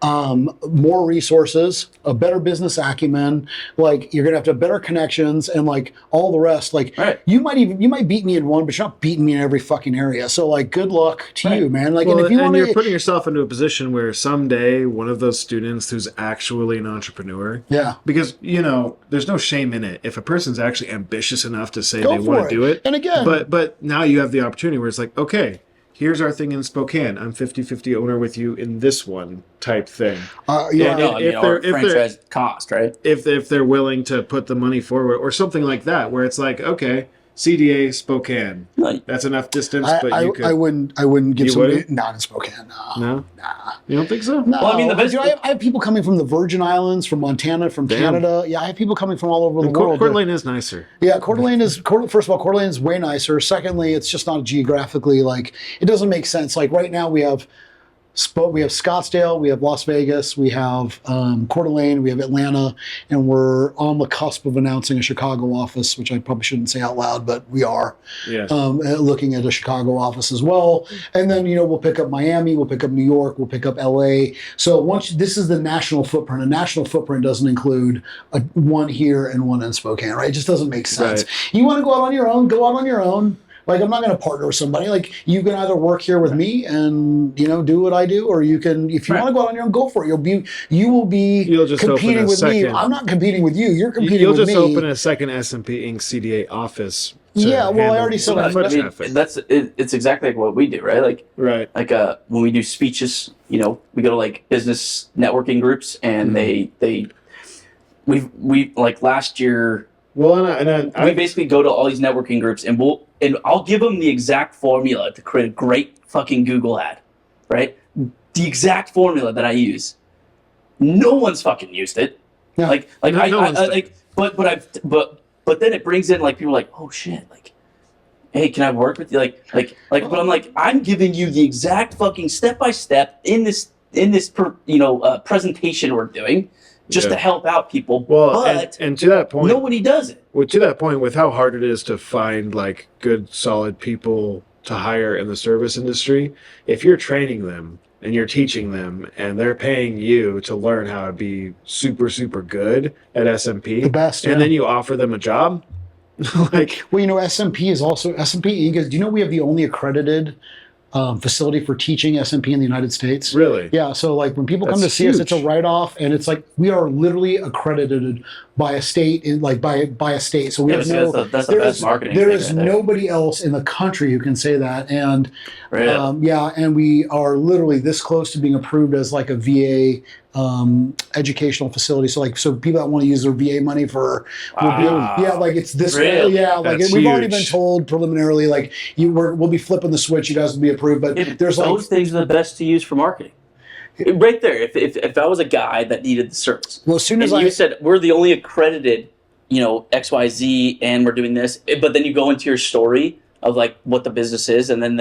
more resources, a better business acumen. Like you're going to have better connections and like all the rest. Like Right. you might beat me in one, but you're not beating me in every fucking area. So like, good luck to you, man. Like, Well, and if you want you're to, putting yourself into a position where someday one of those students who's actually an entrepreneur, yeah. because there's no shame in it if a person's actually ambitious enough to say Go they for want it. to do it. And again- but now you have the opportunity where it's like, okay, here's our thing in Spokane. I'm 50-50 owner with you in this one type thing. Yeah, No, I mean, if or they're- franchise cost, right? If they're willing to put the money forward or something like that, where it's like, okay, CDA Spokane, Like, that's enough distance, I, but I, you could. I wouldn't give You somebody wouldn't? not in Spokane. No, Nah. you don't think so? No, Well, I mean, the best- I have people coming from the Virgin Islands, from Montana, from Damn. Canada. Yeah, I have people coming from all over the And world. Coeur d'Alene is nicer. Yeah, Coeur d'Alene is first of all, Coeur d'Alene is way nicer. Secondly, it's just not geographically like it doesn't make sense. Like right now, we have Scottsdale, we have Las Vegas, we have Coeur d'Alene, we have Atlanta, and we're on the cusp of announcing a Chicago office, which I probably shouldn't say out loud, but we are Yeah. looking at a Chicago office as well. And then we'll pick up Miami, we'll pick up New York, we'll pick up LA. So this is the national footprint. A national footprint doesn't include one here and one in Spokane, right? It just doesn't make sense. Right. You want to go out on your own, go out on your own. Like, I'm not going to partner with somebody. Like, you can either work here with me and do what I do, or you can, if you want to go out on your own, go for it. You will be You'll just competing open a with me. second- I'm not competing with you. You're competing You'll with just me. open a second SMP Inc. CDA office. to Yeah, well, I handle already said the I- foot I mean, traffic. it's exactly like what we do, right? Right. Like when we do speeches, we go to like business networking groups, and we like last year. Well, and We basically go to all these networking groups, and I'll give them the exact formula to create a great fucking Google ad, right? The exact formula that I use. No one's fucking used it. Yeah. No one's done it. But then it brings in like people like, oh shit, like, hey, can I work with you? But I'm like, I'm giving you the exact fucking step by step in this presentation we're doing, just to help out people. Well, but and to that point, nobody does it. well, to that point, with how hard it is to find like good, solid people to hire in the service industry, if you're training them and you're teaching them and they're paying you to learn how to be super, super good at SMP, The best, and yeah. then you offer them a job, like, Well, SMP is also SMP Inc. Do you know we have the only accredited facility for teaching SMP in the United States? really? Yeah, so like when people come That's to see us, huge. it's a write-off, and it's like we are literally accredited by a state, by a state. So we Yeah, have see, no. that's the there best is- marketing There thing is right there. nobody else in the country who can say that, and Right. and we are literally this close to being approved as like a VA educational facility. So people that want to use their VA money for, Wow. like it's this, Really? yeah, like That's we've already been huge. told preliminarily, like we'll be flipping the switch. You guys will be approved, but Yeah, there's like those things are the best to use for marketing. Right there. If I was a guy that needed the service, well, as soon and as you said we're the only accredited, XYZ, and we're doing this, but then you go into your story of like what the business is, and then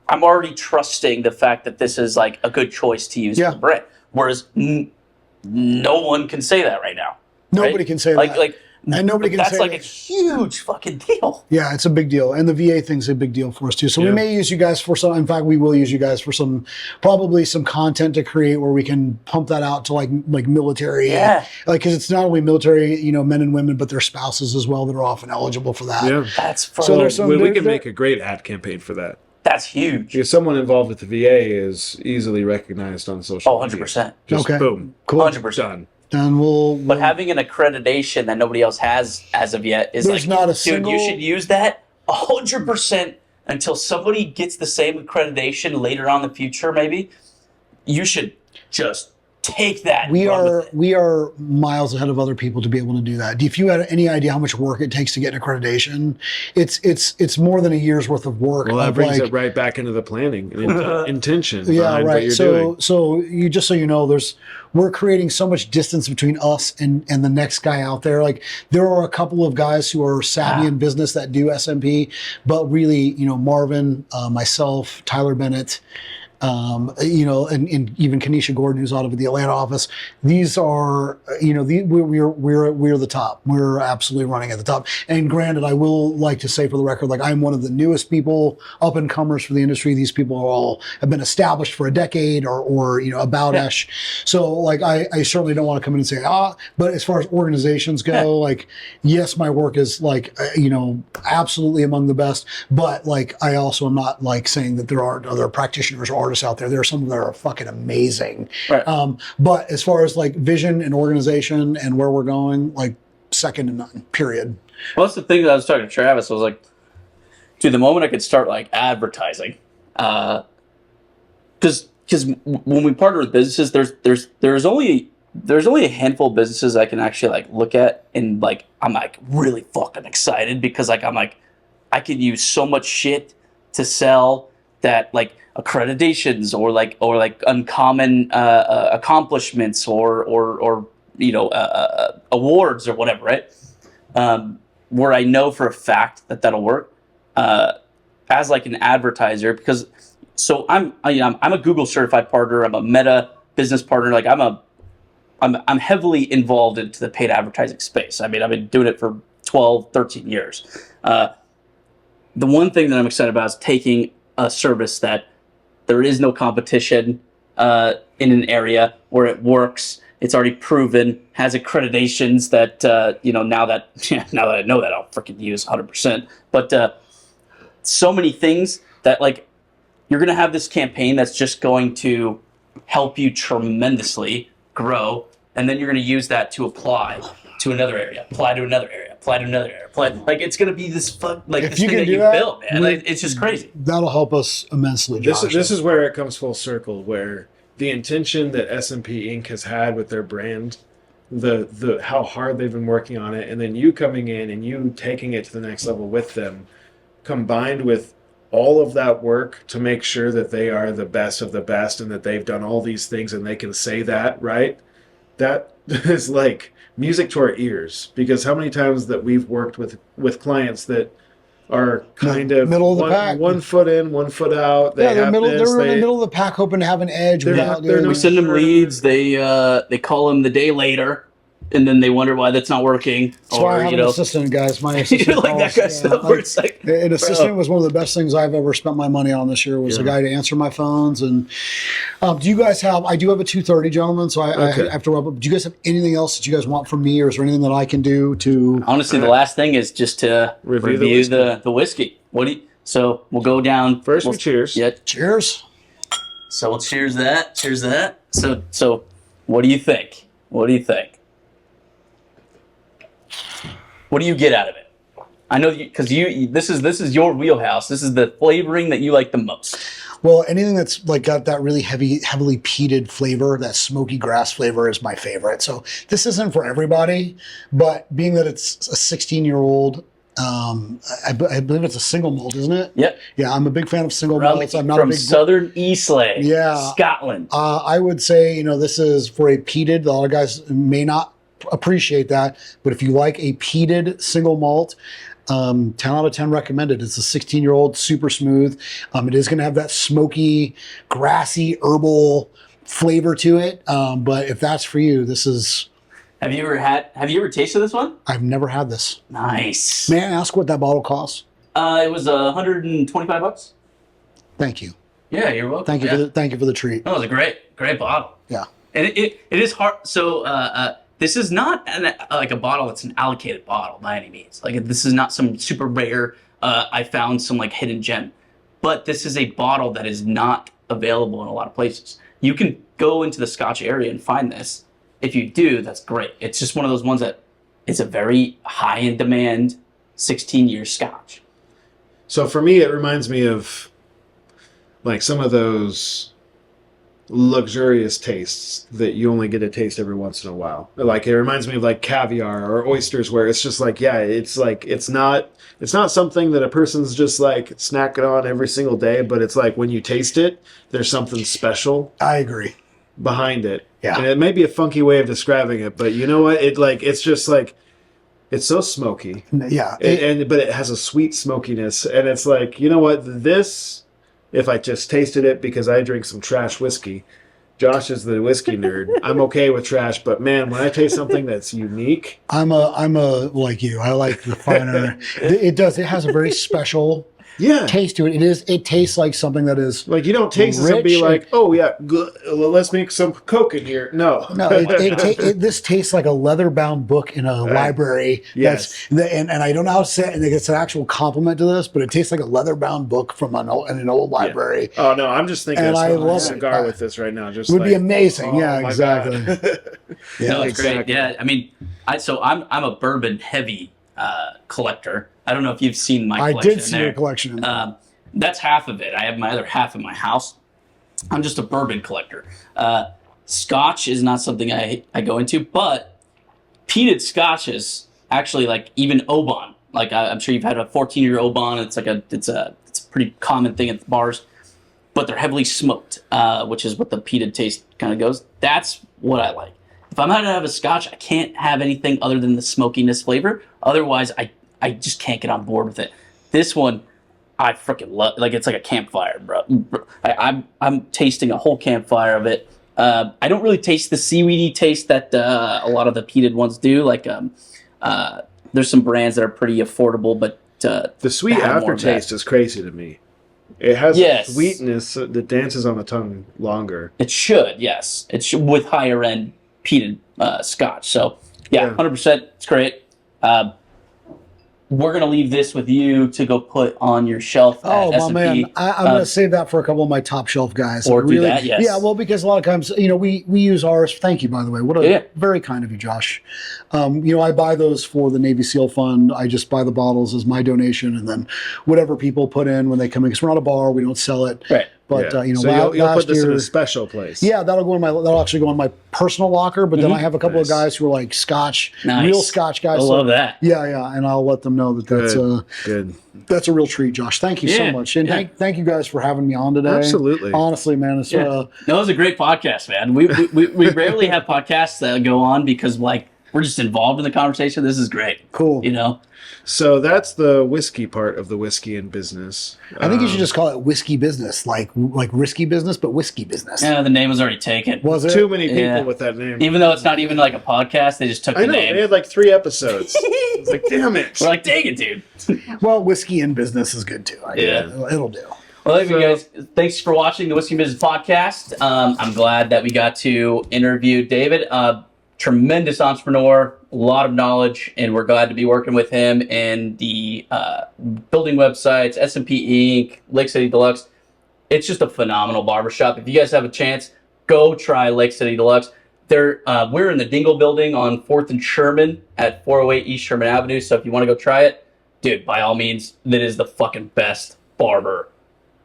I'm already trusting the fact that this is like a good choice to use Yeah. for the brand. Whereas no one can say that right now. nobody right? can say Like that. And nobody can that's say like that. a huge fucking deal. Yeah, it's a big deal, and the VA thing's a big deal for us too. So we Yeah. may use you guys for some. In fact, we will use you guys for probably some content to create where we can pump that out to like military. Yeah. Like because it's not only military, men and women, but their spouses as well that are often eligible for that. Yeah. That's So fucking, there's some- we there- can there- make a great ad campaign for that. that's huge. Because someone involved with the VA is easily recognized on social media. 100%. Just Okay. boom. Cool. 100%. Done. And But having an accreditation that nobody else has as of yet is There's like, not a dude, single- you should use that 100% until somebody gets the same accreditation later on in the future. Maybe you should just take that. we and run are with it. we are miles ahead of other people to be able to do that. If you had any idea how much work it takes to get an accreditation, it's more than a year's worth of work. Well, that of brings like, it right back into the planning and intention. Yeah, behind What right. you're So, doing. just so you know, we're creating so much distance between us and the next guy out there. Like there are a couple of guys who are savvy in business that do SMP, but really, Marvin, myself, Tyler Bennett, and even Kenesha Gordon, who's out of the Atlanta office. These are, we're the top. We're absolutely running at the top. And granted, I will like to say for the record, like I'm one of the newest people, up and comers for the industry. These people all have been established for a decade or about-ish. So like I certainly don't want to come in and say but as far as organizations go, like yes, my work is like absolutely among the best. But like I also am not like saying that there aren't other practitioners or artists out there. There are some that are fucking amazing. Right. But as far as like vision and organization and where we're going, like second to none. Period. Well, that's the thing that I was talking to Travis. I was like, dude, the moment I could start like advertising Because when we partner with businesses, there's only a handful of businesses I can actually like look at and like I'm like really fucking excited because like I'm like I could use so much shit to sell that like accreditations or like uncommon accomplishments or awards or whatever, right? Where I know for a fact that that'll work as like an advertiser because so I'm a Google certified partner. I'm a Meta business partner. Like I'm heavily involved into the paid advertising space. I mean, I've been doing it for 12, 13 years. The one thing that I'm excited about is taking a service that there is no competition in an area where it works. It's already proven, has accreditations that now that I know that I'll freaking use 100%. But so many things that like you're gonna have this campaign that's just going to help you tremendously grow, and then you're gonna use that to apply to another area, apply to another area, apply to another area, apply. Like it's gonna be this like If this you thing can that do you that, built, man. Like, it's just crazy. That'll help us immensely, Josh. This is where it comes full circle, where the intention that SMP Inc. has had with their brand, the how hard they've been working on it, and then you coming in and you taking it to the next level with them, combined with all of that work to make sure that they are the best of the best and that they've done all these things and they can say that, right? That is like music to our ears, because how many times that we've worked with clients that are kind of middle of the pack. 1 foot in, 1 foot out. They they're have middle. this, They're in the middle of the pack, hoping to have an edge. They're Without not- they're doing- We send them leads. They call them the day later, and then they wonder why that's not working. That's why I have an assistant, guys. My assistant. like that calls, kind of stuff. Where it's like, an assistant was one of the best things I've ever spent my money on this year. Was a guy to answer my phones. And do you guys have? I do have a 2:30, gentlemen. So I have to wrap up. Do you guys have anything else that you guys want from me, or is there anything that I can do to? honestly, the last thing is just to review the whiskey. What do you? So we'll go down First, we cheers. Yeah. Cheers. So we'll cheers that. Cheers that. So what do you think? What do you think? What do you get out of it? I know because this is your wheelhouse. This is the flavoring that you like the most. Well, anything that's like got that really heavily peated flavor, that smoky grass flavor is my favorite. So this isn't for everybody, but being that it's a 16-year-old, I believe it's a single malt, isn't it? Yep. Yeah, I'm a big fan of single malts. I'm not from a big Southern Eastleigh, Yeah. Scotland. I would say, this is for a peated. A lot of guys may not appreciate that, but if you like a peated single malt, 10 out of 10 recommended. It's a 16-year-old, super smooth. It is going to have that smoky, grassy, herbal flavor to it. But if that's for you, this is. Have you ever tasted this one? I've never had this. Nice. May I ask what that bottle costs? It was $125. Thank you. Yeah, you're welcome. Thank you thank you for the treat. That was a great bottle. Yeah. And it is hard. So this is not like a bottle that's an allocated bottle by any means. Like this is not some super rare. I found some like hidden gem, but this is a bottle that is not available in a lot of places. You can go into the Scotch area and find this. If you do, that's great. It's just one of those ones that it's a very high in demand 16-year Scotch. So for me, it reminds me of like some of those luxurious tastes that you only get to taste every once in a while. Like it reminds me of like caviar or oysters, where it's just like, yeah, it's like it's not something that a person's just like snacking on every single day, but it's like when you taste it, there's something special. I agree. Behind it. Yeah. And it may be a funky way of describing it, but you know what? It's just like it's so smoky. Yeah. But it has a sweet smokiness, and it's like, you know what? This, if I just tasted it because I drink some trash whiskey, Josh is the whiskey nerd. I'm okay with trash, but man, when I taste something that's unique, I'm a like you. I like the finer. It has a very special taste to it. It tastes like something that is like you don't taste this and be like, oh yeah, good. Let's make some Coke in here. No, this tastes like a leather-bound book in a library. Yes, and I don't know how to say it, and it's an actual compliment to this, but it tastes like a leather-bound book from an old library. Yeah. Oh no, I'm just thinking of a cigar it. with this right now. Just would be amazing. Yeah, exactly. No, it's great. Yeah, I mean, I'm a bourbon heavy collector. I don't know if you've seen my collection. I did see your collection. that's half of it. I have my other half in my house. I'm just a bourbon collector. Scotch is not something I go into, but peated scotches, actually, like even Oban. Like I'm sure you've had a 14-year Oban. It's a pretty common thing at the bars, but they're heavily smoked, which is what the peated taste kind of goes. That's what I like. If I'm going to have a scotch, I can't have anything other than the smokiness flavor. Otherwise, I just can't get on board with it. This one, I freaking love. Like, it's like a campfire, bro. I'm tasting a whole campfire of it. I don't really taste the seaweedy taste that a lot of the peated ones do. Like, there's some brands that are pretty affordable, but the sweet aftertaste is crazy to me. It has sweetness that dances on the tongue longer. It should, yes. It should, with higher end peated scotch. So, yeah, 100%. It's great. We're going to leave this with you to go put on your shelf at SMP. Man, I'm going to save that for a couple of my top shelf guys. Or do that, yes. Yeah, well, because a lot of times, we use ours. Thank you, by the way. What a very kind of you, Josh. I buy those for the Navy SEAL Fund. I just buy the bottles as my donation, and then whatever people put in when they come in, because we're not a bar, we don't sell it. Right. But so you'll put this in a special place. Yeah, that'll actually go in my personal locker. But then I have a couple of guys who are like Scotch, real Scotch guys. I love that. Yeah, and I'll let them know that's good. That's a real treat, Josh. Thank you so much, and thank you guys for having me on today. Absolutely, honestly, man, it's no, it was a great podcast, man. We rarely have podcasts that go on because we're just involved in the conversation. This is great. Cool. So that's the whiskey part of the whiskey in business. I think you should just call it whiskey business, like risky business, but whiskey business. Yeah, the name was already taken. Was it? Too many people with that name. Even though it's not even like a podcast, they just took the name. They had like 3 episodes. It's like, damn it. We're like, dang it, dude. Well, whiskey in business is good too. It'll do. Well, you guys, thanks for watching the Whiskey Business Podcast. I'm glad that we got to interview David. Tremendous entrepreneur, a lot of knowledge, and we're glad to be working with him in the building websites, SMP Inc., Lake City Deluxe. It's just a phenomenal barbershop. If you guys have a chance, go try Lake City Deluxe. We're in the Dingle building on 4th and Sherman at 408 East Sherman Avenue, so if you want to go try it, dude, by all means, that is the fucking best barber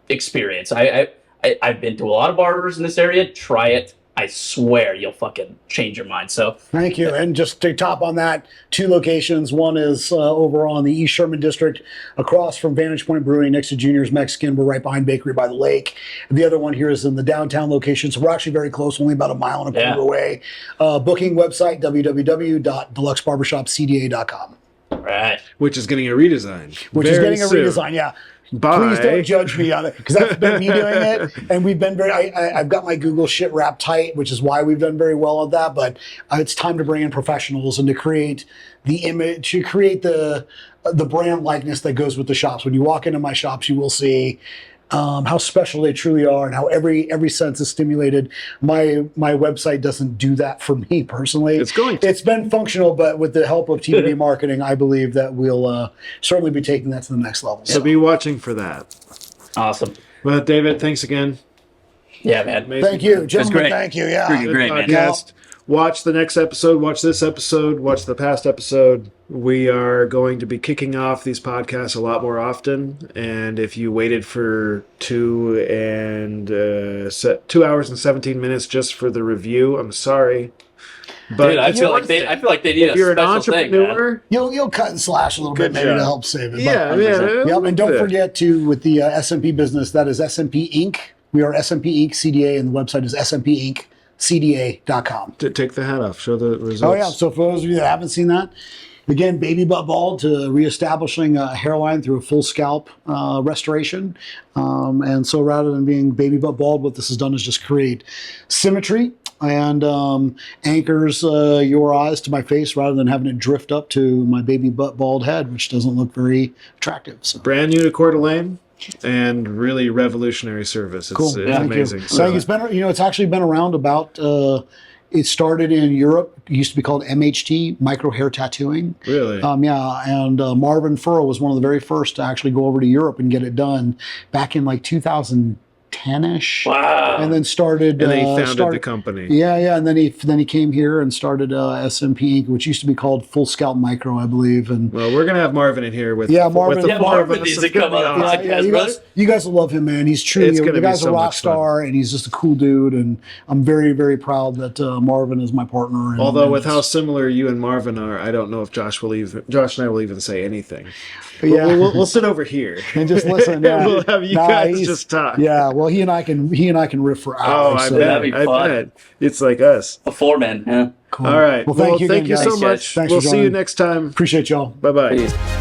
experience. I've been to a lot of barbers in this area. Try it. I swear you'll fucking change your mind. So thank you. And just to top on that, 2 locations. One is over on the East Sherman District, across from Vantage Point Brewing, next to Junior's Mexican. We're right behind Bakery by the Lake. The other one here is in the downtown location. So we're actually very close, only about a mile and a quarter away. Booking website, www.deluxebarbershopcda.com. Right. Which is getting a redesign. Redesign, yeah. Bye. Please don't judge me on it, because that's been me doing it, and we've been I've got my Google shit wrapped tight, which is why we've done very well at that. But it's time to bring in professionals and to create the image, to create the brand likeness that goes with the shops. When you walk into my shops, you will see how special they truly are, and how every sense is stimulated. My website doesn't do that for me personally. It's been functional, but with the help of TBD Marketing, I believe that we'll certainly be taking that to the next level. So be watching for that. Awesome. Well, David, thanks again. Yeah, man. Amazing. Thank you, gentlemen. Thank you. Yeah, great, man. Podcast. Watch the next episode, watch this episode, watch the past episode. We are going to be kicking off these podcasts a lot more often. And if you waited for 2 hours and 17 minutes just for the review, I'm sorry. But dude, I feel like they need if you're an entrepreneur, you'll cut and slash a little bit maybe to help save it. Yeah. And don't forget to, with the SMP business, that is SMP Inc. We are SMP Inc. CDA, and the website is SMP Inc. CDA.com. Take the hat off. Show the results. Oh, yeah. So for those of you that haven't seen that, again, baby butt bald to reestablishing a hairline through a full scalp restoration. And so rather than being baby butt bald, what this has done is just create symmetry and anchors your eyes to my face rather than having it drift up to my baby butt bald head, which doesn't look very attractive. So. Brand new to Coeur d'Alene. And really revolutionary service. It's, cool. It's amazing. So it's been, it's actually been around about. It started in Europe. It used to be called MHT, micro hair tattooing. Really? Yeah. And Marvin Furrow was one of the very first to actually go over to Europe and get it done back in like 2010, 2010ish. Wow. And then started. And then he founded the company. Yeah. And then he came here and started SMP Inc., which used to be called Full Scalp Micro, I believe. And Well, we're gonna have Marvin in here with Marvin. with the Yeah, four of Marvin us. needs to It's gonna come be on the awesome. podcast. you guys will love him, man. He's truly It's gonna the be guy's so a rock much fun. star, and he's just a cool dude. And I'm very, very proud that Marvin is my partner. And, Although and with how it's- similar you and Marvin are, I don't know if Josh and I will even say anything. Yeah. We'll sit over here. and just listen. Yeah. We'll have you Nah, guys he's- just talk. Yeah, well, he and I can riff for Oh, hours. I so- bet. That'd be I fun. bet. It's like us. A foreman. Yeah. Cool. All right. Well, thank you, thank again, you so guys. much. Thanks We'll for see you joining. next time. Appreciate y'all. Bye bye. Peace.